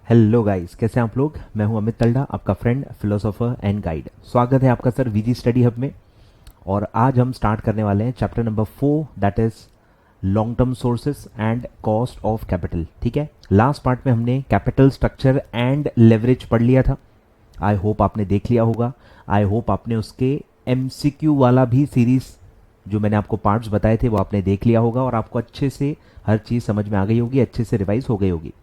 Hello guys, कैसे हैं आप लोग। मैं हूं अमित तल्डा, आपका फ्रेंड, फिलोसोफर एंड गाइड। स्वागत है आपका सर वीजी स्टडी हब में। और आज हम स्टार्ट करने वाले हैं chapter number 4, that is long term sources and cost of capital. ठीक है, लास्ट पार्ट में हमने कैपिटल स्ट्रक्चर एंड लेवरेज पढ़ लिया था। आई होप आपने देख लिया होगा। आई होप आपने उसके एमसीक्यू वाला भी सीरीज जो मैंने आपको पार्ट्स बताए थे वो आपने देख लिया होगा और आपको अच्छे से हर चीज़ समझ में आ गई होगी, अच्छे से रिवाइज हो गई होगी।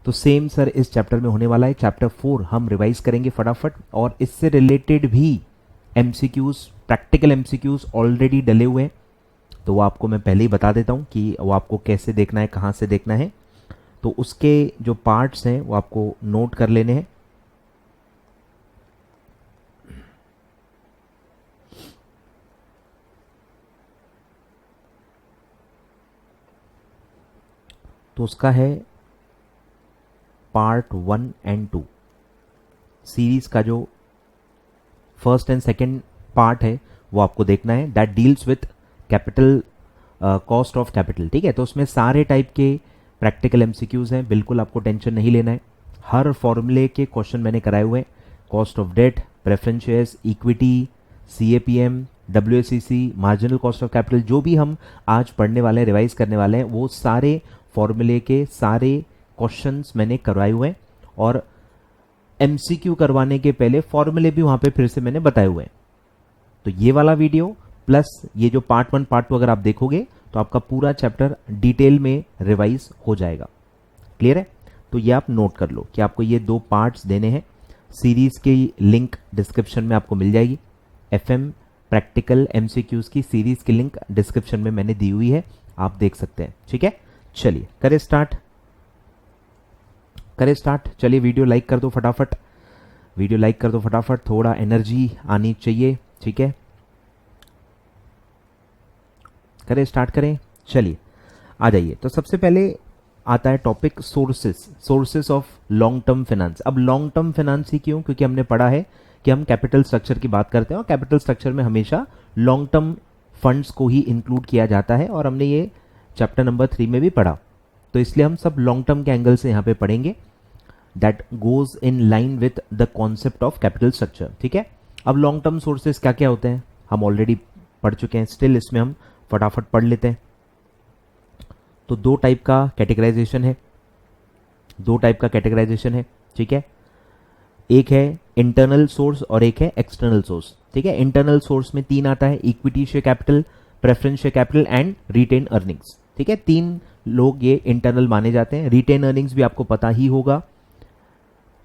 तो सेम सर इस चैप्टर में होने वाला है। चैप्टर 4 हम रिवाइज करेंगे फटाफट, और इससे रिलेटेड भी एमसीक्यूज, प्रैक्टिकल एमसीक्यूज ऑलरेडी डले हुए हैं। तो वो आपको मैं पहले ही बता देता हूँ कि वो आपको कैसे देखना है, कहाँ से देखना है। तो उसके जो पार्ट्स हैं वो आपको नोट कर लेने हैं। तो उसका है पार्ट 1 एंड 2 सीरीज का जो फर्स्ट एंड सेकेंड पार्ट है वो आपको देखना है। That deals with capital, cost of capital. ठीक है, तो उसमें सारे टाइप के प्रैक्टिकल एमसीक्यूज हैं, बिल्कुल आपको टेंशन नहीं लेना है। हर फॉर्मूले के क्वेश्चन मैंने कराए हुए हैं। Cost of debt, preference shares, equity, CAPM, WACC, marginal cost of capital, जो भी हम आज पढ़ने वाले हैं, रिवाइज करने वाले हैं, वो सारे फॉर्मूले के सारे क्वेश्चंस मैंने करवाए हुए हैं। और एमसीक्यू करवाने के पहले फॉर्मूले भी वहां पे फिर से मैंने बताए हुए हैं। तो ये वाला वीडियो प्लस ये जो पार्ट 1 पार्ट 2 अगर आप देखोगे तो आपका पूरा चैप्टर डिटेल में रिवाइज हो जाएगा। क्लियर है? तो ये आप नोट कर लो कि आपको ये 2 पार्ट्स देने हैं। सीरीज की लिंक डिस्क्रिप्शन में आपको मिल जाएगी। एफएम प्रैक्टिकल एमसीक्यूज की सीरीज की लिंक डिस्क्रिप्शन में मैंने दी हुई है, आप देख सकते हैं। ठीक है, चलिए करें स्टार्ट। चलिए वीडियो लाइक कर दो फटाफट, वीडियो लाइक कर दो फटाफट, थोड़ा एनर्जी आनी चाहिए। ठीक है, करें स्टार्ट करें। चलिए आ जाइए। तो सबसे पहले आता है topic sources of long term finance. अब लॉन्ग टर्म फाइनेंस ही क्यों? क्योंकि हमने पढ़ा है कि हम कैपिटल स्ट्रक्चर की बात करते हैं और कैपिटल स्ट्रक्चर में हमेशा लॉन्ग टर्म फंड्स को ही इंक्लूड किया जाता है, और हमने ये चैप्टर नंबर 3 में भी पढ़ा। तो इसलिए हम सब लॉन्ग टर्म के एंगल से यहाँ पे पढ़ेंगे। That goes in line with the concept of capital structure. ठीक है, अब लॉन्ग टर्म सोर्सेस क्या क्या होते हैं हम ऑलरेडी पढ़ चुके हैं, स्टिल इसमें हम फटाफट पढ़ लेते हैं। तो 2 टाइप का कैटेगराइजेशन है। ठीक है, एक है इंटरनल सोर्स और एक है एक्सटर्नल सोर्स। ठीक है, इंटरनल सोर्स में 3 आता है: equity share capital, preference share capital and retain earnings. ठीक है, 3 लोग ये इंटरनल माने जाते हैं। रिटेन अर्निंग्स भी आपको पता ही होगा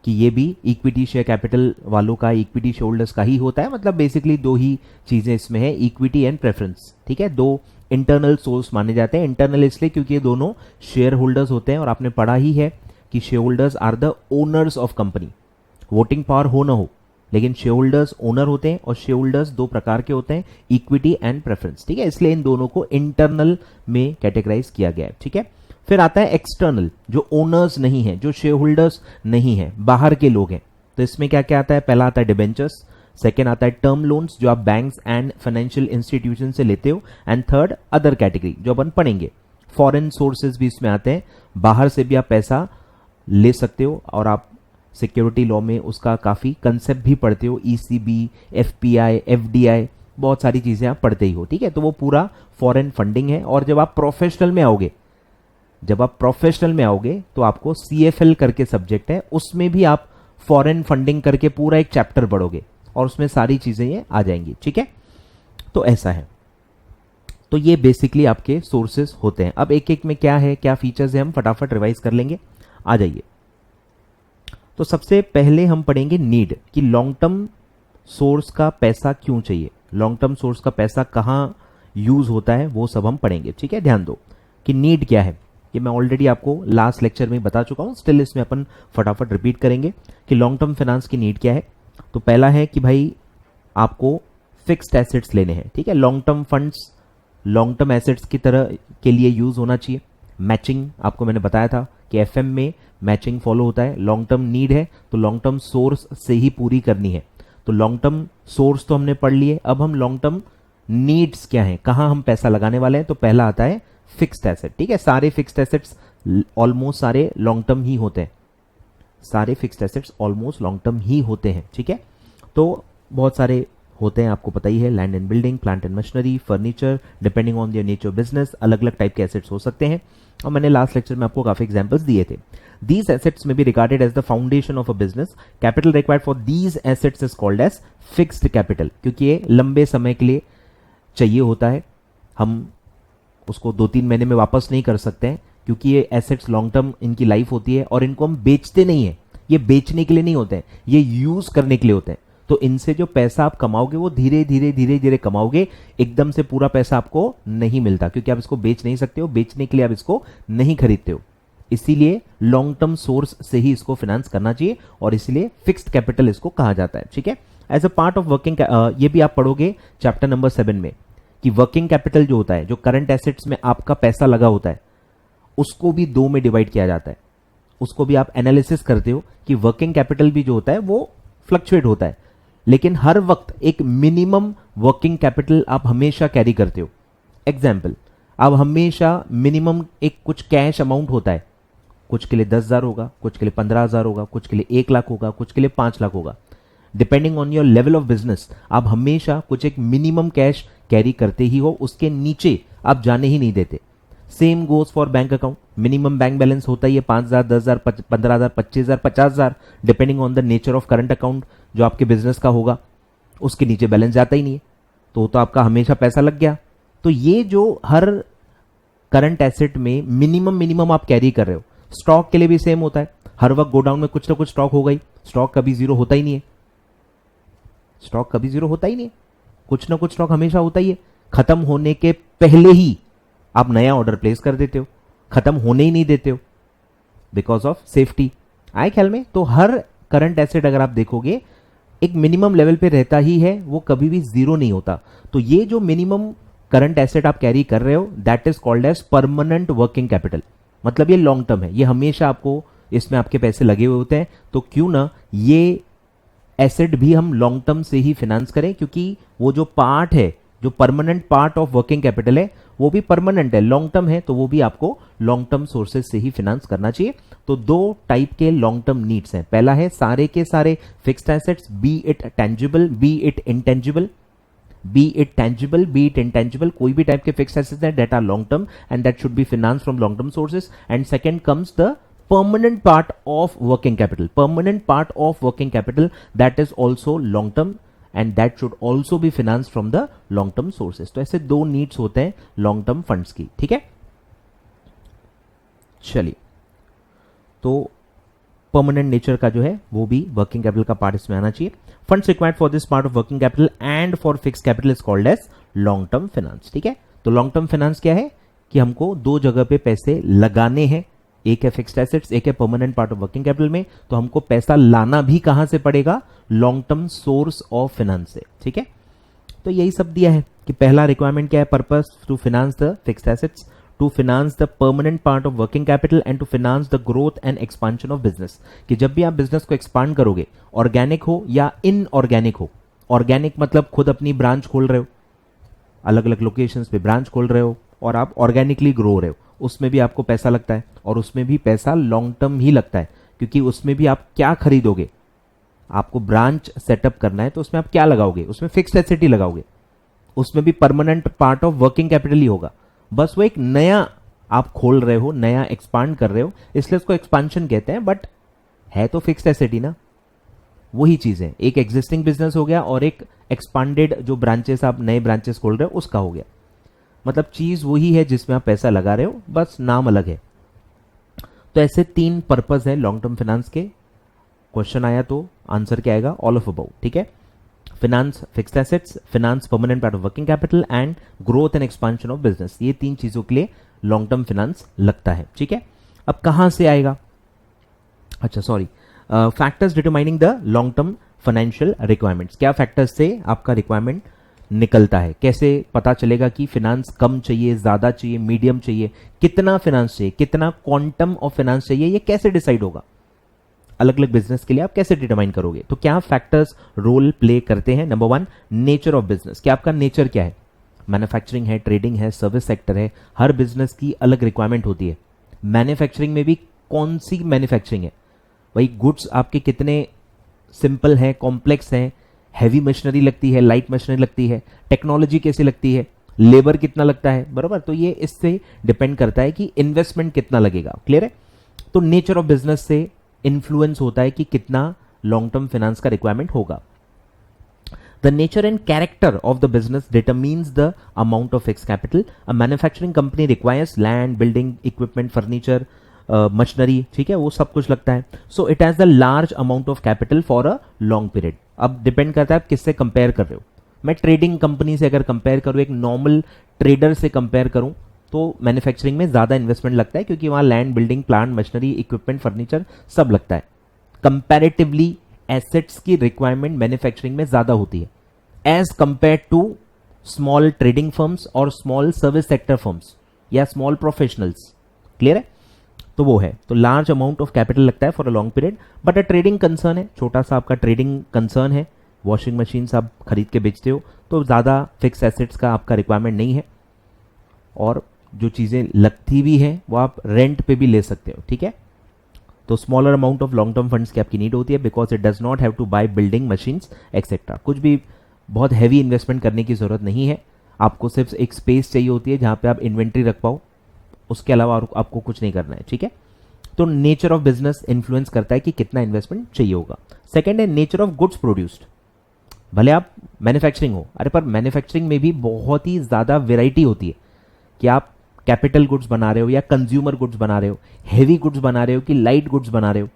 कि ये भी इक्विटी शेयर कैपिटल वालों का, इक्विटी शेयर होल्डर्स का ही होता है। मतलब बेसिकली 2 ही चीजें इसमें है, इक्विटी एंड प्रेफरेंस। ठीक है, 2 इंटरनल सोर्स माने जाते हैं। इंटरनल इसलिए क्योंकि ये दोनों शेयर होल्डर्स होते हैं, और आपने पढ़ा ही है कि share holders are the owners of company. Voting power हो ना हो, लेकिन शेयर होल्डर्स ओनर होते हैं, और शेयर होल्डर्स 2 प्रकार के होते हैं, इक्विटी एंड प्रेफरेंस। ठीक है, इसलिए इन दोनों को इंटरनल में कैटेगराइज किया गया है। ठीक है, फिर आता है एक्सटर्नल, जो ओनर्स नहीं है, जो शेयर होल्डर्स नहीं है, बाहर के लोग हैं। तो इसमें क्या क्या आता है? पहला आता है डिबेंचर्स, सेकेंड आता है टर्म लोन्स जो आप बैंक्स एंड फाइनेंशियल इंस्टीट्यूशन से लेते हो, एंड थर्ड अदर कैटेगरी जो अपन पढ़ेंगे। फॉरेन सोर्सेज भी इसमें आते हैं, बाहर से भी आप पैसा ले सकते हो, और आप सिक्योरिटी लॉ में उसका काफी कंसेप्ट भी पढ़ते हो, ईसीबी, एफपीआई, एफडीआई, बहुत सारी चीजें आप पढ़ते ही हो। ठीक है, तो वो पूरा फॉरेन फंडिंग है। और जब आप प्रोफेशनल में आओगे तो आपको सीएफएल करके सब्जेक्ट है, उसमें भी आप फॉरेन फंडिंग करके पूरा एक चैप्टर पढ़ोगे, और उसमें सारी चीजें ये आ जाएंगी। ठीक है, तो ऐसा है। तो ये बेसिकली आपके सोर्सेस होते हैं। अब एक एक में क्या है, क्या फीचर्स है, हम फटाफट रिवाइज कर लेंगे। आ जाइए। तो सबसे पहले हम पढ़ेंगे नीड, कि लॉन्ग टर्म सोर्स का पैसा क्यों चाहिए, लॉन्ग टर्म सोर्स का पैसा कहां यूज होता है, वो सब हम पढ़ेंगे। ठीक है, ध्यान दो कि नीड क्या है। ये मैं ऑलरेडी आपको लास्ट लेक्चर में बता चुका हूं, स्टिल इसमें अपन फटाफट रिपीट करेंगे कि लॉन्ग टर्म फाइनेंस की नीड क्या है। तो पहला है कि भाई आपको फिक्स्ड एसेट्स लेने हैं। ठीक है, long term funds long term assets की तरह के लिए यूज होना चाहिए। मैचिंग आपको मैंने बताया था कि एफएम में मैचिंग फॉलो होता है। लॉन्ग टर्म नीड है तो लॉन्ग टर्म सोर्स से ही पूरी करनी है। तो लॉन्ग टर्म सोर्स तो हमने पढ़ लिए, अब हम लॉन्ग टर्म नीड्स क्या है, कहां हम पैसा लगाने वाले हैं। तो पहला आता है फिक्स्ड एसेट। ठीक है, सारे फिक्स्ड एसेट्स ऑलमोस्ट सारे लॉन्ग टर्म ही होते हैं। सारे fixed assets almost long term ही होते हैं, ठीक है। तो बहुत सारे होते हैं, आपको पता ही है, land and building, plant and machinery, furniture, depending on their nature business, अलग अलग टाइप के एसेट्स हो सकते हैं। और मैंने लास्ट लेक्चर में आपको काफी एग्जांपल्स दिए थे। These assets may be regarded as the foundation of a business. Capital required for these assets is called as fixed capital, क्योंकि ये लंबे समय के लिए चाहिए होता है, हम उसको 2-3 महीने में वापस नहीं कर सकते हैं, क्योंकि ये एसेट्स लॉन्ग टर्म इनकी लाइफ होती है और इनको हम बेचते नहीं है, ये बेचने के लिए नहीं होते हैं, ये यूज करने के लिए होते हैं। तो इनसे जो पैसा आप कमाओगे वो धीरे धीरे धीरे धीरे कमाओगे, एकदम से पूरा पैसा आपको नहीं मिलता, क्योंकि आप इसको बेच नहीं सकते हो, बेचने के लिए आप इसको नहीं खरीदते हो। इसीलिए लॉन्ग टर्म सोर्स से ही इसको फाइनेंस करना चाहिए और इसीलिए फिक्स्ड कैपिटल इसको कहा जाता है, ठीक है। As a part of working, ये भी आप पढ़ोगे चैप्टर नंबर 7 में, कि वर्किंग कैपिटल जो होता है, जो करंट एसेट्स में आपका पैसा लगा होता है, उसको भी 2 में डिवाइड किया जाता है। उसको भी आप एनालिसिस करते हो कि वर्किंग कैपिटल भी जो होता है वो फ्लक्चुएट होता है, लेकिन हर वक्त एक मिनिमम वर्किंग कैपिटल आप हमेशा कैरी करते हो। एग्जाम्पल, आप हमेशा मिनिमम एक कुछ कैश अमाउंट होता है, कुछ के लिए 10,000 होगा, कुछ के लिए 15,000 होगा, कुछ के लिए 1 लाख होगा, कुछ के लिए 5 लाख होगा। Depending on your level of business आप हमेशा कुछ एक मिनिमम कैश कैरी करते ही हो, उसके नीचे आप जाने ही नहीं देते। Same goes for bank account, minimum bank balance होता ही है 5,000, 10,000, 15,000, 25,000, 50,000, depending on the nature of current account जो आपके बिजनेस का होगा, उसके नीचे बैलेंस जाता ही नहीं है, तो आपका हमेशा पैसा लग गया। तो ये जो हर करंट एसेट में मिनिमम आप कैरी कर रहे हो, स्टॉक के लिए भी सेम होता है, हर वक्त गोडाउन में कुछ ना कुछ स्टॉक होगा ही, स्टॉक कभी जीरो होता ही नहीं है, स्टॉक कभी जीरो होता ही नहीं है, कुछ ना कुछ स्टॉक हमेशा होता ही है। खत्म होने के पहले ही आप नया ऑर्डर प्लेस कर देते हो, खत्म होने ही नहीं देते हो, बिकॉज ऑफ सेफ्टी। आए ख्याल में? तो हर करंट एसेट अगर आप देखोगे एक मिनिमम लेवल पे रहता ही है, वो कभी भी जीरो नहीं होता। तो ये जो मिनिमम करंट एसेट आप कैरी कर रहे हो, that is called as permanent working capital, मतलब ये लॉन्ग टर्म है, ये हमेशा आपको इसमें आपके पैसे लगे हुए होते हैं। तो क्यों ना ये एसेट भी हम लॉन्ग टर्म से ही फाइनेंस करें, क्योंकि वो जो पार्ट है, जो permanent part of working capital है, वो भी परमानेंट है, लॉन्ग टर्म है, तो वो भी आपको लॉन्ग टर्म सोर्सेज से ही फाइनेंस करना चाहिए। तो 2 टाइप के लॉन्ग टर्म नीड्स हैं। पहला है सारे के सारे fixed assets, be it tangible, be it intangible, be it tangible, be it intangible, कोई भी टाइप के फिक्स्ड एसेट्स हैं that are long term and that should be finance from long term sources. And second comes the permanent part of working capital, permanent part of working capital that is also long term and that should also be financed from the long term sources। तो ऐसे 2 needs होते हैं long term funds की, ठीक है। चलिए, तो permanent nature का जो है वो भी working capital का part इसमें आना चाहिए। funds required for this part of working capital and for fixed capital is called as long term finance, ठीक है। तो long term finance क्या है कि हमको 2 जगह पे पैसे लगाने हैं, एक है फिक्स्ड एसेट्स, एक है permanent part of working capital में। तो हमको पैसा लाना भी कहां से पड़ेगा? Long term source of finance से, ठीक है। तो यही सब दिया है कि पहला रिक्वायरमेंट क्या है, purpose to finance the fixed assets, to finance the permanent part of working capital and to finance the growth and expansion of business. कि जब भी आप बिजनेस को एक्सपांड करोगे, ऑर्गेनिक हो या इनऑर्गेनिक हो, ऑर्गेनिक मतलब खुद अपनी ब्रांच खोल रहे हो, अलग अलग लोकेशंस पे ब्रांच खोल रहे हो और आप ऑर्गेनिकली ग्रो हो रहे हो, उसमें भी आपको पैसा लगता है और उसमें भी पैसा लॉन्ग टर्म ही लगता है, क्योंकि उसमें भी आप क्या खरीदोगे, आपको ब्रांच सेटअप करना है तो उसमें आप क्या लगाओगे, उसमें फिक्स्ड एसेट ही लगाओगे, उसमें भी permanent part of working capital ही होगा। बस वो एक नया आप खोल रहे हो, नया एक्सपांड कर रहे हो, इसलिए उसको एक्सपांशन कहते हैं, बट है तो फिक्स्ड एसेट ही ना। वही चीज है, एक एग्जिस्टिंग बिजनेस हो गया और एक एक्सपांडेड जो ब्रांचेस आप नए ब्रांचेस खोल रहे हो उसका हो गया, मतलब चीज वही है जिसमें आप पैसा लगा रहे हो, बस नाम अलग है। तो ऐसे 3 पर्पस है लॉन्ग टर्म फाइनेंस के। क्वेश्चन आया तो आंसर क्या आएगा? ऑल ऑफ अबव, ठीक है। Finance fixed assets, finance permanent part of working capital and growth and expansion of business, ये 3 चीजों के लिए लॉन्ग टर्म फाइनेंस लगता है, ठीक है। अब कहां से आएगा? अच्छा sorry, factors determining the long term financial requirements. क्या फैक्टर्स से आपका रिक्वायरमेंट निकलता है? कैसे पता चलेगा कि फाइनेंस कम चाहिए, ज्यादा चाहिए, मीडियम चाहिए, कितना फाइनेंस चाहिए, कितना क्वांटम ऑफ फाइनेंस चाहिए, ये कैसे डिसाइड होगा? अलग अलग बिजनेस के लिए आप कैसे डिटरमाइन करोगे? तो क्या फैक्टर्स रोल प्ले करते हैं? नंबर 1, नेचर ऑफ बिजनेस, कि आपका नेचर क्या है, मैन्युफैक्चरिंग है, ट्रेडिंग है, सर्विस सेक्टर है, हर बिजनेस की अलग रिक्वायरमेंट होती है। मैन्युफैक्चरिंग में भी कौन सी मैन्युफैक्चरिंग है, भाई गुड्स आपके कितने सिंपल हैं, कॉम्प्लेक्स हैं, हैवी मशीनरी लगती है, लाइट मशीनरी लगती है, टेक्नोलॉजी कैसी लगती है, लेबर कितना लगता है, बराबर। तो ये इससे डिपेंड करता है कि इन्वेस्टमेंट कितना लगेगा। क्लियर है? तो नेचर ऑफ बिजनेस से इन्फ्लुएंस होता है कि कितना लॉन्ग टर्म फाइनेंस का रिक्वायरमेंट होगा। The nature and character of the business determines the amount of fixed capital. A manufacturing company requires land, building, equipment, furniture, machinery, ठीक है, वो सब कुछ लगता है। So it has a large amount of capital for a long period. अब depend करता है आप किससे कंपेयर कर रहे हो। मैं ट्रेडिंग कंपनी से अगर कंपेयर करूँ, एक नॉर्मल ट्रेडर से कंपेयर करूँ, तो मैन्युफैक्चरिंग में ज़्यादा इन्वेस्टमेंट लगता है क्योंकि वहाँ land, building, plant, machinery, equipment, furniture सब लगता है। कंपैरेटिवली एसेट्स की रिक्वायरमेंट मैन्युफैक्चरिंग में ज्यादा होती है as compare to small trading firms और स्मॉल सर्विस सेक्टर फर्म्स या स्मॉल प्रोफेशनल्स। क्लियर है? तो वो है, तो लार्ज अमाउंट ऑफ कैपिटल लगता है for a long period. But a trading concern है, छोटा सा आपका ट्रेडिंग कंसर्न है, वॉशिंग मशीन आप खरीद के बेचते हो, तो ज्यादा फिक्स एसेट्स का आपका रिक्वायरमेंट नहीं है, और जो चीजें लगती भी हैं वो आप रेंट पे भी ले सकते हो। ठीक है? तो smaller amount of long term funds की आपकी नीड होती है because it does not have to buy building machines etcetera. कुछ भी बहुत हैवी इन्वेस्टमेंट करने की जरूरत नहीं है, आपको सिर्फ एक स्पेस चाहिए होती है जहां पे आप इन्वेंट्री रख पाओ, उसके अलावा आपको कुछ नहीं करना है। ठीक है? तो नेचर ऑफ बिजनेस इन्फ्लुएंस करता है कि कितना इन्वेस्टमेंट चाहिए होगा। सेकेंड है नेचर ऑफ गुड्स प्रोड्यूस्ड। भले आप मैन्युफैक्चरिंग हो, अरे पर मैन्युफैक्चरिंग में भी बहुत ही ज्यादा वेराइटी होती है कि आप कैपिटल गुड्स बना रहे हो या कंज्यूमर गुड्स बना रहे हो, हैवी गुड्स बना रहे हो कि लाइट गुड्स बना रहे हो।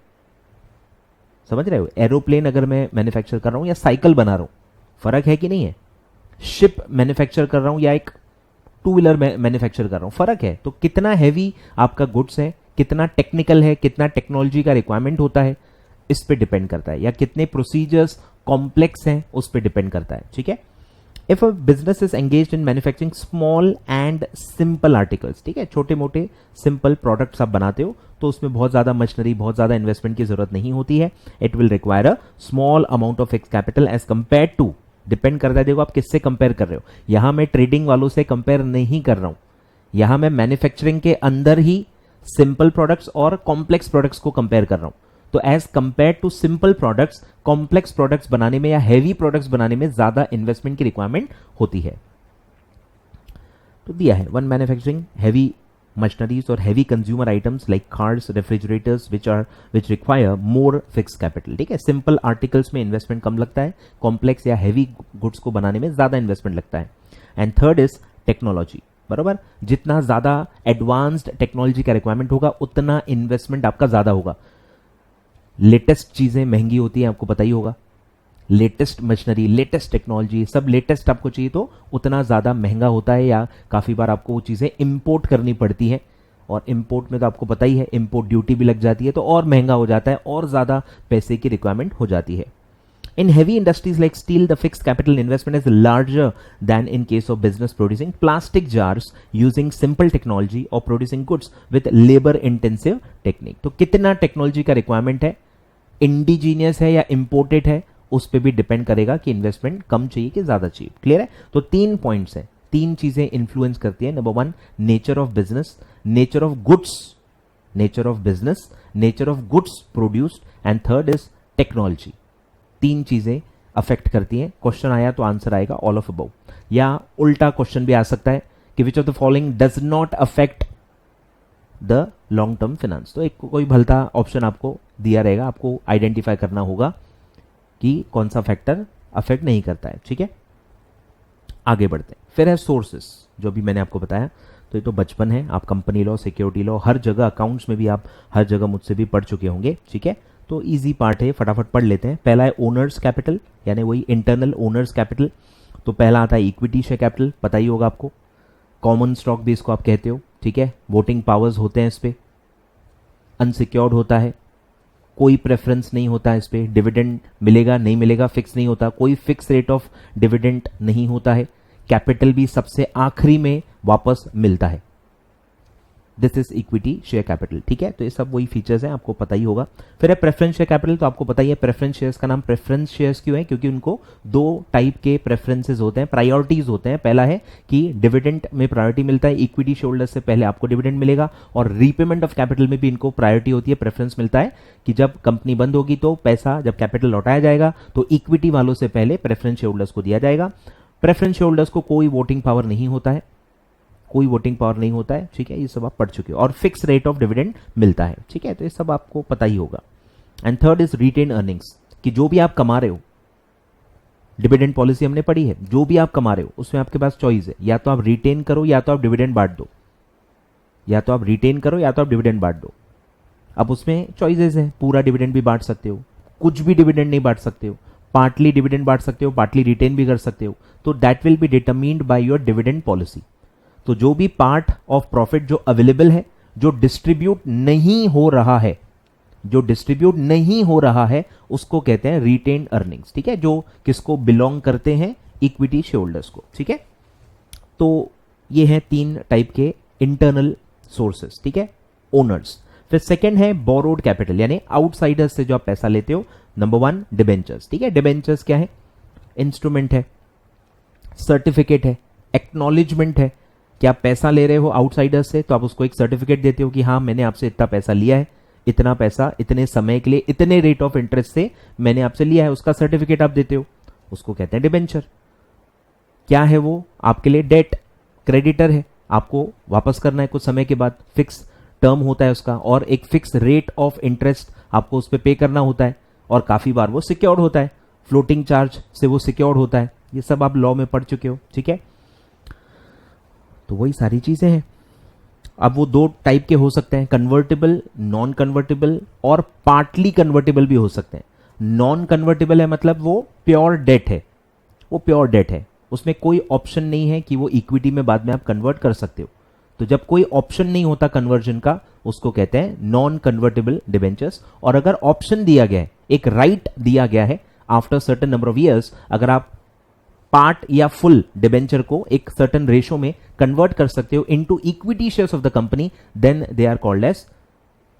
समझ रहे हो? एरोप्लेन अगर मैं मैन्युफैक्चर कर रहा हूं या साइकिल बना रहा हूं, फर्क है कि नहीं है? शिप मैन्युफैक्चर कर रहा हूं या एक टू व्हीलर मैन्युफैक्चर कर रहा हूं, फर्क है। तो कितना हैवी आपका गुड्स है, कितना टेक्निकल है, कितना टेक्नोलॉजी का रिक्वायरमेंट होता है, इस पे डिपेंड करता है, या कितने प्रोसीजर्स कॉम्प्लेक्स हैं उस पे डिपेंड करता है। ठीक है? If a business is engaged in manufacturing small and simple articles, ठीक है, छोटे मोटे सिंपल प्रोडक्ट्स आप बनाते हो, तो उसमें बहुत ज्यादा मशीनरी, बहुत ज्यादा इन्वेस्टमेंट की जरूरत नहीं होती है। It will require a small amount of fixed capital as compare to, depend करता है, देखो आप किससे कंपेयर कर रहे हो। यहां मैं ट्रेडिंग वालों से कंपेयर नहीं कर रहा हूं, यहां मैं मैन्युफैक्चरिंग के अंदर ही सिंपल प्रोडक्ट्स और कॉम्प्लेक्स प्रोडक्ट्स को कंपेयर कर रहा हूं। तो as compare to simple products, complex products बनाने में या हैवी प्रोडक्ट्स बनाने में ज्यादा इन्वेस्टमेंट की रिक्वायरमेंट होती है। तो दिया है वन मैन्युफैक्चरिंग हैवी मशीनरीज और heavy consumer items like cars, refrigerators which require more fixed capital. ठीक है? सिंपल आर्टिकल्स में इन्वेस्टमेंट कम लगता है, कॉम्प्लेक्स या हैवी गुड्स को बनाने में ज्यादा इन्वेस्टमेंट लगता है। And third is technology. बराबर, जितना ज्यादा एडवांस्ड टेक्नोलॉजी का रिक्वायरमेंट होगा उतना इन्वेस्टमेंट आपका ज्यादा होगा। लेटेस्ट चीजें महंगी होती है, आपको पता ही होगा, लेटेस्ट मशीनरी, लेटेस्ट टेक्नोलॉजी, सब लेटेस्ट आपको चाहिए तो उतना ज्यादा महंगा होता है, या काफी बार आपको वो चीजें इंपोर्ट करनी पड़ती है, और इंपोर्ट में तो आपको पता ही है इंपोर्ट ड्यूटी भी लग जाती है, तो और महंगा हो जाता है और ज्यादा पैसे की रिक्वायरमेंट हो जाती है। In heavy industries like steel, the fixed capital investment is larger than in case of business producing plastic jars using simple technology or producing goods with labor intensive technique. तो कितना टेक्नोलॉजी का requirement है, indigenous है या imported है, उस पर भी डिपेंड करेगा कि इन्वेस्टमेंट कम चाहिए कि ज्यादा चाहिए। क्लियर है? तो 3 पॉइंट्स हैं, 3 चीजें इन्फ्लुएंस करती है। Number 1 nature of business, nature of goods, nature of business, nature of goods produced, and third is technology. 3 चीजें अफेक्ट करती हैं। क्वेश्चन आया तो आंसर आएगा ऑल ऑफ अबव, या उल्टा क्वेश्चन भी आ सकता है कि which of the following does not affect the long term finance. तो एक कोई भलता ऑप्शन आपको दिया रहेगा, आपको आइडेंटिफाई करना होगा कि कौन सा फैक्टर अफेक्ट नहीं करता है। ठीक है? आगे बढ़ते हैं। फिर है सोर्सेस, जो भी मैंने आपको बताया, तो ये तो बचपन है, आप कंपनी लॉ, सिक्योरिटी लॉ, हर जगह अकाउंट्स में भी आप हर जगह मुझसे भी पढ़ चुके होंगे। ठीक है? तो इजी पार्ट है, फटाफट पढ़ लेते हैं। पहला है ओनर्स कैपिटल, यानी वही इंटरनल ओनर्स कैपिटल। तो पहला आता है इक्विटी शेयर कैपिटल, पता ही होगा आपको, कॉमन स्टॉक भी इसको आप कहते हो। ठीक है? वोटिंग पावर्स होते हैं इस पे, अनसिक्योर्ड होता है, कोई प्रेफरेंस नहीं होता है इस पे, डिविडेंड मिलेगा नहीं मिलेगा फिक्स नहीं होता, कोई फिक्स रेट ऑफ डिविडेंड नहीं होता है, कैपिटल भी सबसे आखिरी में वापस मिलता है। This is equity share capital. ठीक है, तो ये सब वही फीचर्स हैं, आपको पता ही होगा। फिर है प्रेफरेंस शेयर कैपिटल, तो आपको पता ही है प्रेफरेंस शेयर्स का नाम प्रेफरेंस शेयर्स क्यों है, क्योंकि उनको दो टाइप के प्रेफरेंसेस होते हैं, प्रायोरिटीज होते हैं। पहला है कि डिविडेंड में प्रायोरिटी मिलता है, इक्विटी शेयर होल्डर से पहले आपको डिविडेंड मिलेगा, और रीपेमेंट ऑफ कैपिटल में भी इनको प्रायोरिटी होती है, प्रेफरेंस मिलता है कि जब कंपनी बंद होगी तो पैसा, जब कैपिटल लौटाया जाएगा तो इक्विटी वालों से पहले प्रेफरेंस शेयर होल्डर्स को दिया जाएगा। प्रेफरेंस शेयर होल्डर्स को कोई वोटिंग पावर नहीं होता है, कोई वोटिंग पावर नहीं होता है। ठीक है, ये सब आप पढ़ चुके हो। और फिक्स रेट ऑफ डिविडेंड मिलता है। ठीक है, तो ये सब आपको पता ही होगा। And third is retained earnings, कि जो भी आप कमा रहे हो, डिविडेंड पॉलिसी हमने पढ़ी है, जो भी आप कमा रहे हो उसमें आपके पास चॉइस है, या तो आप रिटेन करो या तो आप डिविडेंड बांट दो, या तो आप रिटेन करो या तो आप डिविडेंड बांट दो। अब उसमें चॉइसेस है, पूरा डिविडेंड भी बांट सकते हो, कुछ भी डिविडेंड नहीं बांट सकते हो, पार्टली डिविडेंड बांट सकते हो, पार्टली रिटेन भी कर सकते हो। तो that will be determined by your dividend policy. तो जो भी पार्ट ऑफ प्रॉफिट जो अवेलेबल है, जो डिस्ट्रीब्यूट नहीं हो रहा है, जो डिस्ट्रीब्यूट नहीं हो रहा है उसको कहते हैं रिटेन्ड अर्निंग्स। ठीक है, जो किसको बिलोंग करते हैं, इक्विटी शेयर होल्डर्स को। ठीक है, तो ये हैं तीन टाइप के इंटरनल सोर्सेस। ठीक है, ओनर्स। फिर सेकंड है बोरोड कैपिटल, यानी आउटसाइडर्स से जो आप पैसा लेते हो। Number one debentures. ठीक है, डिबेंचर्स क्या है, इंस्ट्रूमेंट है, सर्टिफिकेट है, एक्नॉलेजमेंट है कि आप पैसा ले रहे हो आउटसाइडर्स से, तो आप उसको एक सर्टिफिकेट देते हो कि हाँ मैंने आपसे इतना पैसा लिया है, इतना पैसा इतने समय के लिए इतने रेट ऑफ इंटरेस्ट से मैंने आपसे लिया है, उसका सर्टिफिकेट आप देते हो, उसको कहते हैं डिबेंचर। क्या है वो, आपके लिए डेट, क्रेडिटर है, आपको वापस करना है कुछ समय के बाद, फिक्स टर्म होता है उसका, और एक फिक्स रेट ऑफ इंटरेस्ट आपको उस पर पे करना होता है, और काफी बार वो सिक्योर्ड होता है, फ्लोटिंग चार्ज से वो सिक्योर्ड होता है। ये सब आप लॉ में पढ़ चुके हो। ठीक है, तो वही सारी चीजें हैं। अब वो दो टाइप के हो सकते हैं, कन्वर्टेबल, नॉन कन्वर्टेबल, और पार्टली कन्वर्टेबल भी हो सकते हैं। नॉन कन्वर्टेबल है मतलब वो प्योर डेट है, वो प्योर डेट है, उसमें कोई ऑप्शन नहीं है कि वो इक्विटी में बाद में आप कन्वर्ट कर सकते हो। तो जब कोई ऑप्शन नहीं होता कन्वर्जन का, उसको कहते हैं नॉन कन्वर्टेबल डिबेंचर्स। और अगर ऑप्शन दिया गया है, एक राइट दिया गया है, after certain number of years अगर आप पार्ट या फुल डिबेंचर को एक सर्टेन रेशो में कन्वर्ट कर सकते हो into equity shares of the company, then they are called as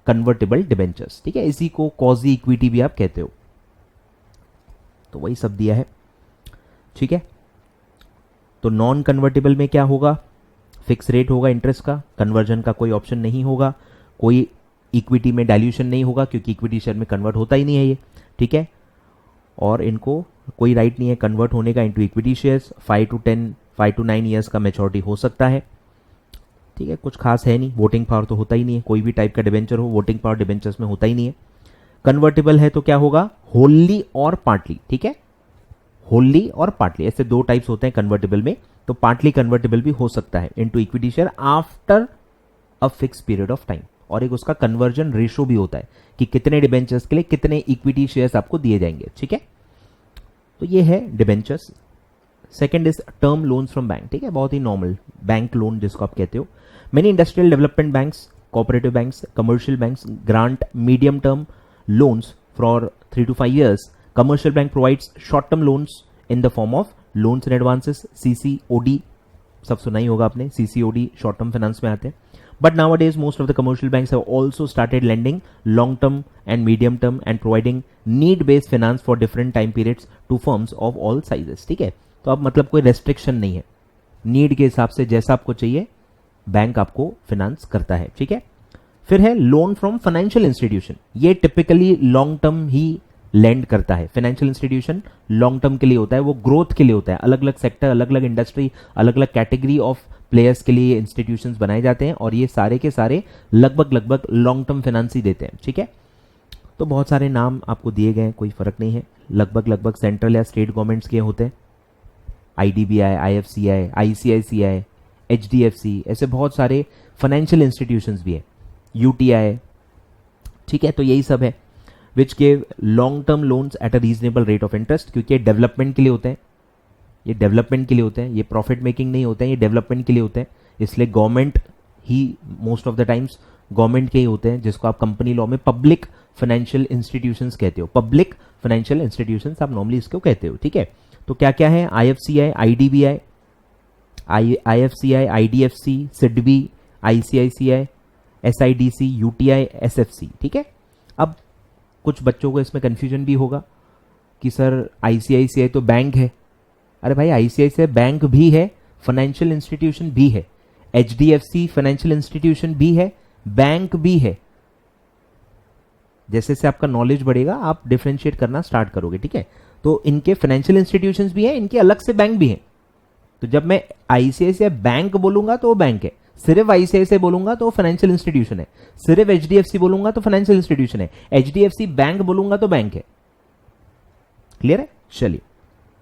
convertible debentures. ठीक है, इसी को कॉजी इक्विटी भी आप कहते हो। तो वही सब दिया है। ठीक है, तो नॉन कन्वर्टेबल में क्या होगा, फिक्स रेट होगा इंटरेस्ट का, कन्वर्जन का कोई ऑप्शन नहीं होगा, कोई इक्विटी में डाइल्यूशन नहीं होगा क्योंकि इक्विटी शेयर में कन्वर्ट होता ही नहीं है ये। ठीक है, और इनको कोई राइट नहीं है कन्वर्ट होने का into equity shares. 5 to 9 years का मैच्योरिटी हो सकता है। ठीक है, कुछ खास है नहीं, वोटिंग पावर तो होता ही नहीं है, कोई भी टाइप का डिबेंचर हो वोटिंग पावर डिबेंचर्स में होता ही नहीं है। कन्वर्टेबल है तो क्या होगा, होली और पार्टली। ठीक है, होली और पार्टली, ऐसे दो टाइप्स होते हैं कन्वर्टेबल में। तो पार्टली कन्वर्टेबल भी हो सकता है into equity share after a fix period of time, और एक उसका कन्वर्जन रेशो भी होता है कि कितने डिबेंचर्स के लिए कितने इक्विटी शेयर्स आपको दिए जाएंगे। ठीक है, तो ये है debentures. Second is term loans from bank. ठीक है, बहुत ही नॉर्मल बैंक लोन जिसको आप कहते हो। Many industrial development banks, cooperative banks, commercial banks grant medium term loans for 3 to 5 years. Commercial bank provides short term loans in the form of loans and advances, CCOD, सब सुना ही होगा आपने, CCOD short term finance में आते हैं। But nowadays most of the commercial banks have also started lending long term and medium term and providing need based finance for different time periods to firms of all sizes. ठीक है, तो अब मतलब कोई restriction नहीं है, need के हिसाब से जैसा आपको चाहिए बैंक आपको फाइनेंस करता है। ठीक है, फिर है लोन फ्रॉम फाइनेंशियल इंस्टीट्यूशन। ये टिपिकली लॉन्ग टर्म ही लैंड करता है। फाइनेंशियल इंस्टीट्यूशन लॉन्ग टर्म के लिए होता है, वो ग्रोथ के लिए होता है। अलग अलग सेक्टर, अलग अलग इंडस्ट्री, अलग अलग कैटेगरी ऑफ प्लेयर्स के लिए इंस्टीट्यूशंस बनाए जाते हैं, और ये सारे के सारे लगभग लॉन्ग टर्म फाइनेंस ही देते हैं। ठीक है, तो बहुत सारे नाम आपको दिए गए हैं, कोई फर्क नहीं है, लगभग सेंट्रल या स्टेट गवर्नमेंट्स के होते हैं। IDBI, IFCI, ICICI, HDFC, ऐसे बहुत सारे फाइनेंशियल इंस्टीट्यूशंस भी है, UTI। ठीक है, तो यही सब है which give long term loans at a reasonable rate of interest, क्योंकि ये डेवलपमेंट के लिए होते हैं, ये डेवलपमेंट के लिए होते हैं, ये प्रॉफिट मेकिंग नहीं होते हैं, ये डेवलपमेंट के लिए होते हैं। इसलिए government he most of the times government के ही होते हैं, जिसको आप कंपनी लॉ में पब्लिक फाइनेंशियल इंस्टीट्यूशंस कहते हो। पब्लिक फाइनेंशियल इंस्टीट्यूशंस आप नॉर्मली इसको कहते हो। ठीक है, तो क्या क्या है, IFCI, IDBI, IFCI, IDFC, SIDBI, ICICI, SIDC, UTI, SFC, ठीक है। अब कुछ बच्चों को इसमें कंफ्यूजन भी होगा कि सर ICICI तो बैंक है। अरे भाई ICICI बैंक भी है, फाइनेंशियल इंस्टीट्यूशन भी है, HDFC फाइनेंशियल इंस्टीट्यूशन भी है, बैंक भी है। जैसे जैसे आपका नॉलेज बढ़ेगा आप डिफरेंशिएट करना स्टार्ट करोगे, ठीक है। तो इनके फाइनेंशियल इंस्टीट्यूशंस भी हैं, इनके अलग से बैंक भी हैं। तो जब मैं ICICI बैंक बोलूंगा तो वो बैंक है, सिर्फ ICICI बोलूंगा तो फाइनेंशियल इंस्टीट्यूशन है, सिर्फ HDFC बोलूंगा तो फाइनेंशियल इंस्टीट्यूशन है, HDFC बैंक बोलूंगा तो बैंक है। क्लियर है? चलिए,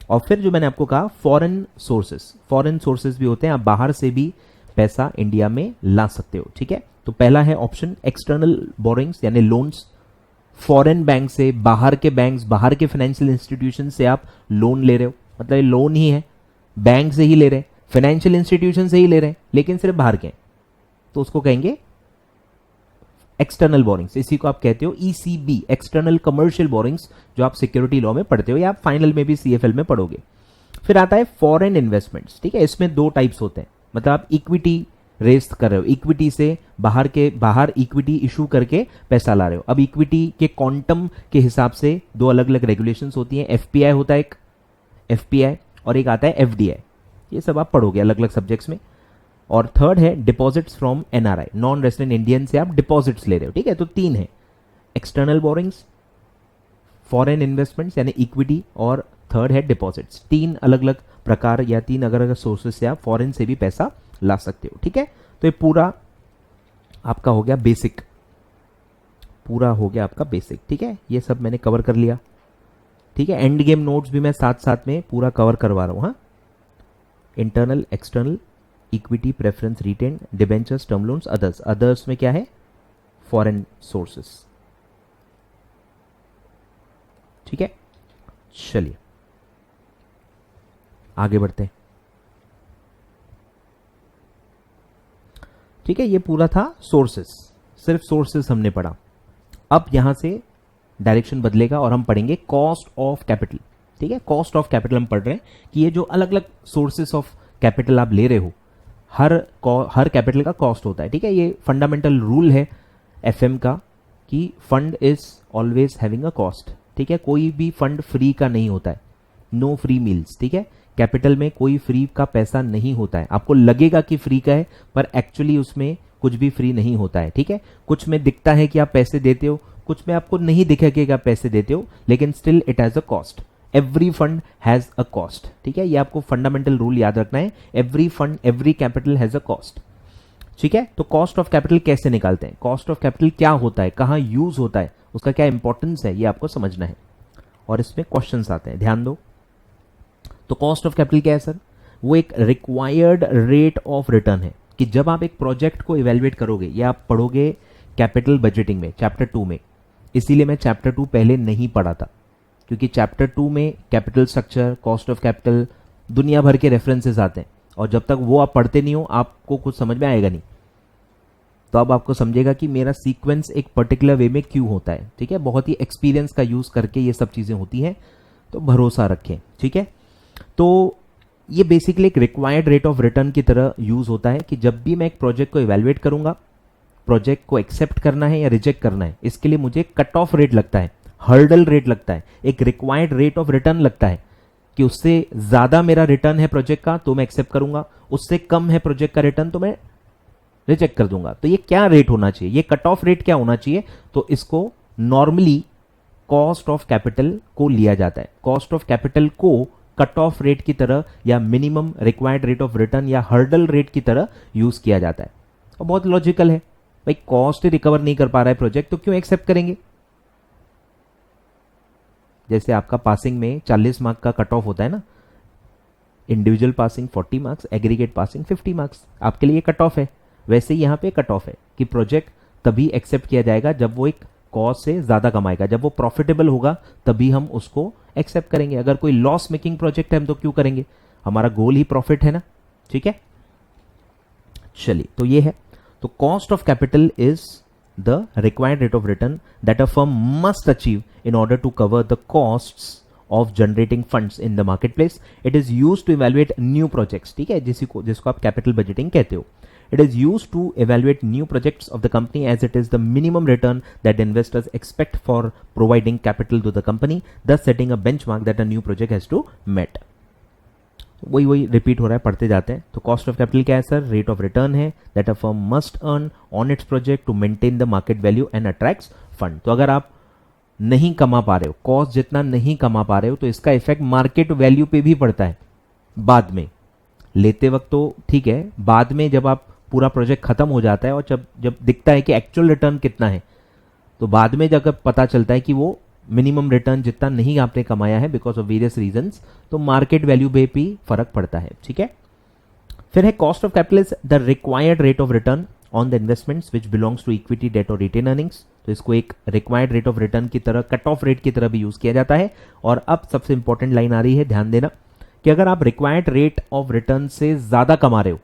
और फिर जो मैंने आपको कहा फॉरेन सोर्सेस भी होते हैं, आप बाहर से भी पैसा इंडिया में ला सकते हो, ठीक है। तो पहला है ऑप्शन एक्सटर्नल बोरिंग्स यानी लोन्स, फॉरेन बैंक से, बाहर के बैंक्स, बाहर के फाइनेंशियल इंस्टीट्यूशन से आप लोन ले रहे हो, मतलब ये लोन ही है, बैंक से ही ले रहे हैं, फाइनेंशियल इंस्टीट्यूशन से ही ले रहे हैं, लेकिन सिर्फ बाहर के हैं, तो उसको कहेंगे एक्सटर्नल बोरिंग्स। इसी को आप कहते हो ECB, एक्सटर्नल कमर्शियल बोरिंग्स, जो आप सिक्योरिटी लॉ में पढ़ते हो या आप फाइनल में भी CFL में पढ़ोगे। फिर आता है फॉरेन इन्वेस्टमेंट्स, ठीक है। इसमें दो टाइप्स होते हैं, मतलब आप इक्विटी रेस कर रहे हो, इक्विटी से बाहर इक्विटी इशू करके पैसा ला रहे हो। अब इक्विटी के क्वांटम के हिसाब से दो अलग अलग रेगुलेशंस होती हैं, FPI होता है एक, FPI, और एक आता है FDI। ये सब आप पढ़ोगे अलग अलग सब्जेक्ट्स में। और थर्ड है deposits from NRI, non resident Indian से आप डिपॉजिट्स ले रहे हो, ठीक है। तो तीन है, एक्सटर्नल बोरिंग्स, फॉरेन इन्वेस्टमेंट्स यानी इक्विटी, और थर्ड है डिपॉजिट्स। तीन अलग अलग प्रकार या तीन अलग अलग सोर्सेज से आप फॉरेन से भी पैसा ला सकते हो, ठीक है। तो ये पूरा आपका हो गया बेसिक, पूरा हो गया आपका बेसिक, ठीक है। ये सब मैंने कवर कर लिया, ठीक है। एंड गेम नोट्स भी मैं साथ साथ में पूरा कवर करवा रहा हूं। हाँ, internal, external, equity, preference, retained, debentures, term loans, others में क्या है, फॉरेन सोर्सेस, ठीक है। चलिए आगे बढ़ते हैं, ठीक है। ये पूरा था सोर्सेस, सिर्फ सोर्सेस हमने पढ़ा। अब यहां से डायरेक्शन बदलेगा और हम पढ़ेंगे कॉस्ट ऑफ कैपिटल, ठीक है। कॉस्ट ऑफ कैपिटल हम पढ़ रहे हैं कि ये जो अलग अलग सोर्सेस ऑफ कैपिटल आप ले रहे हो, हर कैपिटल का कॉस्ट होता है, ठीक है। ये फंडामेंटल रूल है FM का कि fund is always having a cost, ठीक है। कोई भी फंड फ्री का नहीं होता है, नो फ्री मील्स, ठीक है। कैपिटल में कोई फ्री का पैसा नहीं होता है, आपको लगेगा कि फ्री का है पर एक्चुअली उसमें कुछ भी फ्री नहीं होता है, ठीक है। कुछ में दिखता है कि आप पैसे देते हो, कुछ में आपको नहीं दिखेगा कि आप पैसे देते हो, लेकिन still it has a cost. Every fund has a cost, ठीक है। ये आपको फंडामेंटल रूल याद रखना है, every fund, every capital has a cost, ठीक है। तो कॉस्ट ऑफ कैपिटल कैसे निकालते हैं, कॉस्ट ऑफ कैपिटल क्या होता है, कहां यूज होता है, उसका क्या इंपॉर्टेंस है, ये आपको समझना है। और इसमें क्वेश्चंस आते हैं, ध्यान दो। तो कॉस्ट ऑफ कैपिटल क्या है सर, वो एक रिक्वायर्ड रेट ऑफ रिटर्न है कि जब आप एक प्रोजेक्ट को इवेल्युएट करोगे, या आप पढ़ोगे कैपिटल बजटिंग में चैप्टर 2 में, इसीलिए मैं चैप्टर 2 पहले नहीं पढ़ा था, क्योंकि चैप्टर 2 में capital structure, cost of capital, दुनिया भर के रेफरेंसेस आते हैं, और जब तक वो आप पढ़ते नहीं हो आपको कुछ समझ में आएगा नहीं। तो अब आपको समझेगा कि मेरा सीक्वेंस एक पर्टिकुलर वे में क्यों होता है, ठीक है। बहुत ही एक्सपीरियंस का यूज करके ये सब चीजें होती हैं, तो भरोसा रखें, ठीक है। तो ये बेसिकली एक रिक्वायर्ड रेट ऑफ रिटर्न की तरह यूज होता है कि जब भी मैं एक प्रोजेक्ट को इवेल्युएट करूंगा, प्रोजेक्ट को एक्सेप्ट करना है या रिजेक्ट करना है, इसके लिए मुझे कट ऑफ रेट लगता है, हर्डल रेट लगता है, एक रिक्वायर्ड रेट ऑफ रिटर्न लगता है कि उससे ज्यादा मेरा रिटर्न है प्रोजेक्ट का तो मैं एक्सेप्ट करूंगा, उससे कम है प्रोजेक्ट का रिटर्न तो मैं रिजेक्ट कर दूंगा। तो ये क्या रेट होना चाहिए, ये कट ऑफ रेट क्या होना चाहिए, तो इसको नॉर्मली कॉस्ट ऑफ कैपिटल को लिया जाता है। कॉस्ट ऑफ कैपिटल को कट ऑफ रेट की तरह या minimum required rate of return या हर्डल रेट की तरह यूज किया जाता है। और बहुत लॉजिकल है भाई, कॉस्ट रिकवर नहीं कर पा रहा है प्रोजेक्ट तो क्यों एक्सेप्ट करेंगे। जैसे आपका पासिंग में 40 मार्क का कट ऑफ होता है ना, individual passing 40 marks, aggregate passing 50 marks, आपके लिए कट ऑफ है। वैसे ही यहां पे कट ऑफ है कि प्रोजेक्ट तभी एक्सेप्ट किया जाएगा जब वो एक कॉस्ट से ज्यादा कमाएगा, जब वो प्रॉफिटेबल होगा तभी हम उसको एक्सेप्ट करेंगे। अगर कोई लॉस मेकिंग प्रोजेक्ट है हम तो क्यों करेंगे, हमारा गोल ही प्रॉफिट है ना, ठीक है। चलिए, तो ये है, तो cost of capital is the required rate of return that a firm must achieve in order to cover the costs of generating funds in the marketplace. It is used to evaluate new projects, ठीक है, जिसको आप capital budgeting कहते हो। It is used to evaluate new projects of the company as it is the minimum return that investors expect for providing capital to the company, thus setting a benchmark that a new project has to meet. वही repeat हो रहा है, पढ़ते जाते हैं. तो cost of capital क्या है सर? रेट ऑफ रिटर्न है that a firm must earn on its project to maintain the market value and attracts fund. तो अगर आप नहीं कमा पा रहे हो, कॉस्ट जितना नहीं कमा पा रहे हो, तो इसका इफेक्ट मार्केट वैल्यू पे भी पड़ता है. बाद में लेते वक्त तो ठीक है, बाद में जब आप पूरा प्रोजेक्ट खत्म हो जाता है और जब दिखता है कि एक्चुअल रिटर्न कितना है, तो बाद में जब पता चलता है कि वो मिनिमम रिटर्न जितना नहीं आपने कमाया है बिकॉज ऑफ वेरियस रीजंस, तो मार्केट वैल्यू पे भी फर्क पड़ता है. ठीक है. फिर है cost of capital is the required rate of return on the investments which belongs to equity, debt और रिटेन अर्निंग्स. तो इसको एक रिक्वायर्ड रेट ऑफ रिटर्न की तरह, कट ऑफ रेट की तरह भी यूज किया जाता है. और अब सबसे इंपॉर्टेंट लाइन आ रही है, ध्यान देना कि अगर आप रिक्वायर्ड रेट ऑफ रिटर्न से ज्यादा कमा रहे हो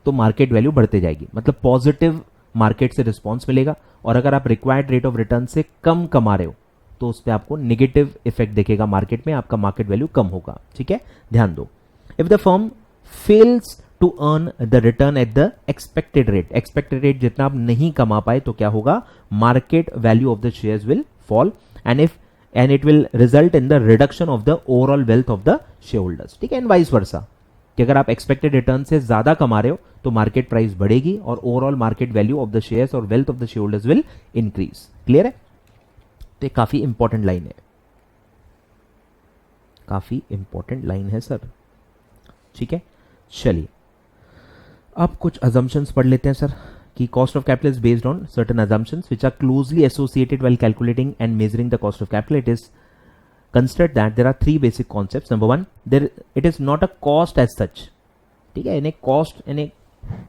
तो मार्केट वैल्यू बढ़ते जाएगी, मतलब पॉजिटिव मार्केट से रिस्पॉन्स मिलेगा. और अगर आप रिक्वायर्ड रेट ऑफ रिटर्न से कम कमा रहे हो तो उस पर आपको नेगेटिव इफेक्ट दिखेगा मार्केट में, आपका मार्केट वैल्यू कम होगा. ठीक है, ध्यान दो. If the firm fails to earn the return at the expected rate जितना आप नहीं कमा पाए तो क्या होगा? Market value of the shares will fall and it will result in the reduction of the overall wealth of the share holders. ठीक है, एंड वाइस वर्सा, कि अगर आप एक्सपेक्टेड रिटर्न से ज्यादा कमा रहे हो तो मार्केट प्राइस बढ़ेगी और overall market value of the shares और wealth of the share holders will increase. Clear है? तो काफी इंपॉर्टेंट लाइन है, काफी इंपॉर्टेंट लाइन है सर. ठीक है, चलिए अब कुछ अजम्पशंस पढ़ लेते हैं सर. कि cost of capital is based on certain assumptions which are closely associated while calculating and measuring the cost of capital. It is consider that there are three basic concepts. Number one, there it is not a cost as such. ठीक है, इन्हें cost, इन्हें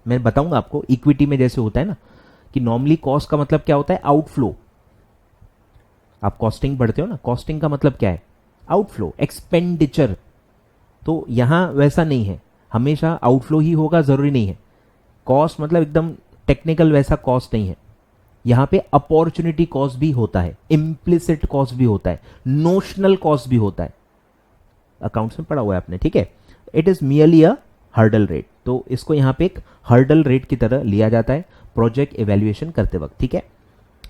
मैं बताऊंगा आपको. Equity में जैसे होता है ना कि नॉर्मली कॉस्ट का मतलब क्या होता है? आउटफ्लो. आप कॉस्टिंग पढ़ते हो ना, कॉस्टिंग का मतलब क्या है? Outflow, expenditure. तो यहां वैसा नहीं है, हमेशा आउटफ्लो ही होगा, जरूरी नहीं है. कॉस्ट मतलब एकदम टेक्निकल वैसा कॉस्ट नहीं है. यहां पे अपॉर्चुनिटी कॉस्ट भी होता है, इम्प्लिसिट कॉस्ट भी होता है, नोशनल कॉस्ट भी होता है. अकाउंट्स में पढ़ा हुआ है आपने. ठीक है, it is merely a hurdle rate. तो इसको यहां पे एक हर्डल रेट की तरह लिया जाता है प्रोजेक्ट इवैल्यूएशन करते वक्त. ठीक है,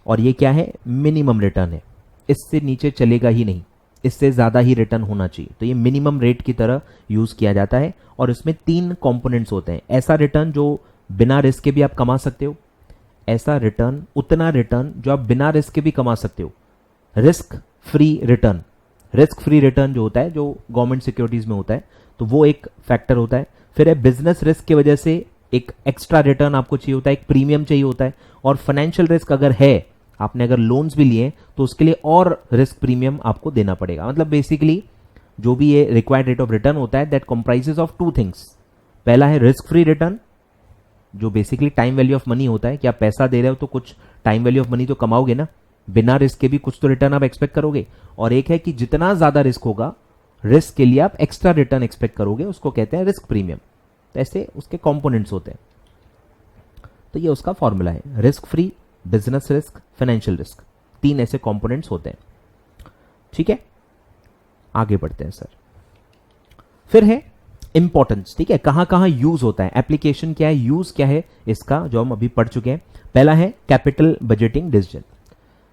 और ये क्या है? मिनिमम रिटर्न है, इससे नीचे चलेगा ही नहीं, इससे ज्यादा ही रिटर्न होना चाहिए. तो ये मिनिमम रेट की तरह यूज किया जाता है. और इसमें तीन कंपोनेंट्स होते हैं. ऐसा रिटर्न जो बिना रिस्क के भी आप कमा सकते हो, ऐसा रिटर्न, उतना रिटर्न जो आप बिना रिस्क के भी कमा सकते हो, risk free return. Risk free return जो होता है, जो गवर्नमेंट सिक्योरिटीज में होता है, तो वो एक फैक्टर होता है. फिर है बिजनेस रिस्क की वजह से एक एक्स्ट्रा रिटर्न आपको चाहिए होता है, एक प्रीमियम चाहिए होता है. और फाइनेंशियल रिस्क अगर है, आपने अगर लोन्स भी लिए तो उसके लिए और रिस्क प्रीमियम आपको देना पड़ेगा. मतलब बेसिकली जो भी ये रिक्वायर्ड रेट ऑफ रिटर्न होता है that comprises of two things. पहला है रिस्क फ्री रिटर्न, जो basically time value of money होता है कि आप पैसा दे रहे हो तो कुछ टाइम वैल्यू ऑफ मनी तो कमाओगे ना, बिना रिस्क के भी कुछ तो रिटर्न आप एक्सपेक्ट करोगे. और एक है कि जितना ज्यादा रिस्क होगा, रिस्क के लिए आप एक्स्ट्रा रिटर्न एक्सपेक्ट करोगे, उसको कहते हैं रिस्क प्रीमियम. तो ऐसे उसके कॉम्पोनेंट्स होते हैं. तो ये उसका फॉर्मूला है, risk free, business risk, financial risk. तीन ऐसे कंपोनेंट्स होते हैं. ठीक है, आगे बढ़ते हैं सर. फिर है इंपॉर्टेंस. ठीक है, कहां कहां यूज होता है, एप्लीकेशन क्या है, यूज क्या है इसका, जो हम अभी पढ़ चुके हैं. पहला है कैपिटल बजटिंग डिसीजन,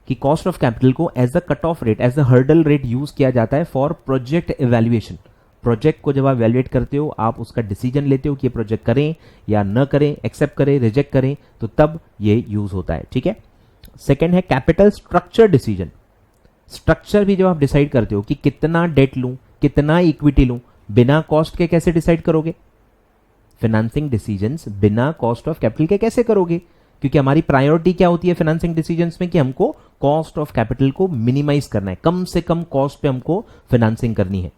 कि कॉस्ट ऑफ कैपिटल को as a cut off rate, as a hurdle rate use किया जाता है फॉर प्रोजेक्ट इवैल्यूएशन. प्रोजेक्ट को जब आप वैल्यूएट करते हो, आप उसका डिसीजन लेते हो कि ये प्रोजेक्ट करें या न करें, एक्सेप्ट करें, रिजेक्ट करें, तो तब ये यूज होता है. ठीक है. सेकंड है कैपिटल स्ट्रक्चर डिसीजन. स्ट्रक्चर भी जब आप डिसाइड करते हो कि कितना डेट लूं, कितना इक्विटी लूं, बिना कॉस्ट के कैसे डिसाइड करोगे? फाइनेंसिंग डिसीजंस बिना कॉस्ट ऑफ कैपिटल के कैसे करोगे? क्योंकि हमारी प्रायोरिटी क्या होती है फाइनेंसिंग डिसीजंस में, कि हमको कॉस्ट ऑफ कैपिटल को मिनिमाइज करना है, कम से कम कॉस्ट पे हमको फाइनेंसिंग करनी है.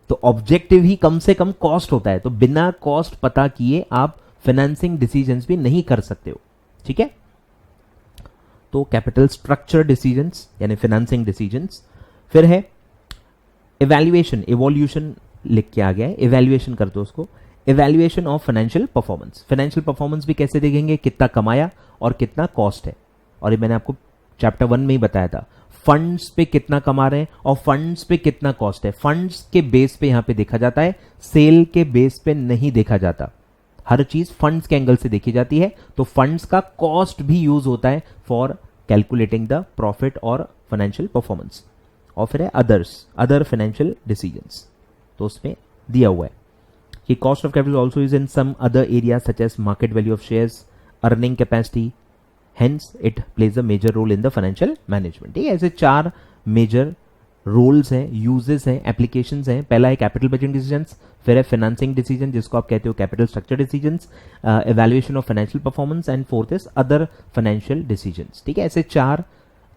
तो ऑब्जेक्टिव ही कम से कम कॉस्ट होता है. तो बिना कॉस्ट पता किए आप फाइनेंसिंग डिसीजंस भी नहीं कर सकते हो. ठीक है. तो कैपिटल स्ट्रक्चर डिसीजंस यानी फाइनेंसिंग डिसीजंस. फिर है इवैल्यूएशन, इवोल्यूशन लिख के आ गया है, इवैल्यूएशन करते हो उसको. Evaluation of financial performance. Financial performance भी कैसे देखेंगे, कितना कमाया और कितना कॉस्ट है. और ये मैंने आपको चैप्टर 1 में ही बताया था, फंड्स पे कितना कमा रहे हैं और फंड्स पे कितना कॉस्ट है. फंड्स के बेस पे यहां पे देखा जाता है, सेल के बेस पे नहीं देखा जाता. हर चीज फंड्स के एंगल से देखी जाती है, तो फंड्स का कॉस्ट भी यूज होता है फॉर कैलकुलेटिंग द प्रॉफिट और फाइनेंशियल परफॉर्मेंस। और फिर है अदर फाइनेंशियल डिसीजंस, तो उसमें दिया हुआ है कि cost of capital also is in some other area such as market value of shares, earning capacity, hence it plays a major role in the financial management. ठीक है, ऐसे 4 मेजर रोल्स हैं, यूजेस हैं, एप्लीकेशंस हैं। पहला है capital budgeting decisions, फिर है फाइनेंसिंग डिसीजन जिसको आप कहते हो capital structure decisions, evaluation of financial performance, and fourth is other financial decisions. ठीक है, ऐसे 4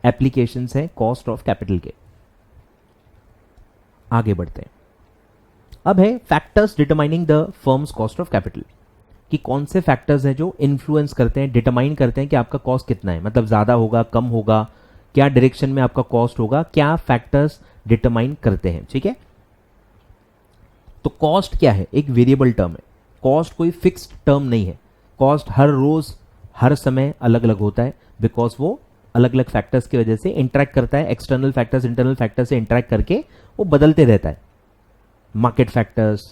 एप्लीकेशंस हैं कॉस्ट ऑफ कैपिटल के। आगे बढ़ते हैं। अब है factors determining the firms cost of capital, कि कौन से फैक्टर्स हैं जो इन्फ्लुएंस करते हैं, डिटरमाइन करते हैं कि आपका कॉस्ट कितना है, मतलब ज्यादा होगा, कम होगा, क्या डायरेक्शन में आपका कॉस्ट होगा, क्या फैक्टर्स डिटरमाइन करते हैं। ठीक है, तो कॉस्ट क्या है, एक वेरिएबल टर्म है। कॉस्ट कोई फिक्स्ड टर्म नहीं है। कॉस्ट हर रोज हर समय अलग अलग होता है, बिकॉज वो अलग अलग फैक्टर्स की वजह से इंटरेक्ट करता है, एक्सटर्नल फैक्टर्स इंटरनल फैक्टर्स से इंटरेक्ट करके वो बदलते रहता है। Market factors,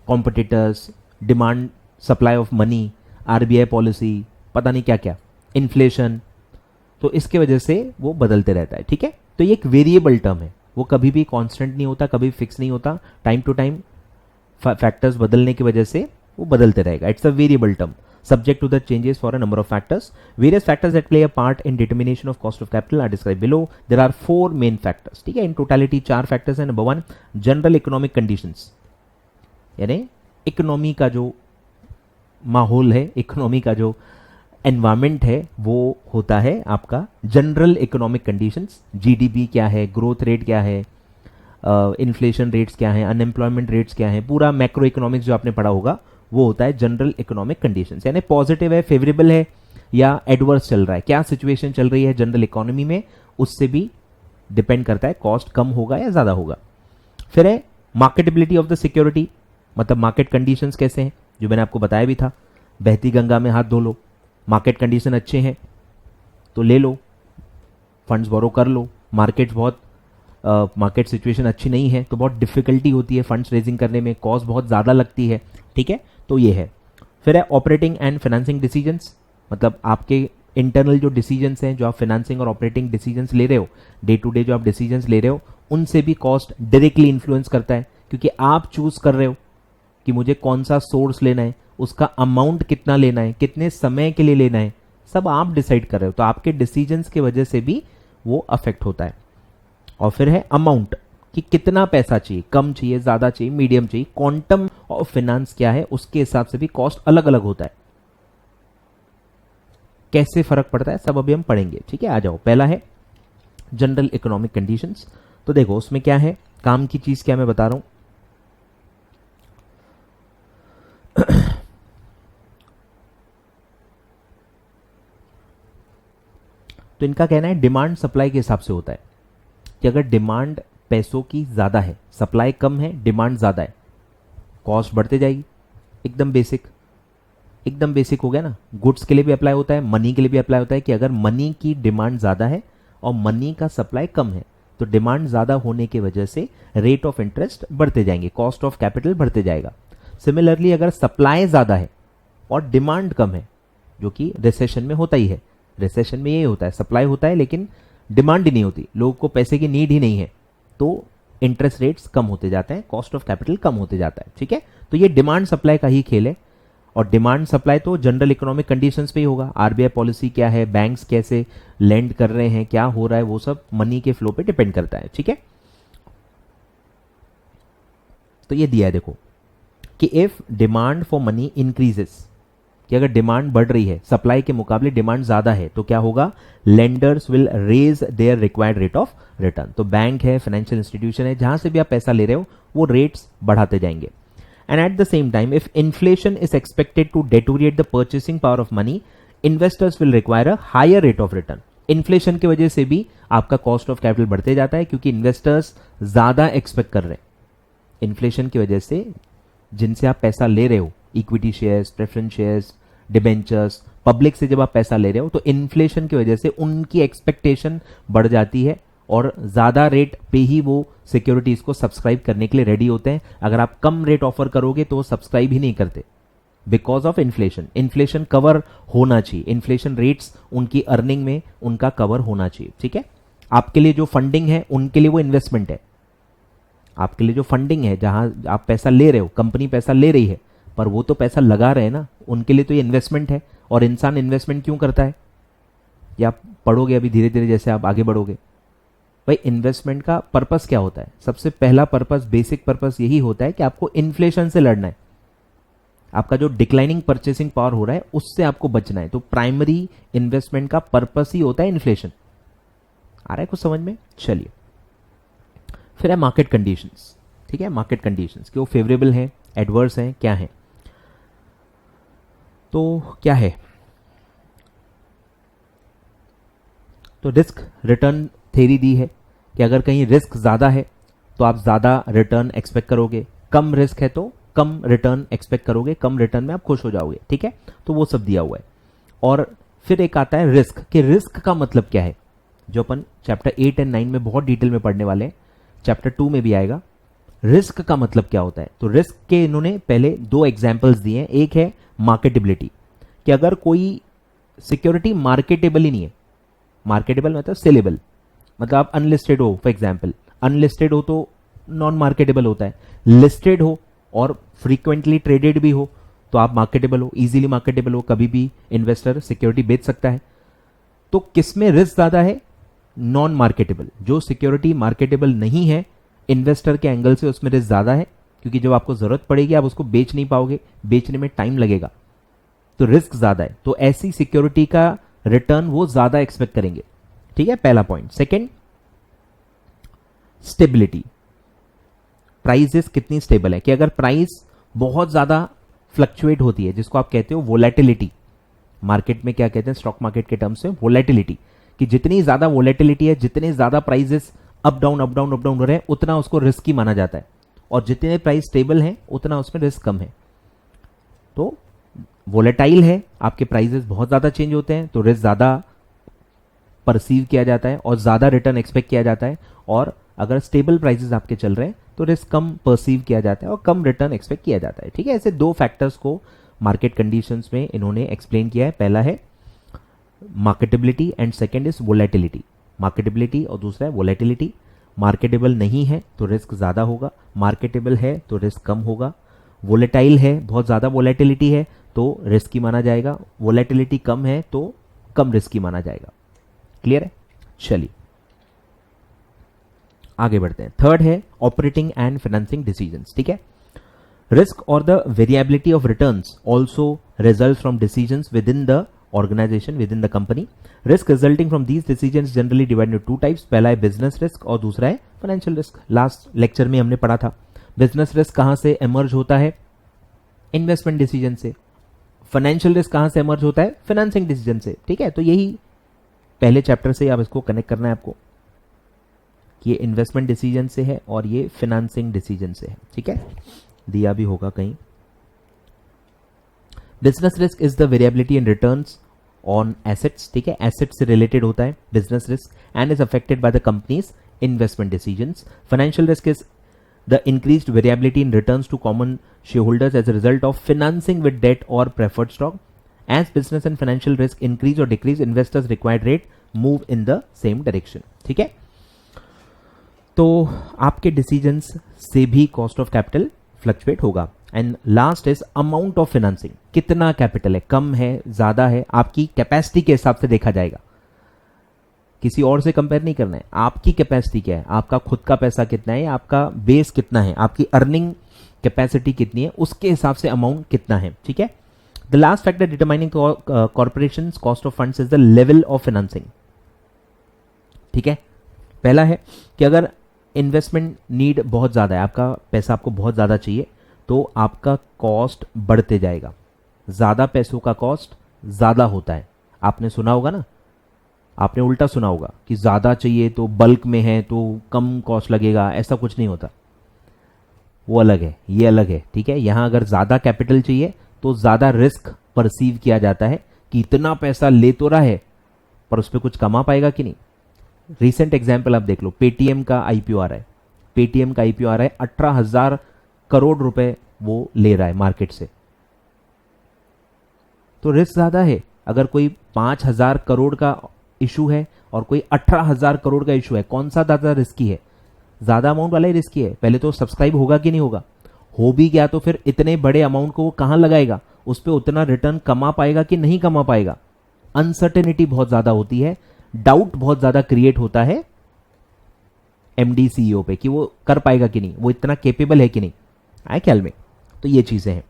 competitors, demand supply of money, RBI policy, पता नहीं क्या क्या, इन्फ्लेशन, तो इसके वजह से वो बदलते रहता है। ठीक है, तो ये एक वेरिएबल टर्म है, वो कभी भी कांस्टेंट नहीं होता, कभी फिक्स नहीं होता। टाइम टू टाइम फैक्टर्स बदलने की वजह से वो बदलते रहेगा। It's a variable term subject to the changes for a number of factors. Various factors that play a part in determination of cost of capital are described below. There are 4 main factors. ठीक है, in totality 4 factors है। Number 1 general economic conditions, यानी economy का जो माहौल है, economy का जो एनवायरमेंट है, वो होता है आपका जनरल इकोनॉमिक कंडीशंस। जीडीपी क्या है, ग्रोथ रेट क्या है, इन्फ्लेशन रेट्स क्या है, अनएम्प्लॉयमेंट रेट्स क्या है, पूरा मैक्रो इकोनॉमिक्स जो आपने पढ़ा होगा वो होता है जनरल इकोनॉमिक कंडीशंस। यानी पॉजिटिव है, फेवरेबल है या एडवर्स चल रहा है, क्या सिचुएशन चल रही है जनरल इकोनॉमी में, उससे भी डिपेंड करता है कॉस्ट कम होगा या ज्यादा होगा। फिर है मार्केटेबिलिटी ऑफ द सिक्योरिटी, मतलब मार्केट कंडीशंस कैसे हैं, जो मैंने आपको बताया भी था, बहती गंगा में हाथ धो लो। मार्केट कंडीशन अच्छे हैं तो ले लो, फंड्स बोरो कर लो। मार्केट सिचुएशन अच्छी नहीं है तो बहुत डिफिकल्टी होती है फंड्स रेजिंग करने में, कॉस्ट बहुत ज़्यादा लगती है। ठीक है, तो ये है। फिर है ऑपरेटिंग एंड फाइनेंसिंग डिसीजंस, मतलब आपके इंटरनल जो डिसीजंस हैं, जो आप फाइनेंसिंग और ऑपरेटिंग डिसीजंस ले रहे हो, डे टू डे जो आप डिसीजंस ले रहे हो, उनसे भी कॉस्ट डायरेक्टली इन्फ्लुएंस करता है, क्योंकि आप चूज कर रहे हो कि मुझे कौन सा सोर्स लेना है, उसका अमाउंट कितना लेना है, कितने समय के लिए लेना है, सब आप डिसाइड कर रहे हो, तो आपके डिसीजंस की वजह से भी वो अफेक्ट होता है। और फिर है अमाउंट, कि कितना पैसा चाहिए, कम चाहिए, ज्यादा चाहिए, मीडियम चाहिए, क्वांटम ऑफ फाइनेंस क्या है, उसके हिसाब से भी कॉस्ट अलग अलग होता है। कैसे फर्क पड़ता है सब अभी हम पढ़ेंगे। ठीक है, आ जाओ। पहला है जनरल इकोनॉमिक कंडीशंस, तो देखो उसमें क्या है, काम की चीज क्या मैं बता रहा हूं। तो इनका कहना है डिमांड सप्लाई के हिसाब से होता है, कि अगर डिमांड पैसों की ज्यादा है, सप्लाई कम है, डिमांड ज्यादा है, कॉस्ट बढ़ते जाएगी। एकदम बेसिक हो गया ना। गुड्स के लिए भी अप्लाई होता है, मनी के लिए भी अप्लाई होता है, कि अगर मनी की डिमांड ज्यादा है और मनी का सप्लाई कम है, तो डिमांड ज्यादा होने की वजह से रेट ऑफ इंटरेस्ट बढ़ते जाएंगे, कॉस्ट ऑफ कैपिटल बढ़ते जाएगा। सिमिलरली अगर सप्लाई ज्यादा है और डिमांड कम है, जो कि रिसेशन में होता ही है, रिसेशन में ये होता है, सप्लाई होता है लेकिन डिमांड ही नहीं होती, लोगों को पैसे की नीड ही नहीं है, तो इंटरेस्ट रेट्स कम होते जाते हैं, कॉस्ट ऑफ कैपिटल कम होते जाता है। ठीक है, तो ये डिमांड सप्लाई का ही खेल है, और डिमांड सप्लाई तो जनरल इकोनॉमिक कंडीशंस पे ही होगा। आरबीआई पॉलिसी क्या है, बैंक्स कैसे लेंड कर रहे हैं, क्या हो रहा है, वो सब मनी के फ्लो पे डिपेंड करता है। ठीक है, तो ये दिया है देखो, कि if demand for money increases, कि अगर डिमांड बढ़ रही है, सप्लाई के मुकाबले डिमांड ज्यादा है, तो क्या होगा, lenders will raise their required rate of return. तो बैंक है, फाइनेंशियल इंस्टीट्यूशन है, जहां से भी आप पैसा ले रहे हो, वो रेट्स बढ़ाते जाएंगे। And at the same time if inflation is expected to deteriorate the purchasing power of money, investors will require a higher rate of return. Inflation की वजह से भी आपका कॉस्ट ऑफ कैपिटल बढ़ते जाता है, क्योंकि इन्वेस्टर्स ज्यादा एक्सपेक्ट कर रहे हैं। इन्फ्लेशन की वजह से जिनसे आप पैसा ले रहे हो, equity shares, preference shares, debentures, public से जब आप पैसा ले रहे हो, तो इन्फ्लेशन की वजह से उनकी एक्सपेक्टेशन बढ़ जाती है और ज्यादा रेट पे ही वो सिक्योरिटीज को सब्सक्राइब करने के लिए रेडी होते हैं। अगर आप कम रेट ऑफर करोगे तो वो सब्सक्राइब ही नहीं करते, because of inflation. Inflation cover होना चाहिए, इन्फ्लेशन रेट्स उनकी अर्निंग में उनका कवर होना चाहिए, ठीक है। आपके लिए जो फंडिंग है उनके लिए वो इन्वेस्टमेंट है। आपके लिए जो फंडिंग है, जहां आप पैसा ले रहे हो, कंपनी पैसा ले रही है, पर वो तो पैसा लगा रहे हैं ना, उनके लिए तो ये इन्वेस्टमेंट है। और इंसान इन्वेस्टमेंट क्यों करता है, या आप पढ़ोगे अभी धीरे धीरे जैसे आप आगे बढ़ोगे। भाई इन्वेस्टमेंट का पर्पस क्या होता है? सबसे पहला पर्पस, बेसिक पर्पस यही होता है कि आपको इन्फ्लेशन से लड़ना है। आपका जो डिक्लाइनिंग परचेसिंग पावर हो रहा है उससे आपको बचना है। तो प्राइमरी इन्वेस्टमेंट का पर्पस ही होता है इन्फ्लेशन। आ रहा है कुछ समझ में? चलिए, फिर है मार्केट कंडीशंस, ठीक है। मार्केट कंडीशंस कि वो फेवरेबल है, एडवर्स हैं, क्या है? तो क्या है? तो रिस्क रिटर्न थ्योरी दी है कि अगर कहीं रिस्क ज्यादा है तो आप ज्यादा रिटर्न एक्सपेक्ट करोगे, कम रिस्क है तो कम रिटर्न एक्सपेक्ट करोगे, कम रिटर्न में आप खुश हो जाओगे, ठीक है। तो वो सब दिया हुआ है। और फिर एक आता है रिस्क, कि रिस्क का मतलब क्या है, जो अपन चैप्टर 8 और 9 में बहुत डिटेल में पढ़ने वाले हैं, चैप्टर 2 में भी आएगा। रिस्क का मतलब क्या होता है? तो रिस्क के इन्होंने पहले 2 एग्जाम्पल्स दिए हैं। एक है मार्केटेबिलिटी, कि अगर कोई सिक्योरिटी मार्केटेबल ही नहीं है, मार्केटेबल मतलब सेलेबल, मतलब आप अनलिस्टेड हो, फॉर एग्जाम्पल अनलिस्टेड हो तो नॉन मार्केटेबल होता है, लिस्टेड हो और फ्रीक्वेंटली ट्रेडेड भी हो तो आप मार्केटेबल हो, इजीली मार्केटेबल हो, कभी भी इन्वेस्टर सिक्योरिटी बेच सकता है। तो किसमें रिस्क ज्यादा है? Non marketable. जो सिक्योरिटी मार्केटेबल नहीं है, इन्वेस्टर के एंगल से उसमें रिस्क ज्यादा है, क्योंकि जब आपको जरूरत पड़ेगी आप उसको बेच नहीं पाओगे, बेचने में टाइम लगेगा, तो रिस्क ज्यादा है। तो ऐसी सिक्योरिटी का रिटर्न वो ज्यादा एक्सपेक्ट करेंगे, ठीक है, पहला पॉइंट। सेकेंड, स्टेबिलिटी, प्राइसेस कितनी स्टेबल है, कि अगर प्राइस बहुत ज्यादा फ्लक्चुएट होती है, जिसको आप कहते हो वोलेटिलिटी, मार्केट में क्या कहते हैं स्टॉक मार्केट के टर्म्स में, वोलेटिलिटी, कि जितनी ज्यादा वोलेटिलिटी है, जितने ज्यादा prices up down up down up down हो रहे हैं, उतना उसको रिस्की माना जाता है। और जितने प्राइस स्टेबल हैं उतना उसमें रिस्क कम है। तो वोलेटाइल है, आपके प्राइसेस बहुत ज्यादा चेंज होते हैं तो रिस्क ज्यादा परसीव किया जाता है और ज्यादा रिटर्न एक्सपेक्ट किया जाता है। और अगर स्टेबल प्राइसेस आपके चल रहे हैं तो रिस्क कम परसीव किया जाता है और कम रिटर्न एक्सपेक्ट किया जाता है, ठीक है। ऐसे 2 फैक्टर्स को मार्केट कंडीशंस में इन्होंने एक्सप्लेन किया है। पहला है marketability and second is volatility. Marketability और दूसरा है वोलेटिलिटी। मार्केटेबल नहीं है तो रिस्क ज्यादा होगा, मार्केटेबल है तो रिस्क कम होगा। वोलेटाइल है, बहुत ज्यादा वोलेटिलिटी है तो रिस्की माना जाएगा, वोलेटिलिटी कम है तो कम रिस्की माना जाएगा। क्लियर है? चलिए आगे बढ़ते हैं। थर्ड है ऑपरेटिंग एंड फाइनेंसिंग डिसीजंस, ठीक है। रिस्क और the variability of returns also result from decisions within the organisation, within the company. Risk resulting from these decisions generally divided into 2 types. पहला है business risk और दूसरा है financial risk. Last lecture में हमने पढ़ा था business risk कहां से एमर्ज होता है, इन्वेस्टमेंट डिसीजन से। फाइनेंशियल रिस्क कहां से एमर्ज होता है, फाइनेंसिंग डिसीजन से, ठीक है। तो यही पहले चैप्टर से आप इसको कनेक्ट करना है आपको, कि ये इन्वेस्टमेंट डिसीजन से है और ये फाइनेंसिंग डिसीजन से है, ठीक है। दिया भी होगा कहीं। Business risk is the variability in returns on assets, ठीक है, एसेट से रिलेटेड होता है business risk and is affected by the companies investment decisions. Financial risk is the increased variability in returns to common shareholders as a result of financing with debt or preferred stock. As business and financial risk increase or decrease, investors required rate move in the same direction, ठीक है। तो आपके decisions से भी cost of capital fluctuate होगा। And last is amount of financing, कितना capital है, कम है ज्यादा है, आपकी कैपेसिटी के हिसाब से देखा जाएगा, किसी और से कंपेयर नहीं करना है। आपकी कैपेसिटी क्या है, आपका खुद का पैसा कितना है, आपका बेस कितना है, आपकी अर्निंग कैपेसिटी कितनी है, उसके हिसाब से अमाउंट कितना है, ठीक है। The last factor determining corporation cost of funds is the level of financing, ठीक है। पहला है कि अगर इन्वेस्टमेंट नीड बहुत ज्यादा है, आपका पैसा आपको बहुत ज्यादा चाहिए, तो आपका कॉस्ट बढ़ते जाएगा। ज्यादा पैसों का कॉस्ट ज्यादा होता है। आपने सुना होगा ना, आपने उल्टा सुना होगा कि ज्यादा चाहिए तो बल्क में है तो कम कॉस्ट लगेगा, ऐसा कुछ नहीं होता। वो अलग है, ये अलग है, ठीक है। यहां अगर ज्यादा कैपिटल चाहिए तो ज्यादा रिस्क परसीव किया जाता है कि इतना पैसा ले तो रहा है पर उस पर कुछ कमा पाएगा कि नहीं। रिसेंट एग्जाम्पल आप देख लो, पेटीएम का आईपीओ आ रहा है, पेटीएम का आईपीओ आ रहा है, 18,000 करोड़ रुपए वो ले रहा है मार्केट से, तो रिस्क ज्यादा है। अगर कोई 5,000 करोड़ का इशू है और कोई 18,000 करोड़ का इशू है, कौन सा ज्यादा रिस्की है? ज्यादा अमाउंट वाला ही रिस्की है। पहले तो सब्सक्राइब होगा कि नहीं होगा, हो भी गया तो फिर इतने बड़े अमाउंट को वो कहां लगाएगा, उस पर उतना रिटर्न कमा पाएगा कि नहीं कमा पाएगा। अनसर्टेनिटी बहुत ज्यादा होती है, डाउट बहुत ज्यादा क्रिएट होता है एमडी सीईओ पे कि वो कर पाएगा कि नहीं, वो इतना केपेबल है कि नहीं, आए ख्याल में। तो ये चीजें हैं।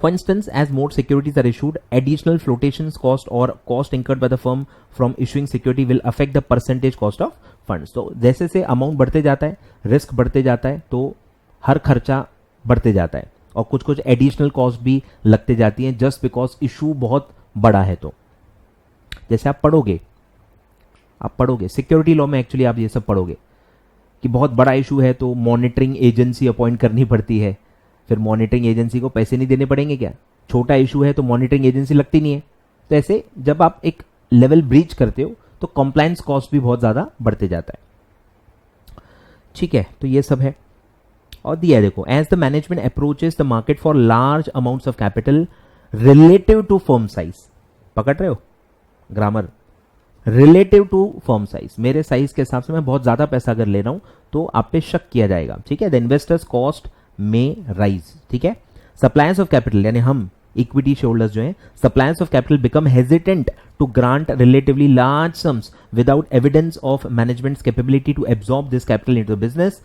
For instance, as more securities are issued, additional flotations cost or cost incurred by the firm from issuing security will affect the percentage cost of funds. तो जैसे जैसे अमाउंट बढ़ते जाता है, रिस्क बढ़ते जाता है, तो हर खर्चा बढ़ते जाता है और कुछ कुछ एडिशनल कॉस्ट भी लगते जाती हैं जस्ट बिकॉज इशू बहुत बड़ा है। तो जैसे आप पढ़ोगे सिक्योरिटी लॉ में, एक्चुअली आप ये सब पढ़ोगे कि बहुत बड़ा इशू है तो मॉनिटरिंग एजेंसी अपॉइंट करनी पड़ती है। फिर मॉनिटरिंग एजेंसी को पैसे नहीं देने पड़ेंगे क्या? छोटा इशू है तो मॉनिटरिंग एजेंसी लगती नहीं है। तो ऐसे जब आप एक लेवल ब्रीच करते हो तो कंप्लायंस कॉस्ट भी बहुत ज्यादा बढ़ते जाता है। ठीक है, तो ये सब है। और दिया देखो, as the management approaches the market for large amounts of capital relative to firm size, पकड़ रहे हो grammar, relative to firm size, मेरे साइज के हिसाब से मैं बहुत ज्यादा पैसा अगर ले रहा हूं तो आप पे शक किया जाएगा। ठीक है, द इन्वेस्टर्स कॉस्ट में राइज। ठीक है, सप्लायर्स ऑफ कैपिटल यानी हम इक्विटी शेयरहोल्डर्स जो हैं, suppliers of capital become hesitant to grant relatively large sums without evidence of management's capability to absorb this capital into the business.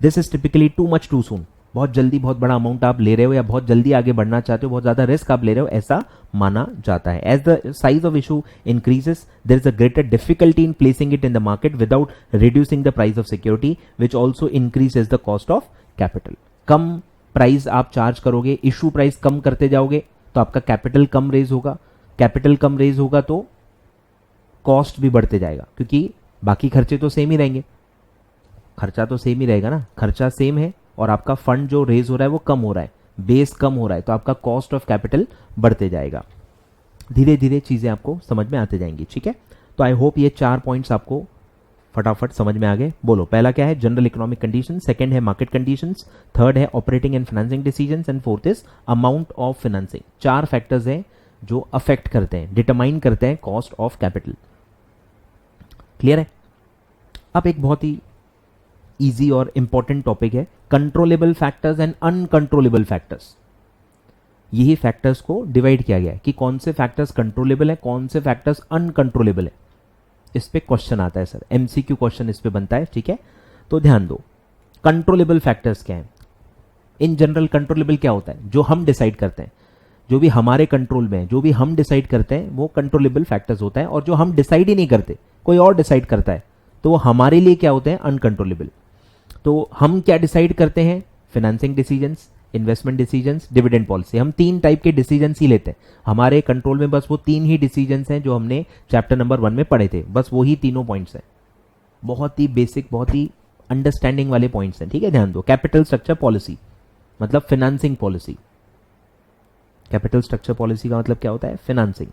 This is typically too much too soon. बहुत जल्दी बहुत बड़ा amount आप ले रहे हो या बहुत जल्दी आगे बढ़ना चाहते हो, बहुत ज्यादा रिस्क आप ले रहे हो, ऐसा माना जाता है। As the size of issue increases there is a greater difficulty in placing it in the market without reducing the price of security which also increases the cost of capital. कम price आप charge करोगे, issue price कम करते जाओगे तो आपका capital कम raise होगा, कैपिटल कम रेज होगा तो कॉस्ट भी बढ़ते जाएगा, क्योंकि बाकी खर्चे तो सेम ही रहेंगे, खर्चा तो सेम ही रहेगा ना, खर्चा सेम है और आपका फंड जो रेज हो रहा है वो कम हो रहा है, बेस कम हो रहा है, तो आपका कॉस्ट ऑफ कैपिटल बढ़ते जाएगा। धीरे धीरे चीजें आपको समझ में आते जाएंगी। ठीक है, तो आई होप ये 4 पॉइंट्स आपको फटाफट समझ में आ गए। बोलो, पहला क्या है? जनरल इकोनॉमिक कंडीशन, सेकंड है मार्केट कंडीशंस, थर्ड है operating and financing decisions and fourth is amount of financing. 4 factors हैं जो अफेक्ट करते हैं, डिटरमाइन करते हैं कॉस्ट ऑफ कैपिटल। क्लियर है? अब एक बहुत ही इजी और इंपॉर्टेंट टॉपिक है controllable factors and uncontrollable factors. यही फैक्टर्स को डिवाइड किया गया है कि कौन से फैक्टर्स कंट्रोलेबल है, कौन से फैक्टर्स अनकंट्रोलेबल है। इस पे क्वेश्चन आता है सर, एमसीक्यू क्वेश्चन इस पे बनता है। ठीक है, तो ध्यान दो, कंट्रोलेबल फैक्टर्स क्या है? इन जनरल कंट्रोलेबल क्या होता है? जो हम डिसाइड करते हैं, जो भी हमारे कंट्रोल में है, जो भी हम डिसाइड करते हैं वो कंट्रोलेबल फैक्टर्स होता है। और जो हम डिसाइड ही नहीं करते, कोई और डिसाइड करता है, तो वो हमारे लिए क्या होते हैं? अनकंट्रोलेबल। तो हम क्या डिसाइड करते हैं? Financing decisions, investment decisions, dividend policy. हम 3 टाइप के डिसीजंस ही लेते हैं, हमारे कंट्रोल में बस वो 3 ही डिसीजंस हैं जो हमने चैप्टर नंबर 1 में पढ़े थे, बस वही तीनों पॉइंट्स हैं। बहुत ही बेसिक, बहुत ही अंडरस्टैंडिंग वाले पॉइंट्स हैं। ठीक है, ध्यान दो। कैपिटल स्ट्रक्चर पॉलिसी मतलब financing policy. Capital structure policy का मतलब क्या होता है? फाइनेंसिंग,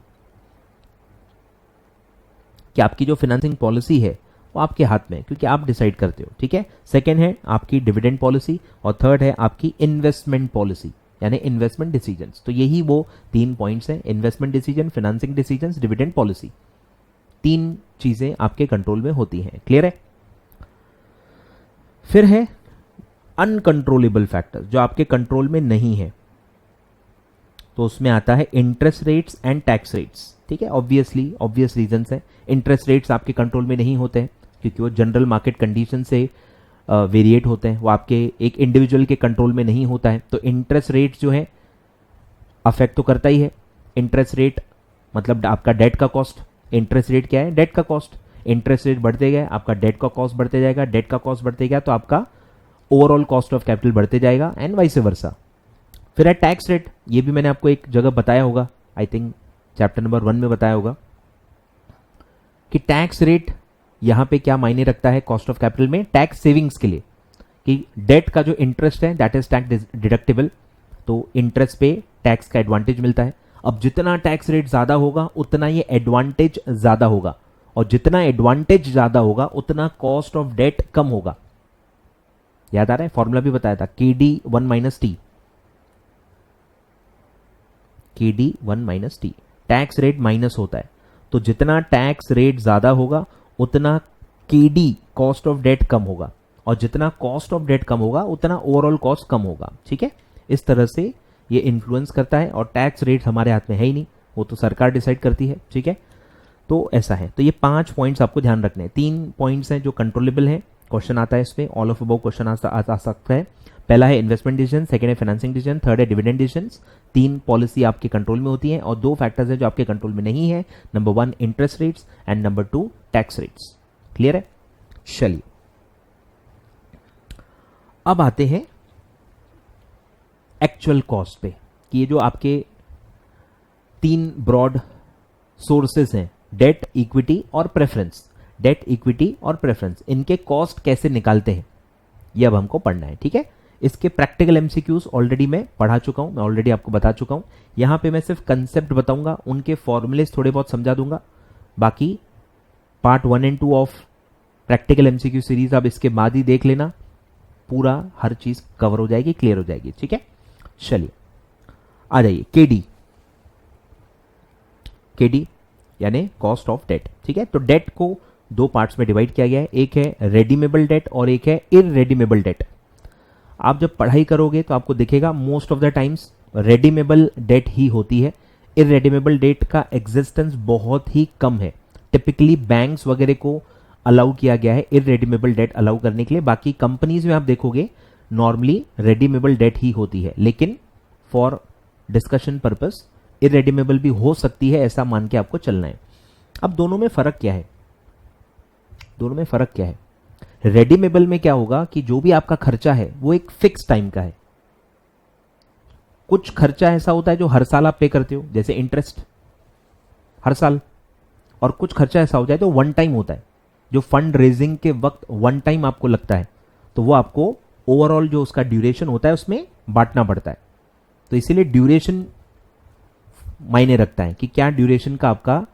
कि आपकी जो फाइनेंसिंग पॉलिसी है वो आपके हाथ में है, क्योंकि आप डिसाइड करते हो। ठीक है, सेकंड है आपकी डिविडेंड पॉलिसी और थर्ड है आपकी इन्वेस्टमेंट पॉलिसी यानी इन्वेस्टमेंट डिसीजंस। तो यही वो 3 पॉइंट्स हैं, investment decision, financing decisions, dividend policy. 3 चीजें आपके कंट्रोल में होती हैं। क्लियर है? फिर है अनकंट्रोलेबल फैक्टर्स जो आपके कंट्रोल में नहीं है, तो उसमें आता है interest rates and tax rates. ठीक है, ऑब्वियसली ऑब्वियस रीजंस है। इंटरेस्ट रेट्स आपके कंट्रोल में नहीं होते हैं क्योंकि वो जनरल मार्केट कंडीशन से वेरिएट होते हैं, वो आपके एक इंडिविजुअल के कंट्रोल में नहीं होता है। तो इंटरेस्ट रेट जो है अफेक्ट तो करता ही है। इंटरेस्ट रेट मतलब आपका डेट का कॉस्ट। इंटरेस्ट रेट क्या है? डेट का कॉस्ट। इंटरेस्ट रेट बढ़ते गए, आपका डेट का कॉस्ट बढ़ते जाएगा, डेट का कॉस्ट बढ़ते गया तो आपका ओवरऑल कॉस्ट ऑफ कैपिटल बढ़ते जाएगा एंड वाइस वर्सा। फिर है टैक्स रेट, ये भी मैंने आपको एक जगह बताया होगा, आई थिंक चैप्टर नंबर 1 में बताया होगा कि टैक्स रेट यहां पे क्या मायने रखता है कॉस्ट ऑफ कैपिटल में? टैक्स सेविंग्स के लिए, कि डेट का जो इंटरेस्ट है दैट इज टैक्स डिडक्टेबल, तो इंटरेस्ट पे टैक्स का एडवांटेज मिलता है। अब जितना टैक्स रेट ज्यादा होगा उतना ये एडवांटेज ज्यादा होगा, और जितना एडवांटेज ज्यादा होगा उतना कॉस्ट ऑफ डेट कम होगा। याद आ रहा है? फॉर्मूला भी बताया था, KD 1 - T। के D 1 minus T. Tax rate minus होता है, तो जितना टैक्स रेट ज्यादा होगा उतना के डी कॉस्ट ऑफ डेट कम होगा, और जितना कॉस्ट ऑफ डेट कम होगा उतना ओवरऑल कॉस्ट कम होगा। ठीक है, इस तरह से ये इन्फ्लुएंस करता है, और टैक्स रेट हमारे हाथ में है ही नहीं, वो तो सरकार डिसाइड करती है। ठीक है, तो ऐसा है। तो ये 5 पॉइंट्स आपको ध्यान रखने हैं। 3 पॉइंट्स हैं जो कंट्रोलेबल हैं, क्वेश्चन आता है इस पे, ऑल ऑफ अबव क्वेश्चन आ सकता है। पहला है इन्वेस्टमेंट डिसीजन, सेकंड है फाइनेंसिंग डिसीजन, थर्ड है डिविडेंड डिसीजन। 3 पॉलिसी आपके कंट्रोल में होती है, और 2 फैक्टर्स है जो आपके कंट्रोल में नहीं है, number 1 interest rates and number 2 tax rates. Clear है? चलिए अब आते हैं एक्चुअल कॉस्ट पे, कि ये जो आपके 3 ब्रॉड सोर्सेस हैं, डेट, इक्विटी और प्रेफरेंस, डेट, इक्विटी और प्रेफरेंस, इनके कॉस्ट कैसे निकालते हैं ये अब हमको पढ़ना है। ठीक है, इसके प्रैक्टिकल एमसीक्यूज ऑलरेडी मैं पढ़ा चुका हूं, मैं ऑलरेडी आपको बता चुका हूं। यहां पे मैं सिर्फ कंसेप्ट बताऊंगा, उनके फॉर्मूलेस थोड़े बहुत समझा दूंगा। बाकी part 1 and 2 of practical MCQ series आप इसके बाद ही देख लेना, पूरा हर चीज कवर हो जाएगी, क्लियर हो जाएगी। ठीक है, चलिए आ जाइए। केडी यानी कॉस्ट ऑफ डेट। ठीक है, तो डेट को 2 पार्ट्स में डिवाइड किया गया है, एक है रेडीमेबल डेट और एक है इररेडीमेबल डेट। आप जब पढ़ाई करोगे तो आपको दिखेगा most of the times redeemable debt ही होती है, इररेडीमेबल डेट का एग्जिस्टेंस बहुत ही कम है। टिपिकली बैंक्स वगैरह को अलाउ किया गया है इररेडीमेबल डेट अलाउ करने के लिए, बाकी कंपनीज में आप देखोगे नॉर्मली रेडीमेबल डेट ही होती है, लेकिन फॉर डिस्कशन पर्पस इररेडीमेबल भी हो सकती है, ऐसा मान के आपको चलना है। अब दोनों में फर्क क्या है? दोनों में फर्क क्या है? रेडीमेबल में क्या होगा कि जो भी आपका खर्चा है वो एक फिक्स टाइम का है। कुछ खर्चा ऐसा होता है जो हर साल आप पे करते हो, जैसे इंटरेस्ट हर साल, और कुछ खर्चा ऐसा होता है तो वन टाइम होता है, जो फंड रेजिंग के वक्त वन टाइम आपको लगता है, तो वो आपको ओवरऑल जो उसका ड्यूरेशन होता है उसमें बांटना पड़ता है। तो इसीलिए ड्यूरेशन मायने रखता है कि क्या ड्यूरेशन का आपका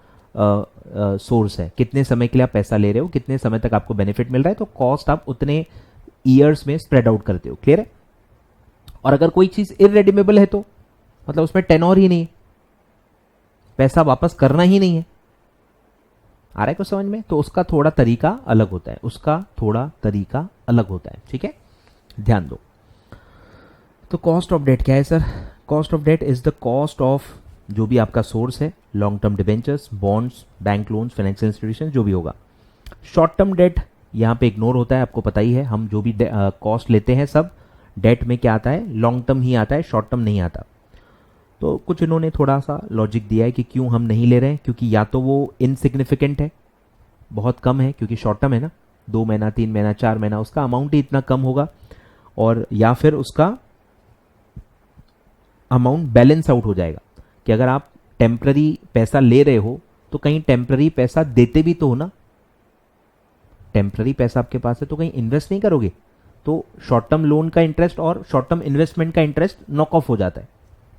सोर्स है, कितने समय के लिए आप पैसा ले रहे हो, कितने समय तक आपको बेनिफिट मिल रहा है, तो कॉस्ट आप उतने ईयर्स में स्प्रेड आउट करते हो। क्लियर है? और अगर कोई चीज इररेडीमेबल है तो मतलब उसमें टेनोर ही नहीं है, पैसा वापस करना ही नहीं है, आ रहा है कुछ समझ में? तो उसका थोड़ा तरीका अलग होता है, उसका थोड़ा तरीका अलग होता है। ठीक है, ध्यान दो। तो कॉस्ट ऑफ डेट क्या है sir? Cost of debt is the cost of जो भी आपका सोर्स है, long term debentures, bonds, bank loans, financial institution, जो भी होगा। शॉर्ट टर्म डेट यहां पे इग्नोर होता है, आपको पता ही है, हम जो भी कॉस्ट लेते हैं सब डेट में क्या आता है, लॉन्ग टर्म ही आता है, शॉर्ट टर्म नहीं आता। तो कुछ इन्होंने थोड़ा सा लॉजिक दिया है कि क्यों हम नहीं ले रहे हैं, क्योंकि या तो वो इनसिग्निफिकेंट है, बहुत कम है, क्योंकि शॉर्ट टर्म है ना, 2 महीना, 3 महीना, 4 महीना, उसका अमाउंट ही इतना कम होगा, और या फिर उसका अमाउंट बैलेंस आउट हो जाएगा कि अगर आप टेम्पररी पैसा ले रहे हो तो कहीं टेम्पररी पैसा देते भी तो हो ना, टेम्पररी पैसा आपके पास है तो कहीं इन्वेस्ट नहीं करोगे, तो शॉर्ट टर्म लोन का इंटरेस्ट और शॉर्ट टर्म इन्वेस्टमेंट का इंटरेस्ट नॉक ऑफ हो जाता है,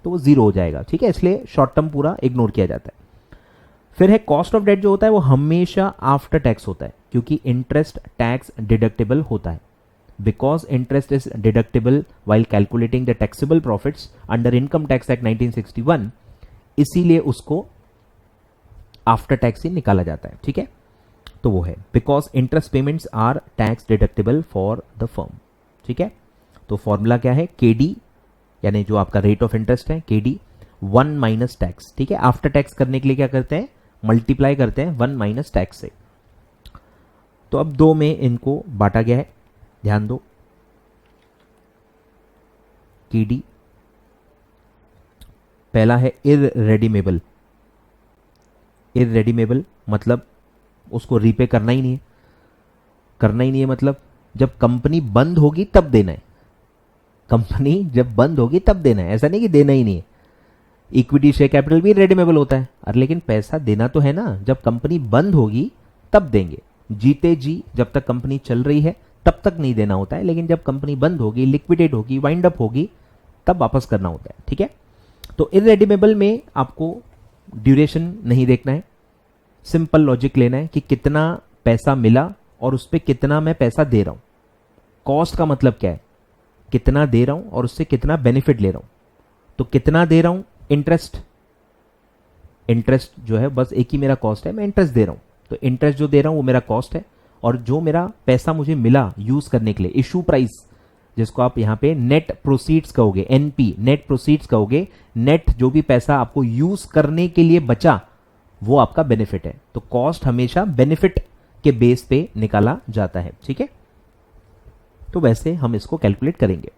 तो वो जीरो हो जाएगा। ठीक है, इसलिए शॉर्ट टर्म पूरा इग्नोर किया जाता है। फिर है कॉस्ट ऑफ डेट, जो होता है वो हमेशा आफ्टर टैक्स होता है, क्योंकि इंटरेस्ट टैक्स डिडक्टेबल होता है। Because interest is deductible while calculating the taxable profits under income tax act 1961, इसीलिए उसको आफ्टर टैक्स ही निकाला जाता है। ठीक है, तो वो है because interest payments are tax deductible for the firm. ठीक है, तो फॉर्मूला क्या है? केडी यानी जो आपका रेट ऑफ इंटरेस्ट है, केडी 1 माइनस टैक्स। ठीक है, आफ्टर टैक्स करने के लिए क्या करते हैं, मल्टीप्लाई करते हैं 1 माइनस टैक्स से। तो अब 2 में इनको बांटा गया है, ध्यान दो। केडी पहला है इररेडीमेबल। इररेडीमेबल मतलब उसको रीपे करना ही नहीं है, करना ही नहीं है मतलब जब कंपनी बंद होगी तब देना है, कंपनी जब बंद होगी तब देना है, ऐसा नहीं कि देना ही नहीं है। इक्विटी शेयर कैपिटल भी रेडीमेबल होता है, अरे लेकिन पैसा देना तो है ना, जब कंपनी बंद होगी तब देंगे। जीते जी जब तक कंपनी चल रही है तब तक नहीं देना होता है, लेकिन जब कंपनी बंद होगी, लिक्विडेट होगी, वाइंड अप होगी, तब वापस करना होता है। ठीक है, तो इररेडीमेबल में आपको ड्यूरेशन नहीं देखना है, सिंपल लॉजिक लेना है कि कितना पैसा मिला और उस पर कितना मैं पैसा दे रहा हूं। कॉस्ट का मतलब क्या है, कितना दे रहा हूं और उससे कितना बेनिफिट ले रहा हूं। तो कितना दे रहा हूं, इंटरेस्ट इंटरेस्ट जो है बस एक ही मेरा कॉस्ट है, मैं इंटरेस्ट दे रहा हूं, तो इंटरेस्ट जो दे रहा हूं वो मेरा कॉस्ट है, और जो मेरा पैसा मुझे मिला यूज करने के लिए, इशू प्राइस, जिसको आप यहां पे नेट प्रोसीड्स कहोगे, एनपी नेट प्रोसीड्स कहोगे, नेट जो भी पैसा आपको यूज करने के लिए बचा वो आपका बेनिफिट है। तो कॉस्ट हमेशा बेनिफिट के बेस पे निकाला जाता है, ठीक है। तो वैसे हम इसको कैलकुलेट करेंगे।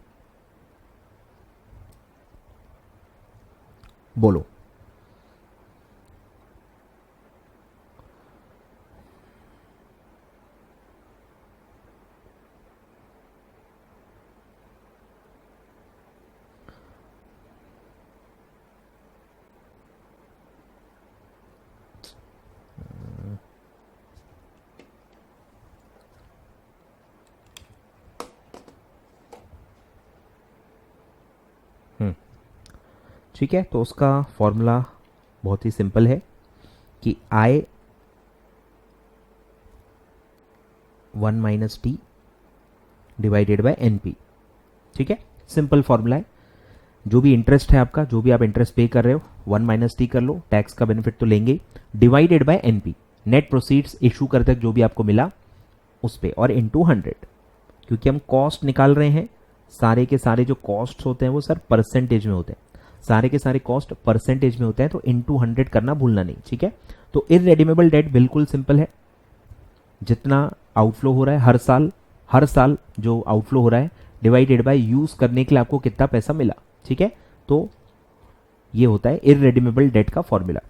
बोलो। ठीक है, तो उसका फॉर्मूला बहुत ही सिंपल है कि I 1 minus T divided by NP। ठीक है, सिंपल फॉर्मूला है। जो भी इंटरेस्ट है आपका, जो भी आप इंटरेस्ट पे कर रहे हो, 1 माइनस टी कर लो, टैक्स का बेनिफिट तो लेंगे ही, divided by NP, net proceeds issue कर तक जो भी आपको मिला उस पे, और इनटू 100, क्योंकि हम कॉस्ट निकाल रहे हैं। सारे के सारे जो कॉस्ट होते हैं वो सर परसेंटेज में होते हैं, सारे के सारे कॉस्ट परसेंटेज में होते हैं, तो इनटू 100 करना भूलना नहीं, ठीक है। तो इररेडीमेबल डेट बिल्कुल सिंपल है, जितना आउटफ्लो हो रहा है हर साल जो आउटफ्लो हो रहा है डिवाइडेड बाय यूज करने के लिए आपको कितना पैसा मिला, ठीक है। तो ये होता है इररेडीमेबल डेट का फॉर्मूला।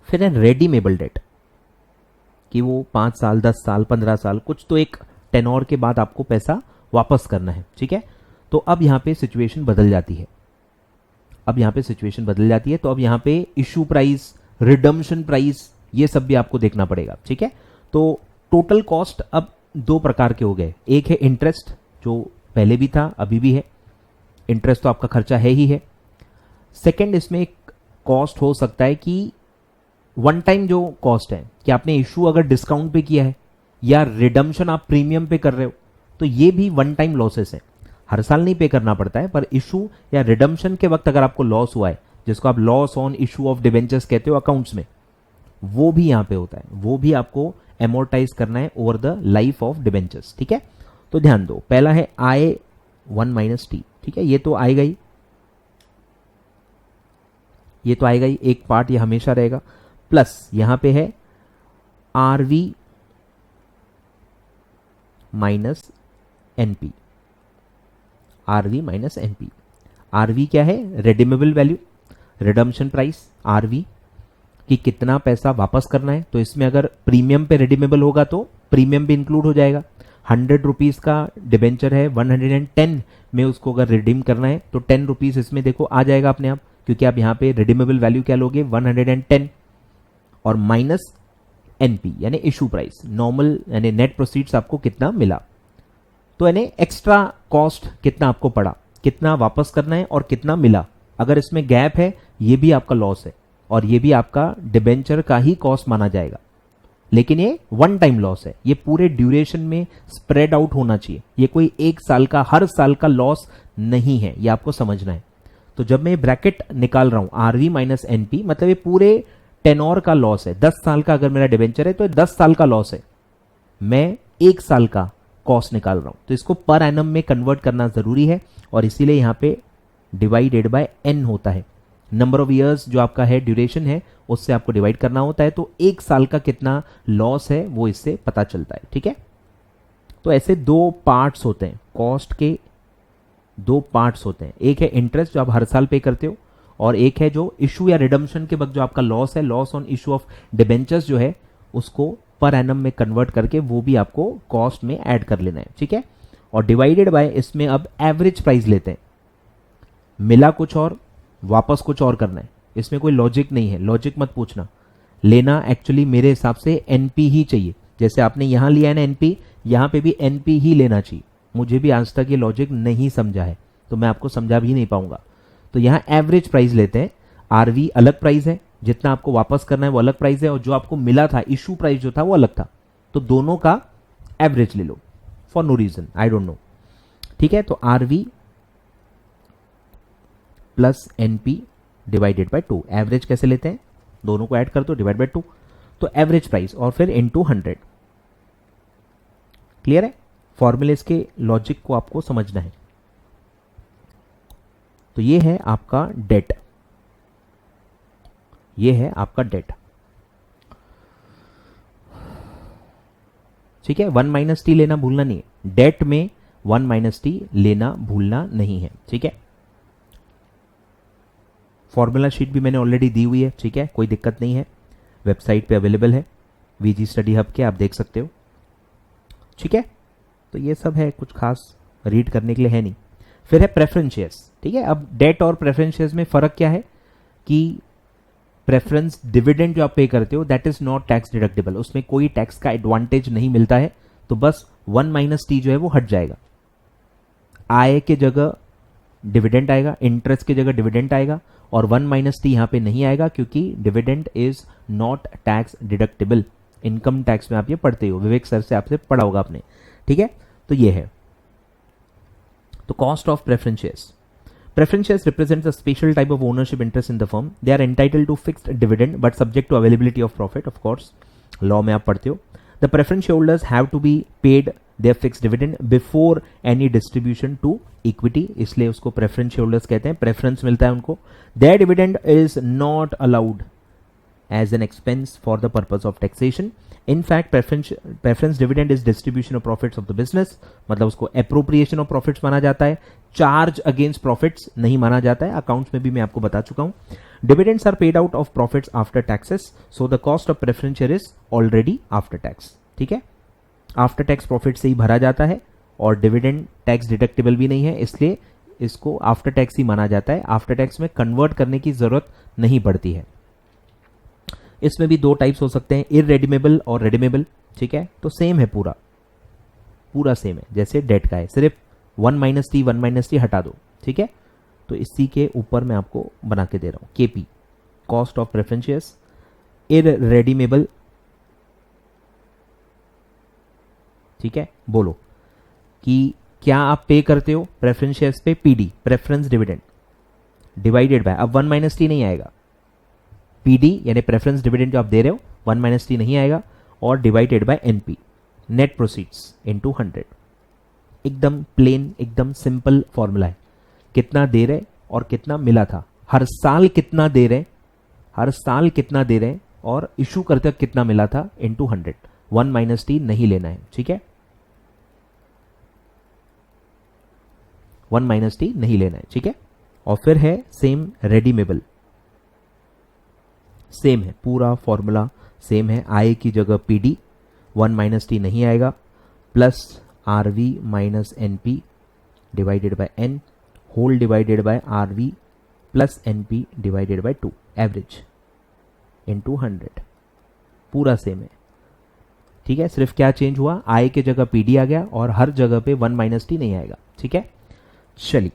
फिर है रेडीमेबल डेट, कि वो 5 साल 10 साल 15 साल कुछ तो एक टेनोर के बाद आपको पैसा वापस करना है, ठीक है। तो अब यहां पे सिचुएशन बदल जाती है, तो अब यहां पे इशू प्राइस, रिडम्पशन प्राइस, ये सब भी आपको देखना पड़ेगा, ठीक है। तो टोटल कॉस्ट अब दो प्रकार के हो गए। एक है इंटरेस्ट, जो पहले भी था अभी भी है, इंटरेस्ट तो आपका खर्चा है ही है। सेकंड, इसमें एक कॉस्ट हो सकता है कि वन टाइम जो कॉस्ट है, कि आपने इशू अगर डिस्काउंट पे किया है या रिडम्पशन आप प्रीमियम पे कर रहे हो, तो ये भी वन टाइम लॉसेस है, हर साल नहीं पे करना पड़ता है, पर इशू या रिडम्पशन के वक्त अगर आपको लॉस हुआ है, जिसको आप loss on issue of debentures कहते हो अकाउंट्स में, वो भी यहां पे होता है, वो भी आपको एमोर्टाइज करना है over the life of debentures, ठीक है। तो ध्यान दो, पहला है I 1 माइनस टी, ठीक है, ये तो आएगा ही, एक पार्ट ये हमेशा रहेगा, प्लस यहां पे है RV माइनस NP, RV क्या है? Redeemable value, redemption price, RV कि कितना पैसा वापस करना है। तो इसमें अगर प्रीमियम पे रिडीमेबल होगा तो प्रीमियम भी इंक्लूड हो जाएगा। 100 रुपीज का डिबेंचर है, 110 में उसको अगर रिडीम करना है तो 10 रुपीज इसमें देखो आ जाएगा अपने आप, क्योंकि आप यहाँ पे रिडीमेबल वैल्यू क्या लोगे? 110 और माइनस NP यानी इशू प्राइस, नॉर्मल यानी नेट प्रोसीड्स आपको कितना मिला, तो यानी एक्स्ट्रा कॉस्ट कितना आपको पड़ा, कितना वापस करना है और कितना मिला। अगर इसमें गैप है, ये भी आपका लॉस है और ये भी आपका डिबेंचर का ही कॉस्ट माना जाएगा, लेकिन ये वन टाइम लॉस है, ये पूरे ड्यूरेशन में स्प्रेड आउट होना चाहिए, ये कोई एक साल का, हर साल का लॉस नहीं है, ये आपको समझना है। तो जब मैं ब्रैकेट निकाल रहा हूं RV माइनस NP, मतलब ये पूरे टेनोर का लॉस है। 10 साल का अगर मेरा डिबेंचर है तो 10 साल का लॉस है, मैं एक साल का कॉस्ट निकाल रहा हूं, तो इसको पर एनम में कन्वर्ट करना जरूरी है और इसीलिए यहां पे डिवाइडेड बाय N होता है। नंबर ऑफ ईयर्स जो आपका है, ड्यूरेशन है, उससे आपको डिवाइड करना होता है, तो एक साल का कितना लॉस है वो इससे पता चलता है, ठीक है। तो ऐसे दो पार्ट्स होते हैं, कॉस्ट के दो पार्ट्स होते हैं, एक है इंटरेस्ट जो आप हर साल पे करते हो, और एक है जो इशू या रिडम्पशन के वक्त जो आपका लॉस है, loss on issue of debentures जो है, उसको पर एनम में कन्वर्ट करके वो भी आपको कॉस्ट में ऐड कर लेना है, ठीक है। और डिवाइडेड बाय, इसमें अब एवरेज प्राइस लेते हैं, मिला कुछ और वापस कुछ और करना है, इसमें कोई लॉजिक नहीं है, लॉजिक मत पूछना, लेना एक्चुअली मेरे हिसाब से NP ही चाहिए। जैसे आपने यहां लिया है ना NP, यहां पे भी NP ही लेना चाहिए। मुझे भी आज तक ये लॉजिक नहीं समझा है, तो मैं आपको समझा भी नहीं पाऊंगा। तो यहां एवरेज प्राइस लेते हैं, RV अलग प्राइस है, जितना आपको वापस करना है वो अलग प्राइस है, और जो आपको मिला था इशू प्राइस जो था वो अलग था, तो दोनों का एवरेज ले लो for no reason, I don't know, ठीक है। तो RV plus NP divided by 2। Average कैसे लेते हैं, दोनों को ऐड कर दो, डिवाइड बाय 2, तो एवरेज प्राइस और फिर इनटू 100। क्लियर है, फॉर्मूलेस के लॉजिक को आपको समझना है। तो ये है आपका डेट, ये है आपका डेट, ठीक है। 1 माइनस टी लेना भूलना नहीं है, डेट में 1 माइनस टी लेना भूलना नहीं है, ठीक है। फॉर्मूला शीट भी मैंने ऑलरेडी दी हुई है, ठीक है, कोई दिक्कत नहीं है, वेबसाइट पे अवेलेबल है वीजी स्टडी हब के, आप देख सकते हो, ठीक है। तो ये सब है, कुछ खास रीड करने के लिए है नहीं। फिर है प्रेफरेंस शेयर्स, ठीक है। अब डेट और प्रेफरेंस शेयर्स में फर्क क्या है कि प्रेफरेंस डिविडेंड जो आप पे करते हो that is not tax deductible, उसमें कोई टैक्स का एडवांटेज नहीं मिलता है, तो बस 1 माइनस टी जो है वो हट जाएगा। आय के जगह डिविडेंड आएगा, इंटरेस्ट की जगह डिविडेंड आएगा, और 1 माइनस टी यहां पे नहीं आएगा क्योंकि dividend is not tax deductible. Income tax में आप ये पढ़ते हो, विवेक सर से आपसे पढ़ा होगा आपने, ठीक है। तो ये है, तो cost of preference shares. Preference shares represents a special type of ownership interest in the firm. They are entitled to fixed dividend but subject to availability of profit, of course. Law में आप पढ़ते हो. The preference shareholders have to be paid their fixed dividend before any distribution to equity. इसलिए उसको preference shareholders कहते हैं. Preference मिलता है उनको. Their dividend is not allowed as an expense for the purpose of taxation. In fact, preference dividend is distribution of profits of the business. मतलब उसको appropriation of profits माना जाता है, charge against profits नहीं माना जाता है। अकाउंट्स में भी मैं आपको बता चुका हूं। Dividends are paid out of profits after taxes, so the cost of preference share is already after tax. ठीक है, आफ्टर टैक्स प्रॉफिट से ही भरा जाता है और डिविडेंड टैक्स डिडक्टेबल भी नहीं है, इसलिए इसको आफ्टर टैक्स ही माना जाता है। आफ्टर टैक्स में कन्वर्ट करने की जरूरत नहीं पड़ती है। इसमें भी दो टाइप्स हो सकते हैं, इररेडीमेबल और रेडीमेबल, ठीक है। तो सेम है, पूरा सेम है जैसे डेट का है, सिर्फ 1 माइनस टी हटा दो, ठीक है। तो इसी के ऊपर मैं आपको बना के दे रहा हूं, KP cost of preference shares, irredeemable, ठीक है। बोलो कि क्या आप पे करते हो प्रेफरेंस शेयर्स पे, PD preference dividend divided by, अब 1 माइनस टी नहीं आएगा, पीडी यानी प्रेफरेंस डिविडेंड जो आप दे रहे हो 1 माइनस टी नहीं आएगा, और divided by NP net proceeds into 100। एकदम प्लेन, एकदम सिंपल फॉर्मूला है। कितना दे रहे और कितना मिला था, हर साल कितना दे रहे, हर साल कितना दे रहे और इशू करते वक्त कितना मिला था इनटू 100। 1 माइनस टी नहीं लेना है, ठीक है, 1 माइनस टी नहीं लेना है, ठीक है। और फिर है सेम रेडीमेबल, सेम है, पूरा फॉर्मूला सेम है। आय की जगह पीडी 1 माइनस टी नहीं आएगा, plus RV minus NP divided by N whole divided by RV plus NP divided by 2 average into 100, पूरा सेम है, ठीक है। सिर्फ क्या चेंज हुआ, आय के जगह पीडी आ गया और हर जगह पे 1 माइनस टी नहीं आएगा, ठीक है। चलिए,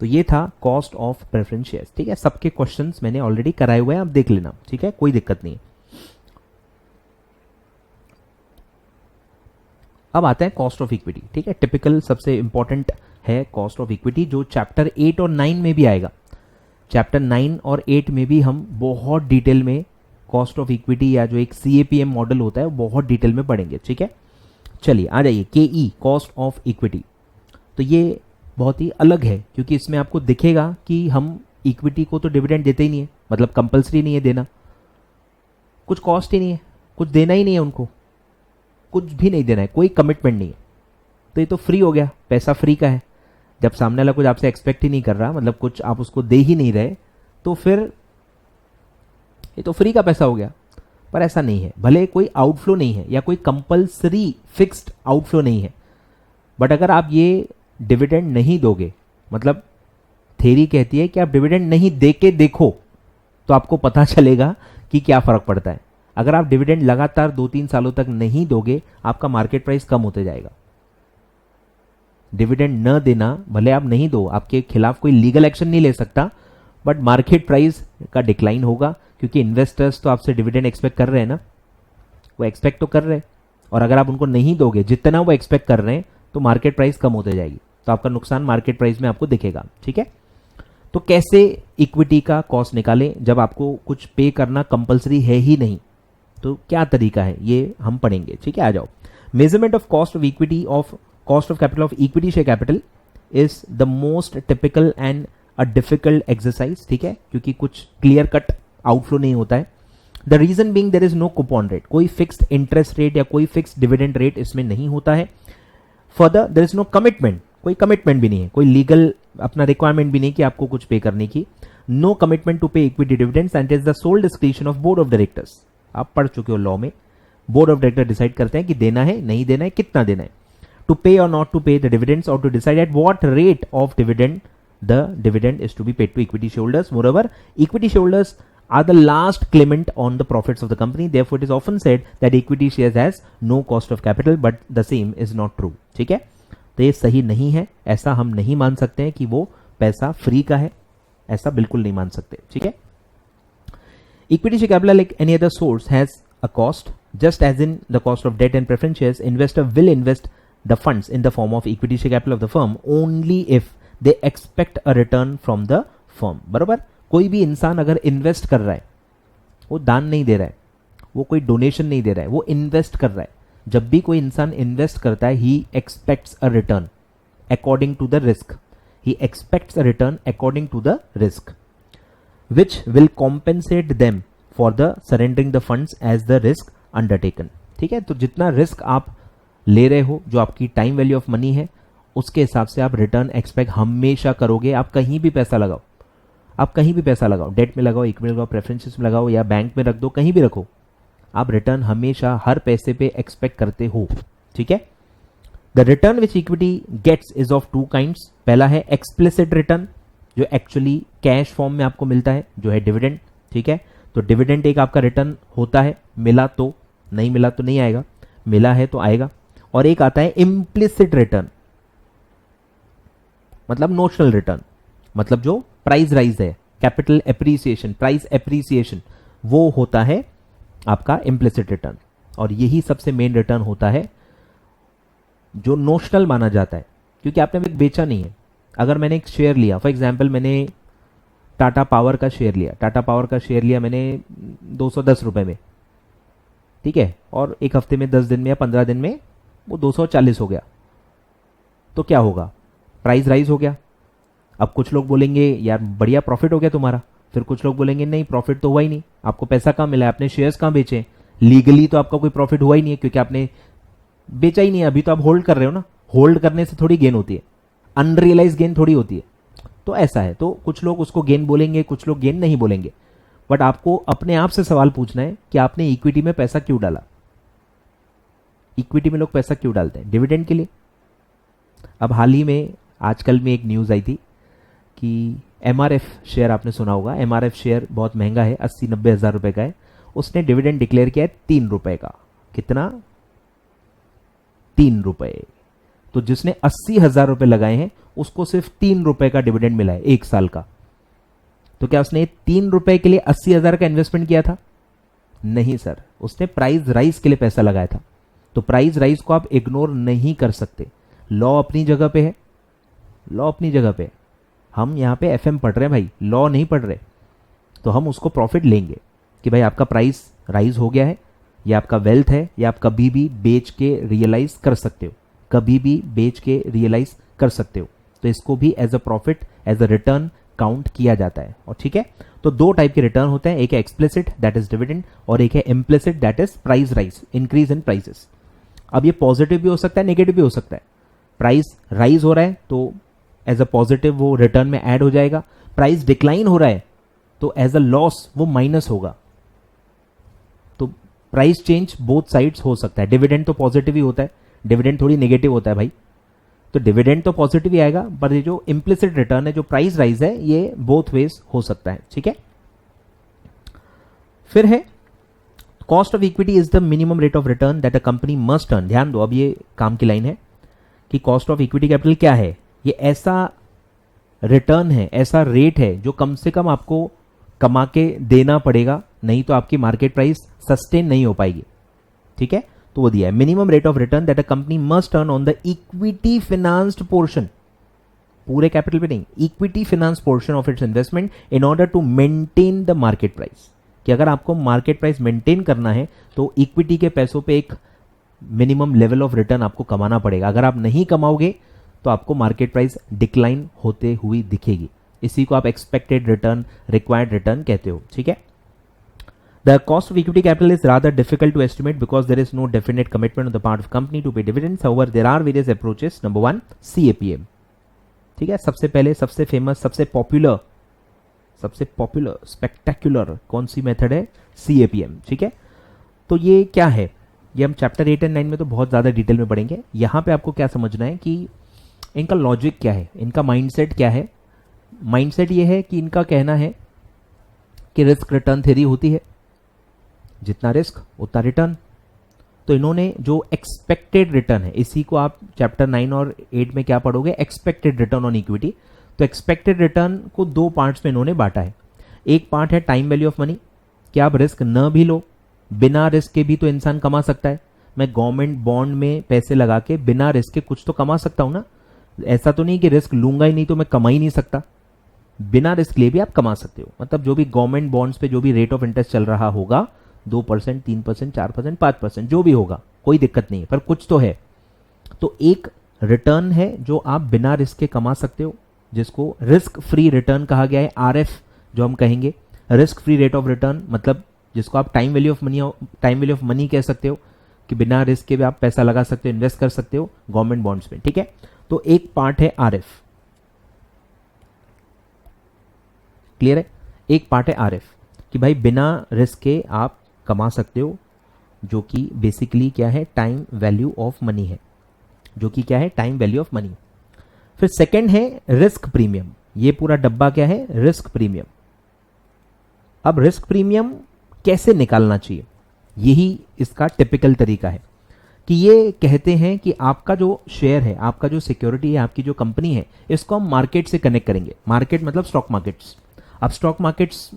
तो ये था कॉस्ट ऑफ प्रेफरेंस शेयर्स, ठीक है। सबके क्वेश्चंस मैंने ऑलरेडी कराए हुए हैं, आप देख लेना, ठीक है, कोई दिक्कत नहीं है। अब आता है कॉस्ट ऑफ इक्विटी, ठीक है। टिपिकल सबसे इंपॉर्टेंट है कॉस्ट ऑफ इक्विटी, जो चैप्टर 8 और 9 में भी आएगा। चैप्टर 9 और 8 में भी हम बहुत डिटेल में कॉस्ट ऑफ इक्विटी या जो एक सीएपीएम मॉडल होता है वो बहुत डिटेल में पढ़ेंगे, ठीक है। चलिए आ जाइए, केई कॉस्ट ऑफ इक्विटी। तो ये बहुत ही अलग है क्योंकि इसमें आपको दिखेगा कि हम इक्विटी को तो डिविडेंड देते ही नहीं है, मतलब कंपलसरी नहीं है देना, कुछ कॉस्ट ही नहीं है, कुछ देना ही नहीं है उनको, कुछ भी नहीं देना है, कोई कमिटमेंट नहीं है, तो ये तो फ्री हो गया, पैसा फ्री का है। जब सामने वाला कुछ आपसे एक्सपेक्ट ही नहीं कर रहा, मतलब कुछ आप उसको दे ही नहीं रहे, तो फिर ये तो फ्री का पैसा हो गया। पर ऐसा नहीं है, भले कोई आउटफ्लो नहीं है या कोई कंपलसरी फिक्स्ड आउटफ्लो नहीं है, बट अगर आप ये डिविडेंड नहीं दोगे, मतलब थ्योरी कहती है कि आप डिविडेंड नहीं दे के देखो तो आपको पता चलेगा कि क्या फर्क पड़ता है। अगर आप डिविडेंड लगातार 2-3 सालों तक नहीं दोगे, आपका मार्केट प्राइस कम होते जाएगा। डिविडेंड न देना, भले आप नहीं दो, आपके खिलाफ कोई लीगल एक्शन नहीं ले सकता, बट मार्केट प्राइस का डिक्लाइन होगा, क्योंकि इन्वेस्टर्स तो आपसे डिविडेंड एक्सपेक्ट कर रहे हैं ना, वो एक्सपेक्ट तो कर रहे हैं, और अगर आप उनको नहीं दोगे जितना वो एक्सपेक्ट कर रहे हैं, तो मार्केट प्राइस कम होते जाएगी, तो आपका नुकसान मार्केट प्राइस में आपको दिखेगा, ठीक है। तो कैसे इक्विटी का कॉस्ट निकालें जब आपको कुछ पे करना कंपलसरी है ही नहीं, तो क्या तरीका है ये हम पढ़ेंगे, ठीक है। आ जाओ। Measurement of cost of equity of cost of capital of equity share capital is the most typical and a difficult exercise, ठीक है, क्योंकि कुछ क्लियर कट आउटफ्लो नहीं होता है। The reason being there is no coupon rate, कोई fixed interest rate या कोई फिक्स्ड डिविडेंड रेट इसमें नहीं होता है। Further there is no commitment, कोई कमिटमेंट भी नहीं है, कोई लीगल अपना रिक्वायरमेंट भी नहीं कि आपको कुछ पे करने की। No commitment to pay equity dividends and is the sole description of board of directors. आप पढ़ चुके हो लॉ में, बोर्ड ऑफ डायरेक्टर डिसाइड करते हैं कि देना है, नहीं देना है, कितना देना है, टू पे और not to pay the dividends और to decide at what rate of dividend the dividend is to be paid to equity shareholders. Moreover, equity shareholders are the last claimant on the profits of the company. Therefore, it is often said that equity shares has no cost of capital, but the same is not true. ठीक है, तो ये सही नहीं है, ऐसा हम नहीं मान सकते हैं कि वो पैसा फ्री का है, ऐसा बिल्कुल नहीं मान सकते, ठीक है। Equity share capital, like any other source, has a cost. Just as in the cost of debt and preference shares, investor will invest the funds in the form of equity share capital of the firm only if they expect a return from the firm. बराबर, कोई भी इंसान अगर invest कर रहा है, वो दान नहीं दे रहा है, वो कोई डोनेशन नहीं दे रहा है, वो इन्वेस्ट कर रहा है। जब भी कोई इंसान इन्वेस्ट करता है, he expects a return according to the risk, he expects a return according to the risk which will compensate them for the surrendering the funds as the risk undertaken, ठीक है। तो जितना रिस्क आप ले रहे हो, जो आपकी टाइम वैल्यू ऑफ मनी है, उसके हिसाब से आप रिटर्न एक्सपेक्ट हमेशा करोगे। आप कहीं भी पैसा लगाओ, आप कहीं भी पैसा लगाओ, डेट में लगाओ, इक्विटी लगाओ, प्रेफरेंसेस में लगाओ या बैंक में रख दो, कहीं भी रखो, आप रिटर्न हमेशा हर पैसे पे एक्सपेक्ट करते हो, ठीक है। The return which equity gets is of two kinds. पहला है एक्सप्लिसिट रिटर्न, जो एक्चुअली कैश फॉर्म में आपको मिलता है, जो है डिविडेंड, ठीक है। तो डिविडेंड एक आपका रिटर्न होता है, मिला तो, नहीं मिला तो नहीं आएगा, मिला है तो आएगा। और एक आता है इम्प्लिसिट रिटर्न, मतलब नोशनल रिटर्न, मतलब जो प्राइस राइज है, कैपिटल एप्रिसिएशन, प्राइस एप्रिसिएशन, वो होता है आपका इम्प्लिसिट रिटर्न। और यही सबसे मेन रिटर्न होता है जो नोशनल माना जाता है, क्योंकि आपने अभी बेचा नहीं है। अगर मैंने एक शेयर लिया, फॉर एग्जांपल मैंने टाटा पावर का शेयर लिया, टाटा पावर का शेयर लिया मैंने 210 रुपए में, ठीक है, और एक हफ्ते में, 10 दिन में या 15 दिन में वो 240 हो गया, तो क्या होगा, प्राइस राइज हो गया। अब कुछ लोग बोलेंगे यार बढ़िया प्रॉफिट हो गया तुम्हारा, फिर कुछ लोग बोलेंगे नहीं प्रॉफिट तो हुआ ही नहीं, आपको पैसा कहाँ मिला है, आपने शेयर्स कहाँ बेचे, लीगली तो आपका कोई प्रॉफिट हुआ ही नहीं है क्योंकि आपने बेचा ही नहीं है, अभी तो आप होल्ड कर रहे हो ना, होल्ड करने से थोड़ी गेन होती है, अनरियलाइज गेन थोड़ी होती है। तो ऐसा है, तो कुछ लोग उसको गेन बोलेंगे, कुछ लोग गेन नहीं बोलेंगे, बट आपको अपने आप से सवाल पूछना है कि आपने इक्विटी में पैसा क्यों डाला। इक्विटी में लोग पैसा क्यों डालते हैं, डिविडेंड के लिए। अब हाल ही में आजकल में एक न्यूज आई थी कि एमआरएफ शेयर, आपने सुना होगा, एमआरएफ शेयर बहुत महंगा है, 80-90 हज़ार रुपए का है, उसने डिविडेंड डिक्लेयर किया है 3 रुपए का। कितना, 3 रुपए। तो जिसने 80,000 रुपए लगाए हैं उसको सिर्फ 3 रुपए का डिविडेंड मिला है 1 साल का। तो क्या उसने 3 रुपए के लिए 80,000 का इन्वेस्टमेंट किया था? नहीं सर, उसने प्राइस राइज के लिए पैसा लगाया था। तो प्राइस राइज को आप इग्नोर नहीं कर सकते। लॉ अपनी जगह पे है, लॉ अपनी जगह पे। हम यहाँ पे एफएम पढ़ रहे हैं भाई, लॉ नहीं पढ़ रहे। तो हम उसको प्रॉफिट लेंगे कि भाई आपका प्राइस राइज हो गया है, या आपका वेल्थ है, या आप कभी भी बेच के रियलाइज कर सकते हो, कभी भी बेच के रियलाइज कर सकते हो। तो इसको भी as a profit, as a return count किया जाता है। और ठीक है, तो 2 टाइप के रिटर्न होते हैं, एक है एक्सप्लिसिट दैट इज डिविडेंड, और एक है implicit that is price rise, increase in prices. अब ये पॉजिटिव भी हो सकता है, नेगेटिव भी हो सकता है। प्राइस राइज हो रहा है तो एज अ पॉजिटिव वो रिटर्न में ऐड हो जाएगा, प्राइस डिक्लाइन हो रहा है तो एज अ लॉस वो माइनस होगा। तो प्राइस चेंज बोथ साइड्स हो सकता है। डिविडेंड तो पॉजिटिव ही होता है, डिविडेंड थोड़ी नेगेटिव होता है भाई। तो डिविडेंड तो पॉजिटिव ही आएगा, पर ये जो इम्प्लिसिट रिटर्न है, जो प्राइस राइज है, ये बोथ वेज हो सकता है। ठीक है, फिर है cost of equity is the minimum rate of return that a company must earn. ध्यान दो, अब ये काम की लाइन है कि कॉस्ट ऑफ इक्विटी कैपिटल क्या है। ये ऐसा रिटर्न है, ऐसा रेट है जो कम से कम आपको कमा के देना पड़ेगा, नहीं तो आपकी मार्केट प्राइस सस्टेन नहीं हो पाएगी। ठीक है, तो वो दिया है minimum rate of return that a company must earn on the equity financed portion. पूरे कैपिटल पे नहीं, equity finance portion of its investment in order to maintain the market price, कि अगर आपको मार्केट प्राइस मेंटेन करना है तो equity के पैसों पे एक मिनिमम लेवल ऑफ रिटर्न आपको कमाना पड़ेगा। अगर आप नहीं कमाओगे तो आपको मार्केट प्राइस डिक्लाइन होते हुई दिखेगी। इसी को आप एक्सपेक्टेड रिटर्न, रिक्वायर्ड रिटर्न कहते हो, ठीक है। The cost of equity capital is rather difficult to estimate because there is no definite commitment on the part of company to pay dividends. However, there are various approaches. Number one, CAPM. ठीक है, सबसे पहले, सबसे famous, सबसे popular, spectacular कौन सी method है? CAPM, ठीक है। तो ये क्या है? ये हम चैप्टर 8 एंड 9 में तो बहुत ज़्यादा डिटेल में पढ़ेंगे। यहाँ पे आपको क्या समझना है कि इनका लॉजिक क्या है, इनका माइंडसेट क्या है। माइंडसेट ये है कि इनका कहना है कि रिस्क रिटर्न थ्योरी होती है, जितना रिस्क उतना रिटर्न। तो इन्होंने जो एक्सपेक्टेड रिटर्न है, इसी को आप चैप्टर 9 और 8 में क्या पढ़ोगे? Expected return on equity. तो एक्सपेक्टेड रिटर्न को दो पार्ट्स में इन्होंने बांटा है। एक पार्ट है टाइम वैल्यू ऑफ मनी, कि आप रिस्क न भी लो, बिना रिस्क के भी तो इंसान कमा सकता है। मैं गवर्नमेंट बॉन्ड में पैसे लगा के बिना रिस्क के कुछ तो कमा सकता हूं ना। ऐसा तो नहीं कि रिस्क लूंगा ही नहीं तो मैं कमा ही नहीं सकता। बिना रिस्क लिए भी आप कमा सकते हो। मतलब जो भी गवर्नमेंट बॉन्ड्स पे जो भी रेट ऑफ इंटरेस्ट चल रहा होगा, 2%, 3%, 4%, 5%, जो भी होगा, कोई दिक्कत नहीं है, पर कुछ तो है। तो एक रिटर्न है जो आप बिना रिस्क के कमा सकते हो, जिसको रिस्क फ्री रिटर्न कहा गया है, RF जो हम कहेंगे, risk free rate of return, मतलब जिसको आप टाइम वैल्यू ऑफ मनी कह सकते हो, कि बिना रिस्क के भी आप पैसा लगा सकते हो, इन्वेस्ट कर सकते हो गवर्नमेंट बॉन्ड्स में, ठीक है। तो एक पार्ट है RF, क्लियर है? एक पार्ट है RF कि भाई बिना रिस्क के आप कमा सकते हो, जो कि बेसिकली क्या है? टाइम वैल्यू ऑफ मनी है, जो कि क्या है? Time value of money. फिर सेकंड है रिस्क प्रीमियम। ये पूरा डब्बा क्या है? Risk premium. अब रिस्क प्रीमियम कैसे निकालना चाहिए? यही इसका टिपिकल तरीका है कि ये कहते हैं कि आपका जो शेयर है, आपका जो सिक्योरिटी है, आपकी जो कंपनी है, इसको हम मार्केट से कनेक्ट करेंगे। मार्केट मतलब स्टॉक मार्केट्स। अब स्टॉक मार्केट्स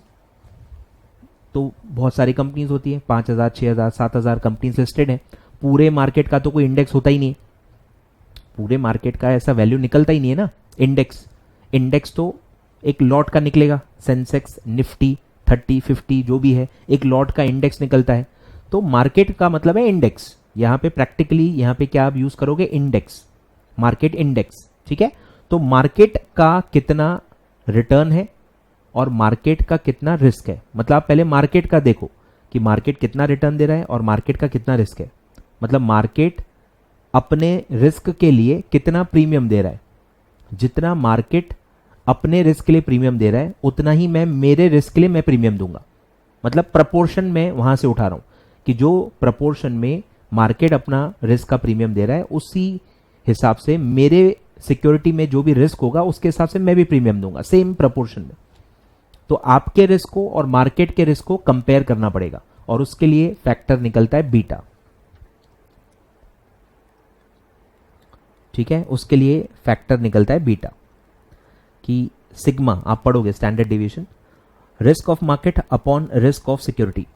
तो बहुत सारी कंपनीज होती है, 5,000, 6,000, 7,000 कंपनीज लिस्टेड है। पूरे मार्केट का तो कोई इंडेक्स होता ही नहीं है, पूरे मार्केट का ऐसा वैल्यू निकलता ही नहीं है ना। इंडेक्स तो एक लॉट का निकलेगा, सेंसेक्स, निफ्टी, 30, 50 जो भी है, एक लॉट का इंडेक्स निकलता है। तो मार्केट का मतलब है इंडेक्स। यहां पे प्रैक्टिकली यहां पे क्या आप यूज करोगे? इंडेक्स, मार्केट इंडेक्स, ठीक है। तो मार्केट का कितना रिटर्न है और मार्केट का कितना रिस्क है, मतलब आप पहले मार्केट का देखो कि मार्केट कितना रिटर्न दे रहा है और मार्केट का कितना रिस्क है। मतलब मार्केट अपने रिस्क के लिए कितना प्रीमियम दे रहा है। जितना मार्केट अपने रिस्क के लिए प्रीमियम दे रहा है, उतना ही मैं मेरे रिस्क के लिए मैं प्रीमियम दूंगा। मतलब प्रपोर्शन में वहां से उठा रहा हूं कि जो प्रपोर्शन में मार्केट अपना रिस्क का प्रीमियम दे रहा है, उसी हिसाब से मेरे सिक्योरिटी में जो भी रिस्क होगा उसके हिसाब से मैं भी प्रीमियम दूंगा, सेम प्रपोर्शन में। तो आपके रिस्क को और मार्केट के रिस्क को कंपेयर करना पड़ेगा, और उसके लिए फैक्टर निकलता है बीटा, ठीक है। उसके लिए फैक्टर निकलता है बीटा, कि सिग्मा आप पढ़ोगे standard deviation, risk of market upon risk of security,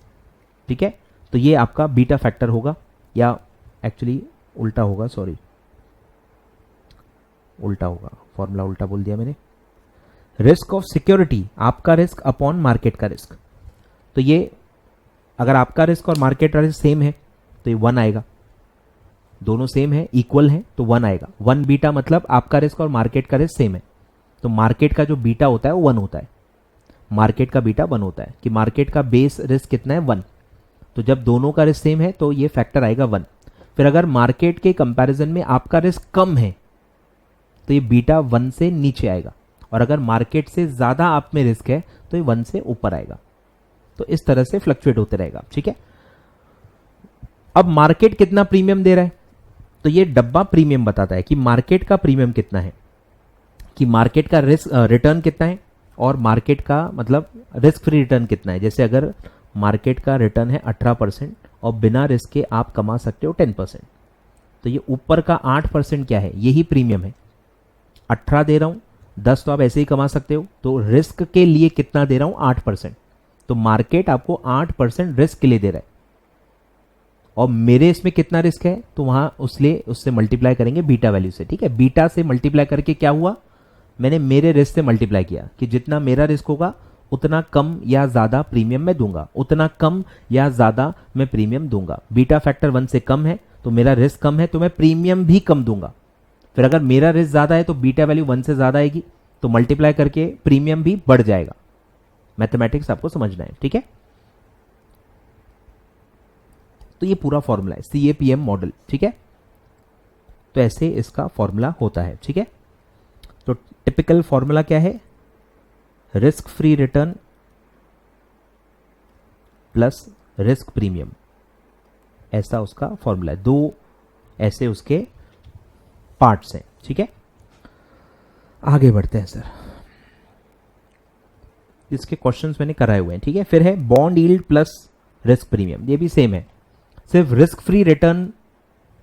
ठीक है। तो ये आपका बीटा फैक्टर होगा, या एक्चुअली उल्टा होगा, सॉरी उल्टा होगा, फॉर्मूला उल्टा बोल दिया मैंने। रिस्क ऑफ सिक्योरिटी आपका रिस्क अपॉन मार्केट का रिस्क। तो ये अगर आपका रिस्क और मार्केट का रिस्क सेम है तो ये 1 आएगा, दोनों सेम है, इक्वल है, तो 1 आएगा। 1 बीटा मतलब आपका रिस्क और मार्केट का रिस्क सेम है, तो मार्केट का जो बीटा होता है वो 1 होता है। मार्केट का बीटा 1 होता है कि मार्केट का बेस रिस्क कितना है? 1। तो जब दोनों का रिस्क सेम है तो ये फैक्टर आएगा 1। फिर अगर मार्केट के कंपैरिजन में आपका रिस्क कम है तो ये बीटा 1 से नीचे आएगा, और अगर मार्केट से ज्यादा आप में रिस्क है तो ये 1 से ऊपर आएगा। तो इस तरह से फ्लक्चुएट होते रहेगा, ठीक है। अब मार्केट कितना प्रीमियम दे रहा है, तो ये डब्बा प्रीमियम बताता है कि मार्केट का प्रीमियम कितना है, कि मार्केट का रिस्क रिटर्न कितना है, और मार्केट का मतलब रिस्क फ्री रिटर्न कितना है। जैसे अगर मार्केट का रिटर्न है 18% और बिना रिस्क के आप कमा सकते हो 10%, तो ये ऊपर का 8% क्या है? यही प्रीमियम है। 18 दे रहा हूं, 10 तो आप ऐसे ही कमा सकते हो, तो रिस्क के लिए कितना दे रहा हूं? 8%। तो मार्केट आपको 8% रिस्क के लिए दे रहा है, और मेरे इसमें कितना रिस्क है, तो वहां उससे मल्टीप्लाई करेंगे बीटा वैल्यू से, ठीक है। बीटा से मल्टीप्लाई करके क्या हुआ? मैंने मेरे रिस्क से मल्टीप्लाई किया कि जितना मेरा रिस्क होगा उतना कम या ज्यादा प्रीमियम मैं दूंगा, उतना कम या ज्यादा मैं प्रीमियम दूंगा। बीटा फैक्टर 1 से कम है तो मेरा रिस्क कम है तो मैं प्रीमियम भी कम दूंगा। फिर अगर मेरा रिस्क ज्यादा है तो बीटा वैल्यू 1 से ज्यादा आएगी तो मल्टीप्लाई करके प्रीमियम भी बढ़ जाएगा। मैथमेटिक्स आपको समझना है, ठीक है। तो ये पूरा फॉर्मूला है CAPM मॉडल, ठीक है। तो ऐसे इसका फॉर्मूला होता है, ठीक है। तो टिपिकल फॉर्मूला क्या है? Risk free return plus risk premium, ऐसा उसका फॉर्मूला है। 2 ऐसे उसके पार्ट्स हैं, ठीक है। आगे बढ़ते हैं सर, इसके क्वेश्चंस मैंने कराए हुए हैं, ठीक है। फिर है bond yield plus risk premium, ये भी सेम है, सिर्फ रिस्क फ्री रिटर्न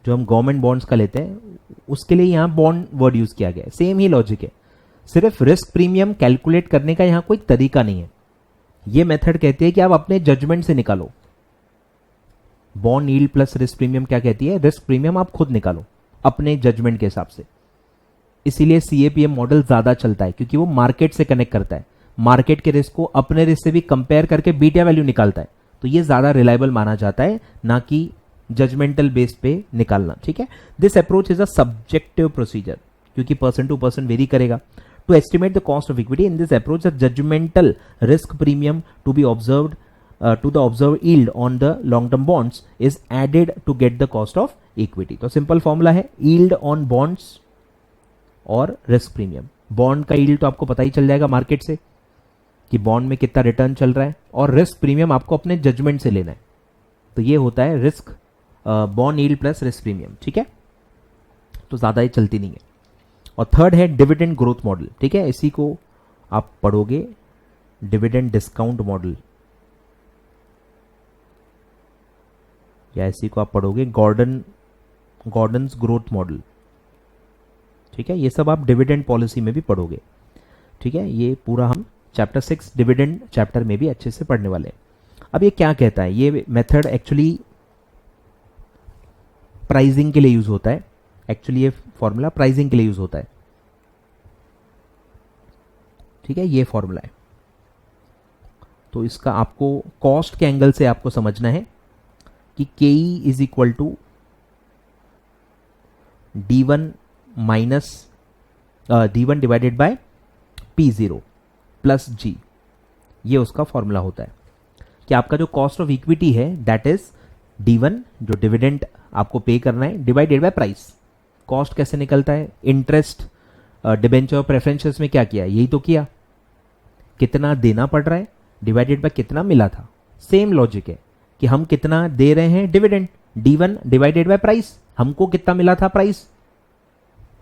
जो हम गवर्नमेंट बॉन्ड्स का लेते हैं उसके लिए यहां बॉन्ड वर्ड यूज किया गया है। सेम ही लॉजिक है, सिर्फ रिस्क प्रीमियम कैलकुलेट करने का यहां कोई तरीका नहीं है। ये मेथड कहती है कि आप अपने जजमेंट से निकालो। Bond yield plus risk premium क्या कहती है? रिस्क प्रीमियम आप खुद निकालो अपने जजमेंट के हिसाब से। इसीलिए CAPM मॉडल ज्यादा चलता है क्योंकि वो मार्केट से कनेक्ट करता है, मार्केट के रिस्क को अपने रिस्क से भी कंपेयर करके बीटा वैल्यू निकालता है। तो ये ज्यादा रिलायबल माना जाता है, ना कि जजमेंटल बेस पे निकालना, ठीक है। This approach is a subjective procedure क्योंकि पर्सन टू पर्सन वेरी करेगा। To estimate the cost of equity in this approach the judgemental risk premium to be observed to the observed yield on the long term bonds is added to get the cost of equity। तो simple formula है yield on bonds और risk premium. Bond का yield तो आपको पता ही चल जाएगा market से कि बॉन्ड में कितना रिटर्न चल रहा है, और रिस्क प्रीमियम आपको अपने जजमेंट से लेना है। तो ये होता है risk bond yield plus risk premium, ठीक है। तो ज्यादा ही चलती नहीं है। और थर्ड है डिविडेंड ग्रोथ मॉडल, ठीक है। इसी को आप पढ़ोगे डिविडेंड डिस्काउंट मॉडल, या इसी को आप पढ़ोगे गॉर्डन्स ग्रोथ मॉडल, ठीक है। ये सब आप डिविडेंड पॉलिसी में भी पढ़ोगे, ठीक है। ये पूरा हम चैप्टर 6 डिविडेंड चैप्टर में भी अच्छे से पढ़ने वाले हैं। अब ये क्या कहता है? ये मेथड एक्चुअली प्राइसिंग के लिए यूज होता है। एक्चुअली ये फॉर्मूला प्राइसिंग के लिए यूज होता है, ठीक है। ये फॉर्मूला है, तो इसका आपको कॉस्ट के एंगल से आपको समझना है कि KE is equal to D1 minus D1 divided by P0 plus G। ये उसका फॉर्मूला होता है कि आपका जो कॉस्ट ऑफ इक्विटी है दैट इज D1 जो डिविडेंड आपको पे करना है डिवाइडेड बाय प्राइस। कॉस्ट कैसे निकलता है? इंटरेस्ट डिबेंचर प्रेफरेंसेस में क्या किया? यही तो किया, कितना देना पड़ रहा है डिवाइडेड बाय कितना मिला था। सेम लॉजिक है कि हम कितना दे रहे हैं dividend, D1 divided bye price, हमको कितना मिला था प्राइस।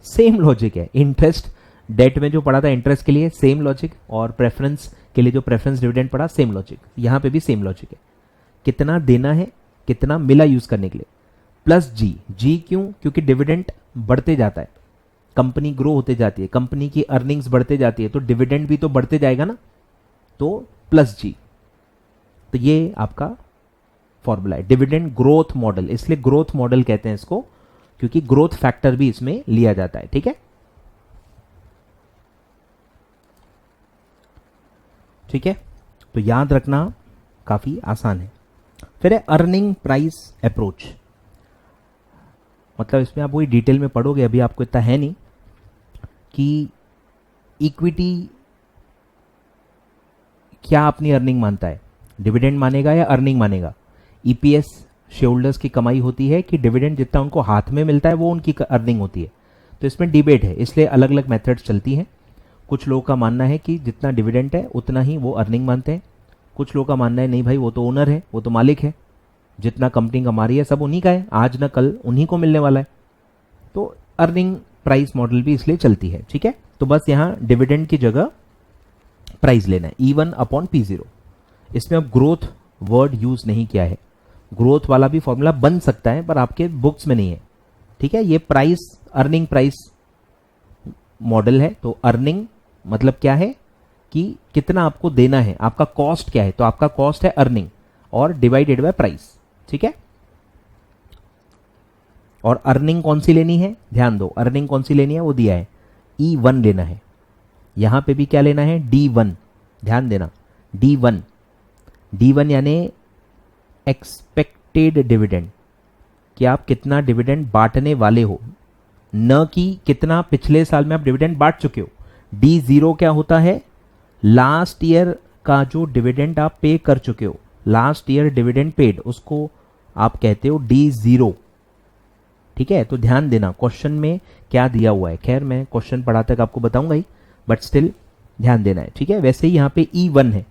सेम लॉजिक है। इंटरेस्ट डेट में जो पड़ा था इंटरेस्ट के लिए सेम लॉजिक, और प्रेफरेंस के लिए जो प्रेफरेंस डिविडेंड पड़ा सेम लॉजिक। यहां पे भी सेम लॉजिक है, कितना देना है कितना मिला यूज करने के लिए, प्लस जी क्यों? क्योंकि डिविडेंड बढ़ते जाता है, कंपनी ग्रो होते जाती है, कंपनी की अर्निंग्स बढ़ते जाती है, तो डिविडेंड भी तो बढ़ते जाएगा ना, तो प्लस G। तो ये आपका फॉर्मूला है डिविडेंड ग्रोथ मॉडल। इसलिए ग्रोथ मॉडल कहते हैं इसको क्योंकि ग्रोथ फैक्टर भी इसमें लिया जाता है, ठीक है। ठीक है, तो याद रखना काफी आसान है। फिर है अर्निंग प्राइस अप्रोच, मतलब इसमें आप वही डिटेल में पढ़ोगे, अभी आपको इतना है नहीं कि इक्विटी क्या अपनी अर्निंग मानता है, डिविडेंड मानेगा या अर्निंग मानेगा। ईपीएस शेयरहोल्डर्स की कमाई होती है कि डिविडेंड जितना उनको हाथ में मिलता है वो उनकी अर्निंग होती है। तो इसमें डिबेट है, इसलिए अलग अलग मेथड्स चलती हैं। कुछ लोगों का मानना है कि जितना डिविडेंड है उतना ही वो अर्निंग मानते हैं, कुछ लोगों का मानना है नहीं भाई वो तो ओनर है, वो तो मालिक है, जितना कंपनी कमा रही है सब उन्हीं का है, आज ना कल उन्हीं को मिलने वाला है। तो अर्निंग प्राइस मॉडल भी इसलिए चलती है, ठीक है। तो बस यहां डिविडेंड की जगह प्राइस लेना है, E1 अपॉन P0। इसमें अब ग्रोथ वर्ड यूज नहीं किया है, ग्रोथ वाला भी फॉर्मूला बन सकता है पर आपके बुक्स में नहीं है, ठीक है। ये प्राइस अर्निंग प्राइस मॉडल है, तो अर्निंग मतलब क्या है कि कितना आपको देना है, आपका कॉस्ट क्या है, तो आपका कॉस्ट है अर्निंग और डिवाइडेड बाय प्राइस, ठीक है। और अर्निंग कौन सी लेनी है, ध्यान दो, अर्निंग कौन सी लेनी है वो दिया है, E1 लेना है। यहां पे भी क्या लेना है, D1, ध्यान देना, D1 यानी एक्सपेक्टेड डिविडेंड, कि आप कितना डिविडेंड बांटने वाले हो, न कि कितना पिछले साल में आप डिविडेंड बांट चुके हो। D0 क्या होता है, लास्ट ईयर का जो डिविडेंड आप पे कर चुके हो, लास्ट ईयर डिविडेंड पेड, उसको आप कहते हो D0। ठीक है, तो ध्यान देना क्वेश्चन में क्या दिया हुआ है। खैर मैं क्वेश्चन पढ़ाते तक आपको बताऊंगा ही, बट स्टिल ध्यान देना है। ठीक है, वैसे ही यहां पे E1 है,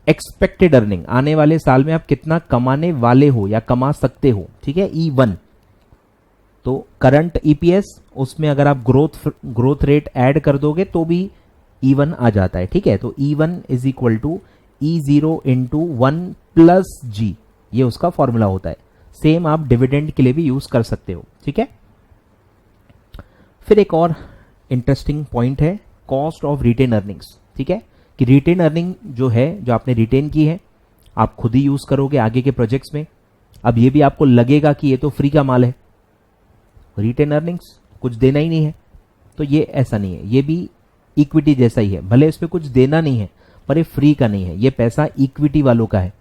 एक्सपेक्टेड अर्निंग, आने वाले साल में आप कितना कमाने वाले हो या कमा सकते हो। ठीक है, E1। तो करंट EPS, उसमें अगर आप ग्रोथ रेट ऐड कर दोगे तो भी E1 आ जाता है। ठीक है, तो E1 is equal to E0 into 1 plus G, ये उसका फॉर्मूला होता है। सेम आप डिविडेंड के लिए भी यूज कर सकते हो। ठीक है, फिर एक और इंटरेस्टिंग पॉइंट है, कॉस्ट ऑफ रिटेन अर्निंग्स। ठीक है, कि रिटेन अर्निंग जो है, जो आपने रिटेन की है, आप खुद ही यूज करोगे आगे के प्रोजेक्ट्स में। अब ये भी आपको लगेगा कि ये तो फ्री का माल है, रिटेन अर्निंग्स कुछ देना ही नहीं है, तो ये ऐसा नहीं है, ये भी इक्विटी जैसा ही है। भले इस पे कुछ देना नहीं है, पर ये फ्री का नहीं है, ये पैसा इक्विटी वालों का है,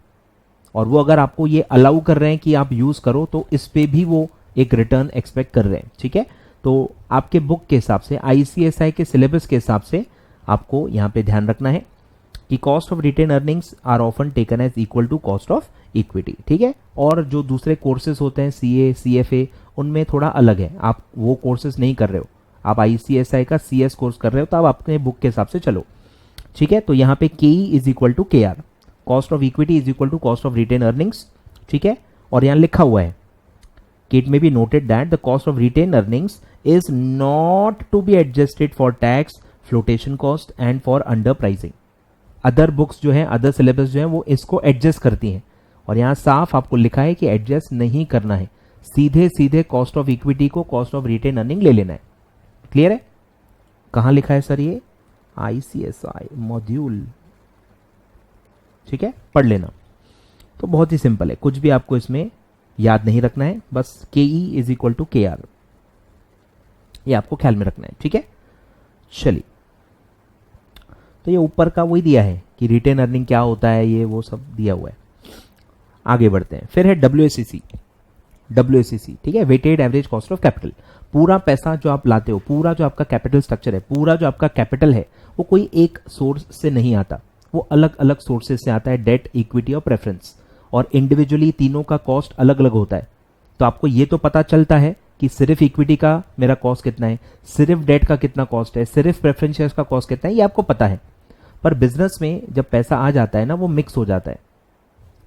और वो अगर आपको ये अलाउ कर रहे हैं कि आप यूज करो, तो इस पे भी वो एक रिटर्न एक्सपेक्ट कर रहे हैं। ठीक है, तो आपके बुक के हिसाब से, ICSI के सिलेबस के हिसाब से आपको यहां पे ध्यान रखना है कि cost of retained earnings are often taken as equal to cost of equity. ठीक है, और जो दूसरे कोर्सेज होते हैं CA CFA, उनमें थोड़ा अलग है, आप वो कोर्सेज नहीं कर रहे हो, आप ICSI का CS कोर्स कर रहे हो, तो आप अपने बुक के हिसाब से चलो। ठीक है, तो यहाँ पे KE is equal to KR, cost of equity is equal to cost of retained earnings. ठीक है, और यहाँ लिखा हुआ है कि it may be noted that the cost of retained earnings is not to be adjusted for tax, flotation cost and for under pricing. Other books जो है, अदर सिलेबस जो है, वो इसको एडजस्ट करती हैं, और यहाँ साफ आपको लिखा है कि एडजस्ट नहीं करना है, सीधे सीधे कॉस्ट ऑफ इक्विटी को कॉस्ट ऑफ रिटेन अर्निंग ले लेना है। क्लियर है? कहां लिखा है सर ये? ICSI module. ठीक है, पढ़ लेना। तो बहुत ही सिंपल है, कुछ भी आपको इसमें याद नहीं रखना है, बस KE is equal to KR, ये आपको ख्याल में रखना है। ठीक है, चलिए, तो ये ऊपर का वही दिया है कि रिटेन अर्निंग क्या होता है, ये वो सब दिया हुआ है। आगे बढ़ते हैं, फिर है WACC। ठीक है, weighted average cost of capital. पूरा पैसा जो आप लाते हो, पूरा जो आपका कैपिटल स्ट्रक्चर है, पूरा जो आपका कैपिटल है, वो कोई एक सोर्स से नहीं आता, वो अलग अलग सोर्सेज से आता है, डेट, इक्विटी और प्रेफरेंस, और इंडिविजुअली तीनों का कॉस्ट अलग अलग होता है। तो आपको ये तो पता चलता है कि सिर्फ इक्विटी का मेरा कॉस्ट कितना है, सिर्फ डेट का कितना कॉस्ट है, सिर्फ प्रेफरेंस शेयर्स का कॉस्ट कितना है, ये आपको पता है। पर बिजनेस में जब पैसा आ जाता है ना, वो मिक्स हो जाता है,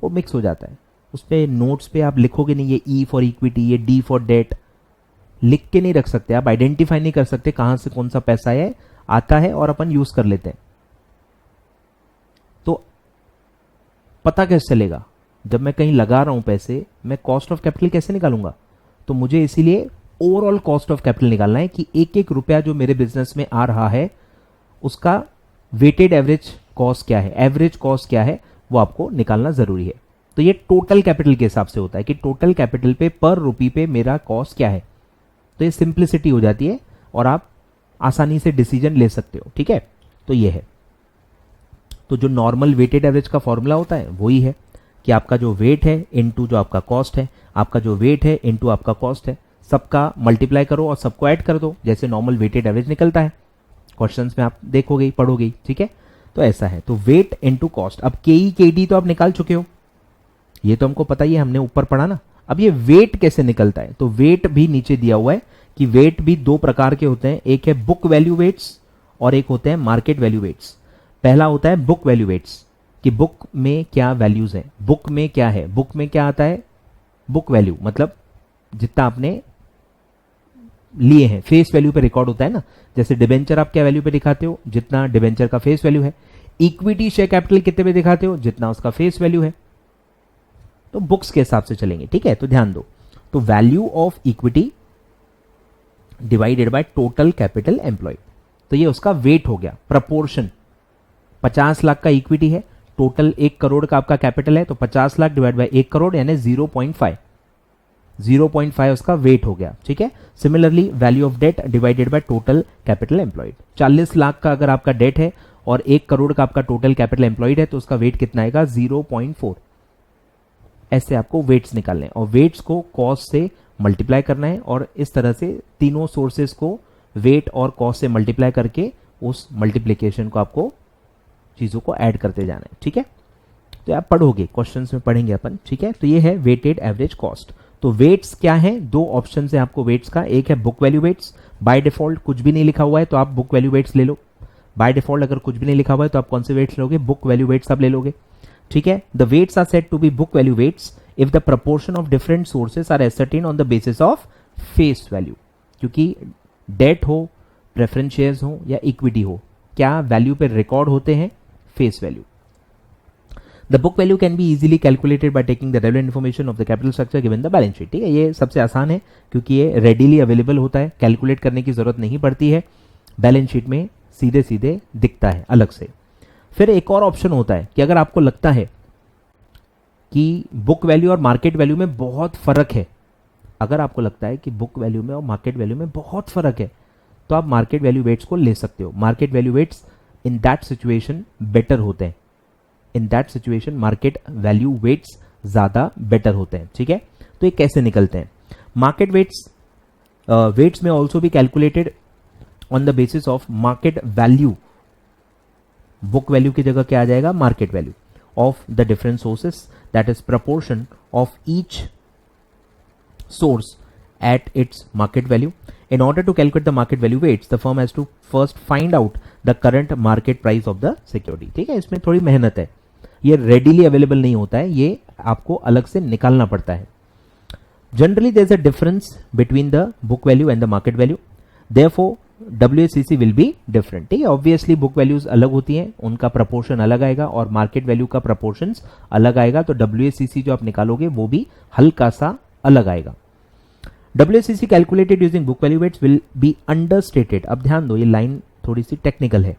वो मिक्स हो जाता है। उस पे नोट्स पे आप लिखोगे नहीं ये E फॉर इक्विटी, ये D फॉर डेट, लिख के नहीं रख सकते, आप आइडेंटिफाई नहीं कर सकते कहां से कौन सा पैसा है आता है, और अपन यूज कर लेते हैं। तो पता कैसे चलेगा? जब मैं कहीं लगा रहा हूं पैसे, मैं कॉस्ट ऑफ कैपिटल कैसे निकालूंगा? तो मुझे इसीलिए ओवरऑल कॉस्ट ऑफ कैपिटल निकालना है कि एक एक रुपया जो मेरे बिजनेस में आ रहा है, उसका वेटेड एवरेज कॉस्ट क्या है, एवरेज कॉस्ट क्या है, वो आपको निकालना जरूरी है। तो ये टोटल कैपिटल के हिसाब से होता है कि टोटल कैपिटल पे पर रुपी पे मेरा कॉस्ट क्या है। तो ये सिंप्लिसिटी हो जाती है और आप आसानी से डिसीजन ले सकते हो। ठीक है, तो ये है। तो जो नॉर्मल वेटेड एवरेज का फॉर्मूला होता है वही है कि आपका जो वेट है इनटू जो आपका कॉस्ट है, आपका जो वेट है इनटू आपका कॉस्ट है, सबका मल्टीप्लाई करो और सबको ऐड कर दो, जैसे नॉर्मल वेटेड एवरेज निकलता है। क्वेश्चंस में आप देखोगे, पढ़ोगे। ठीक है, तो ऐसा है। तो वेट इनटू कॉस्ट। अब KE KD तो आप निकाल चुके हो, ये तो हमको पता ही है, हमने ऊपर पढ़ा ना। अब ये वेट कैसे निकलता है? तो वेट भी नीचे दिया हुआ है कि वेट भी दो प्रकार के होते हैं, एक है बुक वैल्यू वेट्स और एक होते हैं मार्केट वैल्यू वेट्स। पहला होता है बुक वैल्यू वेट्स, कि बुक में क्या वैल्यूज है, बुक में क्या है, बुक में क्या आता है, बुक वैल्यू मतलब जितना आपने लिए हैं, फेस वैल्यू पे रिकॉर्ड होता है ना। जैसे डिबेंचर आप क्या वैल्यू पे दिखाते हो, जितना डिबेंचर का फेस वैल्यू है। इक्विटी शेयर कैपिटल कितने पे दिखाते हो, जितना उसका फेस वैल्यू है। तो बुक्स के हिसाब से चलेंगे। ठीक है, तो ध्यान दो। तो value of equity divided by total capital employed, तो ये उसका वेट हो गया, प्रपोर्शन। 50 लाख का इक्विटी है, टोटल 1 करोड़ का आपका कैपिटल है, तो 50 लाख डिवाइड बाय 1 करोड़ यानी 0.5। 0.5 उसका वेट हो गया, ठीक है। Similarly value of date divided by total capital employed, 40 lakh का अगर आपका डेट है और 1 करोड़ का आपका टोटल कैपिटल एम्प्लॉयड है तो उसका वेट कितना आएगा 0.4। ऐसे आपको वेट्स निकालने हैं और वेट्स को कॉस्ट से मल्टीप्लाई करना है और इस तरह से तीनों सोर्सेस को वेट और कॉस्ट से मल्टीप्लाई करके उस मल्टीप्लीकेशन को आपको चीजों को ऐड करते जाना है, ठीक है। तो आप पढ़ोगे, क्वेश्चंस में पढ़ेंगे अपन, ठीक है। तो ये है वेटेड एवरेज कॉस्ट। तो वेट्स क्या है, दो ऑप्शन है आपको वेट्स का, एक है book value weights. By default कुछ भी नहीं लिखा हुआ है तो आप बुक वैल्यू वेट्स ले लो। बाय डिफॉल्ट अगर कुछ भी नहीं लिखा हुआ है तो आप कौन से वेट्स लोगे, बुक वैल्यू वेट्स आप ले लोगे, ठीक है। The weights are said to be book value weights if the proportion of different sources are ascertained on the basis of face value. क्योंकि डेट हो, प्रेफरेंस शेयर्स हो या इक्विटी हो, क्या वैल्यू पे रिकॉर्ड होते हैं, face value. The book value can be easily calculated by taking the relevant information of the capital structure given the balance sheet, ठीक है। ये सबसे आसान है क्योंकि ये रेडिली अवेलेबल होता है, कैलकुलेट करने की जरूरत नहीं पड़ती है, बैलेंस शीट में सीधे सीधे दिखता है अलग से। फिर एक और ऑप्शन होता है कि अगर आपको लगता है कि बुक वैल्यू और मार्केट वैल्यू में बहुत फर्क है, अगर आपको लगता है कि बुक वैल्यू में और मार्केट वैल्यू में बहुत फर्क है तो आप मार्केट वैल्यू वेट्स को ले सकते हो। Market value weights in that situation better होते हैं, in that situation market value weights ज्यादा बेटर होते हैं, ठीक है। तो ये कैसे निकलते हैं, मार्केट वेट्स में ऑल्सो भी calculated on the basis of market value. Book value की जगह क्या आ जाएगा, market value of the different sources that is proportion of each source at its market value. In order to calculate the market value weights, the firm has to first find out the current market price of the security, ठीक है। इसमें थोड़ी मेहनत है, ये readily available नहीं होता है, ये आपको अलग से निकालना पड़ता है। Generally there is a difference between the book value and the market value, therefore WACC will be different, ठीक है। ऑब्वियसली बुक वैल्यूज अलग होती हैं, उनका प्रपोर्शन अलग आएगा और मार्केट वैल्यू का प्रपोर्शन अलग आएगा, तो WACC जो आप निकालोगे वो भी हल्का सा अलग आएगा। WACC calculated using book value weights will be understated. अब ध्यान दो, ये लाइन थोड़ी सी टेक्निकल है,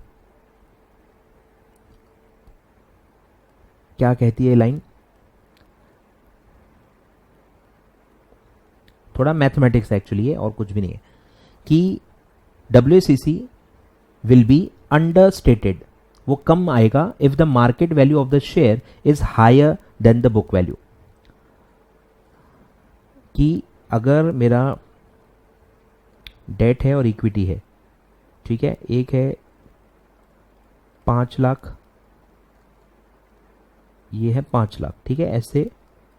क्या कहती है ये लाइन, थोड़ा मैथमेटिक्स एक्चुअली है और कुछ भी नहीं है, कि WACC विल बी अंडरस्टेटेड, वो कम आएगा if the market value of the share is higher than the book value. कि अगर मेरा डेट है और इक्विटी है, ठीक है, एक है 5 लाख, ये है 5 लाख, ठीक है, ऐसे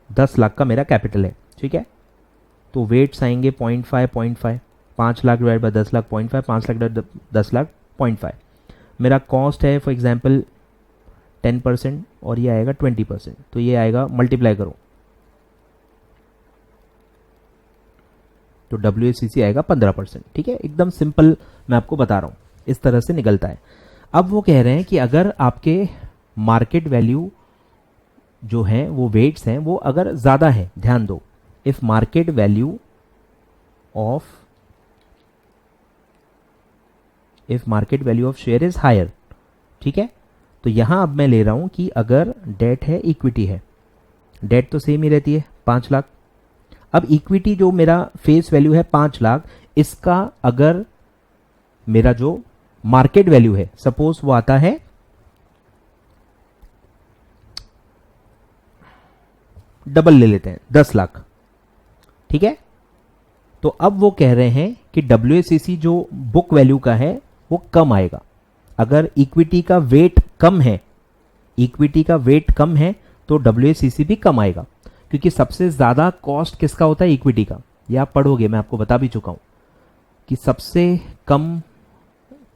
10 लाख का मेरा कैपिटल है, ठीक है। तो वेट्स आएंगे 0.5, 5 lakh divide by 10 lakh 0.5, 5 lakh divide 10 lakh 0.5। मेरा कॉस्ट है फॉर एग्जांपल 10% और ये आएगा 20%, तो ये आएगा, मल्टीप्लाई करो तो WACC आएगा 15%, ठीक है। एकदम सिंपल मैं आपको बता रहा हूं, इस तरह से निकलता है। अब वो कह रहे हैं कि अगर आपके मार्केट वैल्यू जो है वो वेट्स हैं वो अगर ज्यादा है, ध्यान दो, if market value of share is higher, ठीक है। तो यहां अब मैं ले रहा हूं कि अगर डेट है, इक्विटी है, डेट तो सेम ही रहती है 5 लाख, अब इक्विटी जो मेरा फेस वैल्यू है 5 लाख, इसका अगर मेरा जो मार्केट वैल्यू है सपोज वो आता है डबल ले लेते हैं 10 लाख, ठीक है। तो अब वो कह रहे हैं कि WACC जो बुक वैल्यू का है वो कम आएगा। अगर इक्विटी का वेट कम है, तो WACC भी कम आएगा, क्योंकि सबसे ज्यादा कॉस्ट किसका होता है, इक्विटी का। ये आप पढ़ोगे, मैं आपको बता भी चुका हूं कि सबसे कम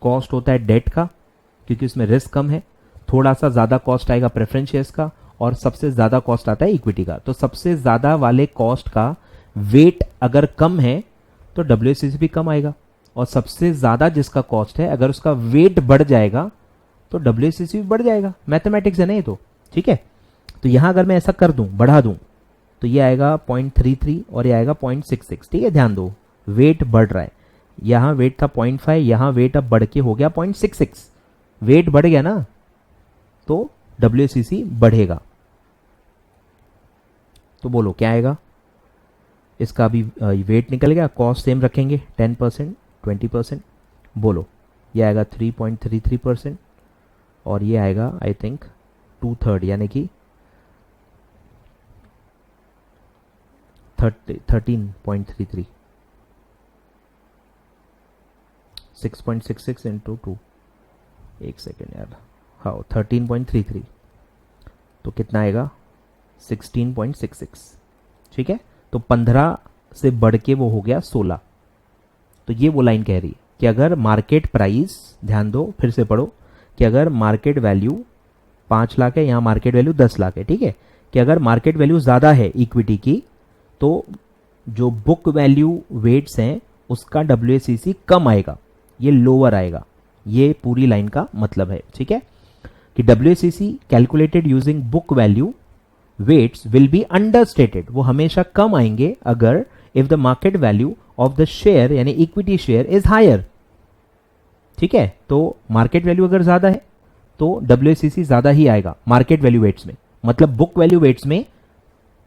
कॉस्ट होता है डेट का, क्योंकि उसमें रिस्क कम है, थोड़ा सा ज्यादा कॉस्ट आएगा प्रेफरेंस शेयर्स का, और सबसे ज्यादा कॉस्ट आता है इक्विटी का। तो सबसे ज्यादा वाले कॉस्ट का वेट अगर कम है तो WACC भी कम आएगा, और सबसे ज्यादा जिसका कॉस्ट है अगर उसका वेट बढ़ जाएगा तो WACC भी बढ़ जाएगा। मैथमेटिक्स है ना ये तो, ठीक है। तो यहां अगर मैं ऐसा कर दूं, बढ़ा दूं, तो ये आएगा 0.33 और ये आएगा 0.66, ठीक है। ध्यान दो, वेट बढ़ रहा है, यहां वेट था 0.5, यहां वेट अब बढ़ के हो गया 0.66, वेट बढ़ गया ना, तो WACC बढ़ेगा। तो बोलो क्या आएगा, इसका भी वेट निकल गया, कॉस्ट सेम रखेंगे 10%, 20%, बोलो ये आएगा 3.33% और ये आएगा आई थिंक 2/3 यानी कि 13.33, 6.66 इंटू 2, एक सेकेंड यार, हाँ 13.33, तो कितना आएगा 16.66, ठीक है। तो 15 से बढ़ के वो हो गया 16। तो ये वो लाइन कह रही है कि अगर मार्केट प्राइस, ध्यान दो फिर से पढ़ो, कि अगर मार्केट वैल्यू 5 लाख है, यहाँ मार्केट वैल्यू 10 लाख है, ठीक है, कि अगर मार्केट वैल्यू ज़्यादा है इक्विटी की तो जो बुक वैल्यू वेट्स हैं उसका WACC कम आएगा, ये लोअर आएगा। ये पूरी लाइन का मतलब है, ठीक है, कि WACC calculated using book value weights will be understated, वो हमेशा कम आएंगे अगर if the market value of the share यानी इक्विटी शेयर इज हायर, ठीक है। तो मार्केट वैल्यू अगर ज्यादा है तो WACC ज्यादा ही आएगा मार्केट वैल्यू वेट्स में, मतलब बुक वैल्यू वेट्स में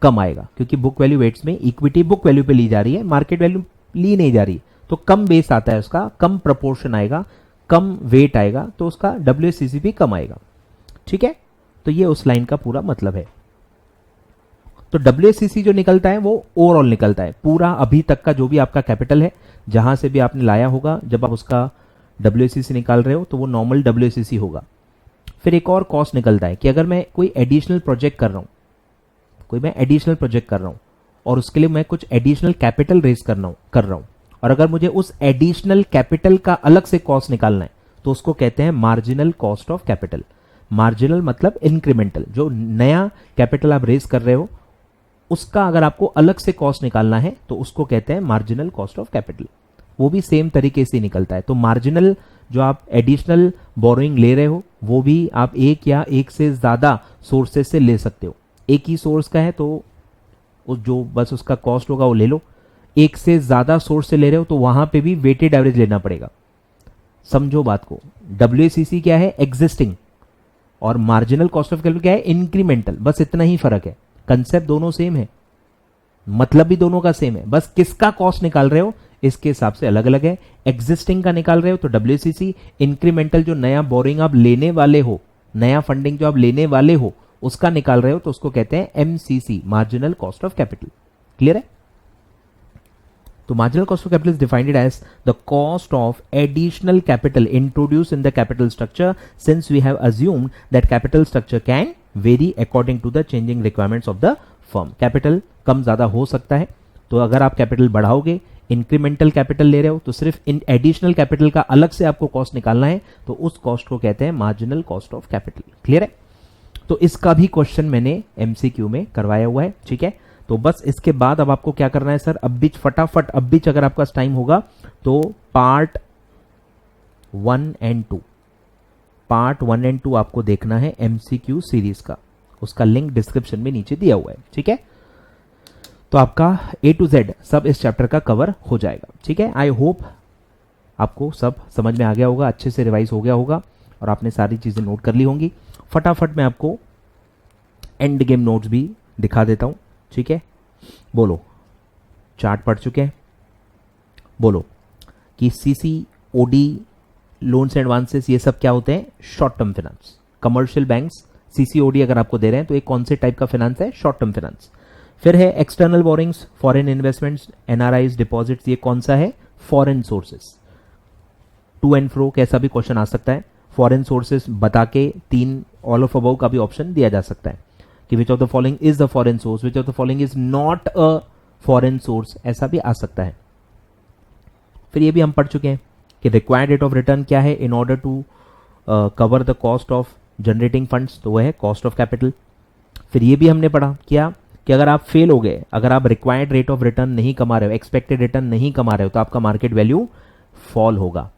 कम आएगा, क्योंकि बुक वैल्यू वेट्स में इक्विटी बुक वैल्यू पे ली जा रही है, मार्केट वैल्यू ली नहीं जा रही, तो कम बेस आता है उसका, कम प्रपोर्शन आएगा, कम वेट आएगा, तो उसका WACC भी कम आएगा, ठीक है। तो ये उस लाइन का पूरा मतलब है। तो WACC जो निकलता है वो ओवरऑल निकलता है, पूरा अभी तक का जो भी आपका कैपिटल है, जहां से भी आपने लाया होगा, जब आप उसका WACC निकाल रहे हो तो वो नॉर्मल WACC होगा। फिर एक और कॉस्ट निकलता है कि अगर मैं कोई एडिशनल प्रोजेक्ट कर रहा हूं, और उसके लिए मैं कुछ एडिशनल कैपिटल रेज कर रहा हूं, और अगर मुझे उस एडिशनल कैपिटल का अलग से कॉस्ट निकालना है तो उसको कहते हैं marginal cost of capital. Marginal मतलब इंक्रीमेंटल, जो नया कैपिटल आप रेज कर रहे हो उसका अगर आपको अलग से कॉस्ट निकालना है तो उसको कहते हैं मार्जिनल कॉस्ट ऑफ कैपिटल। वो भी सेम तरीके से निकलता है। तो मार्जिनल जो आप एडिशनल बोरोइंग ले रहे हो वो भी आप एक या एक से ज्यादा सोर्सेस से ले सकते हो। एक ही सोर्स का है तो जो बस उसका कॉस्ट होगा वो ले लो, एक से ज्यादा सोर्स से ले रहे हो तो वहां पे भी वेटेड एवरेज लेना पड़ेगा। समझो बात को, WACC क्या है, एग्जिस्टिंग, और मार्जिनल कॉस्ट ऑफ कैपिटल क्या है, इंक्रीमेंटल, बस इतना ही फर्क है। कंसेप्ट दोनों सेम है, मतलब भी दोनों का सेम है, बस किसका कॉस्ट निकाल रहे हो इसके हिसाब से अलग अलग है। एग्जिस्टिंग का निकाल रहे हो तो WACC, इंक्रीमेंटल जो नया बोरिंग आप लेने वाले हो, नया फंडिंग जो आप लेने वाले हो उसका निकाल रहे हो तो उसको कहते हैं MCC, marginal cost of capital. Clear है? तो marginal cost of capital is defined as the cost of additional capital introduce in the capital structure since we have assumed that capital structure can vary according to the changing requirements of the firm. Capital कम ज्यादा हो सकता है, तो अगर आप capital बढ़ाओगे, incremental capital ले रहे हो तो सिर्फ इन एडिशनल कैपिटल का अलग से आपको कॉस्ट निकालना है, तो उस कॉस्ट को कहते हैं marginal cost of capital. Clear है? तो इसका भी क्वेश्चन मैंने MCQ में करवाया हुआ है, ठीक है। तो बस इसके बाद अब आपको क्या करना है सर, अब भी फटाफट, अब भी अगर आपका टाइम होगा तो पार्ट 1 और 2 आपको देखना है MCQ सीरीज का, उसका लिंक डिस्क्रिप्शन में नीचे दिया हुआ है, ठीक है। तो आपका A to Z सब इस चैप्टर का कवर हो जाएगा, ठीक है। आई होप आपको सब समझ में आ गया होगा, अच्छे से रिवाइज हो गया होगा और आपने सारी चीजें नोट कर ली होंगी। फटाफट मैं आपको एंड गेम नोट्स भी दिखा देता हूं, ठीक है। बोलो, चार्ट पढ़ चुके हैं? बोलो कि CCOD, लोन्स एडवांसेस, ये सब क्या होते हैं, short term finance. Commercial banks CCOD अगर आपको दे रहे हैं तो ये कौन से टाइप का फाइनेंस है, शॉर्ट टर्म फाइनेंस। फिर है external borrowings, foreign investments, NRIs, deposits, ये कौन सा है, foreign sources. To and fro कैसा भी क्वेश्चन आ सकता है, फॉरेन सोर्सेस बता के 3 ऑल ऑफ अबव का भी ऑप्शन दिया जा सकता है कि which of the following is the foreign source, which of the following is not a foreign source, ऐसा भी आ सकता है। फिर ये भी हम पढ़ चुके हैं कि रिक्वायर्ड रेट ऑफ रिटर्न क्या है in order to cover the cost of generating funds, तो वह है कॉस्ट ऑफ कैपिटल। फिर ये भी हमने पढ़ा क्या कि अगर आप फेल हो गए, अगर आप रिक्वायर्ड रेट ऑफ रिटर्न नहीं कमा रहे हो, एक्सपेक्टेड रिटर्न नहीं कमा रहे हो, तो आपका मार्केट वैल्यू फॉल होगा,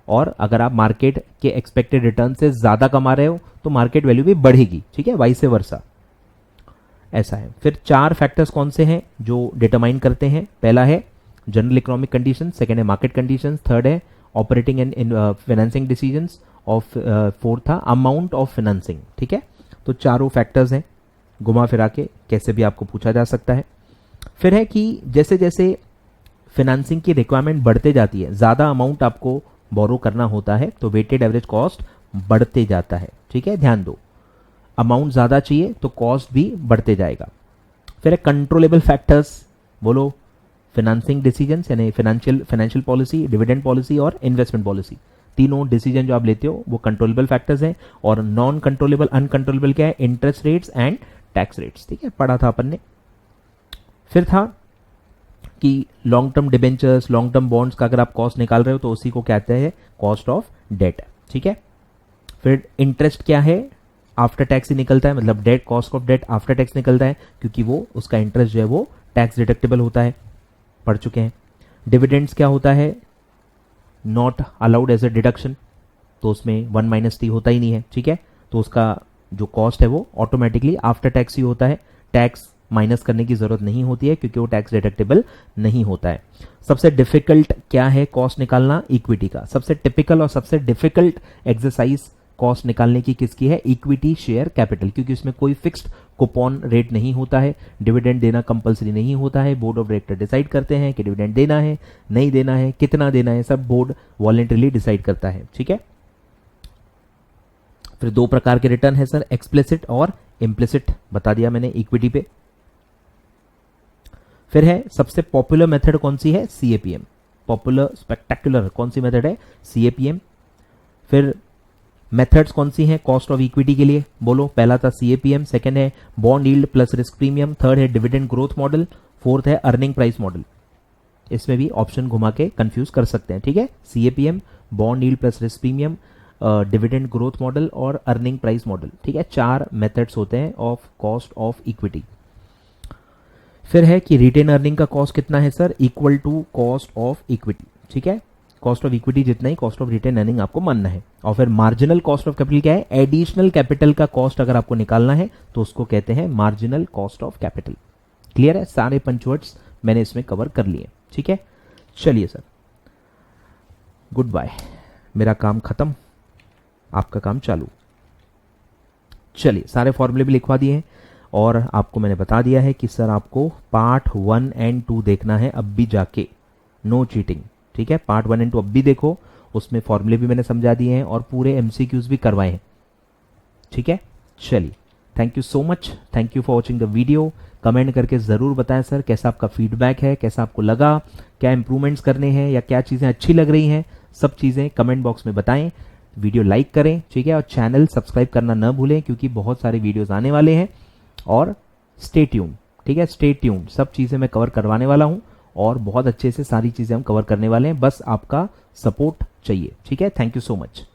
और अगर आप मार्केट के एक्सपेक्टेड रिटर्न से ज्यादा कमा रहे हो तो मार्केट वैल्यू भी बढ़ेगी, ठीक है, वाइस वर्सा, ऐसा है। फिर 4 फैक्टर्स कौन से हैं जो डिटरमाइन करते हैं, पहला है जनरल इकोनॉमिक कंडीशन, सेकंड है मार्केट कंडीशंस, थर्ड है ऑपरेटिंग एंड फाइनेंसिंग डिसीजंस, और फोर्थ था अमाउंट ऑफ फाइनेंसिंग, ठीक है। तो चारों फैक्टर्स हैं, घुमा फिरा के कैसे भी आपको पूछा जा सकता है। फिर है कि जैसे जैसे फाइनेंसिंग की रिक्वायरमेंट बढ़ते जाती है, ज़्यादा अमाउंट आपको बोरो करना होता है, तो वेटेड एवरेज कॉस्ट बढ़ते जाता है। ठीक है, ध्यान दो, अमाउंट ज़्यादा चाहिए तो कॉस्ट भी बढ़ते जाएगा। फिर है कंट्रोलेबल फैक्टर्स, बोलो फाइनेंसिंग डिसीजंस यानी फाइनेंशियल पॉलिसी, डिविडेंड पॉलिसी और इन्वेस्टमेंट पॉलिसी, तीनों डिसीजन जो आप लेते हो वो कंट्रोलेबल फैक्टर्स हैं। और नॉन कंट्रोलेबल अनकंट्रोलेबल क्या है, interest rates and tax rates. ठीक है, पढ़ा था अपन ने। फिर था कि long term debentures, long term bonds का अगर आप कॉस्ट निकाल रहे हो तो उसी को कहते हैं कॉस्ट ऑफ डेट। ठीक है, फिर इंटरेस्ट क्या है, आफ्टर टैक्स ही निकलता है, मतलब debt, cost of debt after tax निकलता है, क्योंकि वो उसका इंटरेस्ट जो है वो टैक्स डिडक्टेबल होता है, पढ़ चुके हैं। डिविडेंड्स क्या होता है, not allowed as a deduction, तो उसमें 1 - t होता ही नहीं है। ठीक है, तो उसका जो कॉस्ट है वो ऑटोमेटिकली आफ्टर टैक्स ही होता है, टैक्स माइनस करने की जरूरत नहीं होती है क्योंकि वो टैक्स डिडक्टेबल नहीं होता है। सबसे डिफिकल्ट क्या है कॉस्ट निकालना, इक्विटी का। सबसे टिपिकल और सबसे डिफिकल्ट एक्सरसाइज कॉस्ट निकालने की किसकी है, इक्विटी शेयर कैपिटल, क्योंकि उसमें कोई फिक्स्ड कूपन रेट नहीं होता है, डिविडेंड देना कंपलसरी नहीं होता है, बोर्ड ऑफ डायरेक्टर डिसाइड करते हैं कि डिविडेंड देना है, नहीं देना है, कितना देना है, सब बोर्ड वॉलंटरीली डिसाइड करता है। ठीक है, फिर दो प्रकार के रिटर्न है सर, एक्सप्लिसिट और इम्प्लिसिट, बता दिया मैंने इक्विटी पे। फिर है सबसे पॉपुलर मेथड कौन सी है, सीएपीएम, पॉपुलर स्पेक्टेकुलर कौन सी मेथड है, सीएपीएम। फिर मेथड्स कौन सी हैं कॉस्ट ऑफ इक्विटी के लिए, बोलो, पहला था सीएपीएम, सेकंड है bond yield plus risk premium, third है डिविडेंड ग्रोथ मॉडल, फोर्थ है अर्निंग प्राइस मॉडल। इसमें भी ऑप्शन घुमा के कंफ्यूज कर सकते हैं। ठीक है, CAPM, bond yield plus risk premium, dividend growth model और अर्निंग प्राइस मॉडल। ठीक है, 4 मेथड्स होते हैं ऑफ कॉस्ट ऑफ इक्विटी। फिर है कि रिटेन अर्निंग का कॉस्ट कितना है sir, equal to cost of equity. ठीक है, कॉस्ट ऑफ इक्विटी जितना ही कॉस्ट ऑफ रिटेन अर्निंग आपको मानना है। और फिर मार्जिनल कॉस्ट ऑफ कैपिटल क्या है, एडिशनल कैपिटल का कॉस्ट अगर आपको निकालना है तो उसको कहते हैं marginal cost of capital. Clear है, सारे पंचवर्ड्स मैंने इसमें कवर कर लिए। ठीक है, चलिए सर, गुड बाय, मेरा काम खत्म, आपका काम चालू। चलिए, सारे फॉर्मूले भी लिखवा दिए हैं और आपको मैंने बता दिया है कि सर आपको पार्ट 1 और 2 देखना है अब भी जाके, नो चीटिंग। ठीक है, पार्ट 1 और 2 अब भी देखो, उसमें फॉर्मूले भी मैंने समझा दिए हैं और पूरे एमसीक्यूज भी करवाए हैं। ठीक है, चलिए, thank you so much, thank you for watching the video. Comment करके ज़रूर बताएं सर कैसा आपका फीडबैक है, कैसा आपको लगा, क्या इंप्रूवमेंट्स करने हैं या क्या चीज़ें अच्छी लग रही हैं, सब चीज़ें कमेंट बॉक्स में बताएं। वीडियो लाइक करें, ठीक है, और चैनल सब्सक्राइब करना न भूलें क्योंकि बहुत सारे वीडियोज़ आने वाले हैं। और स्टे ट्यून, ठीक है, स्टे ट्यून, सब चीज़ें मैं कवर करवाने वाला हूँ और बहुत अच्छे से सारी चीज़ें हम कवर करने वाले हैं, बस आपका सपोर्ट चाहिए। ठीक है, थैंक यू सो मच।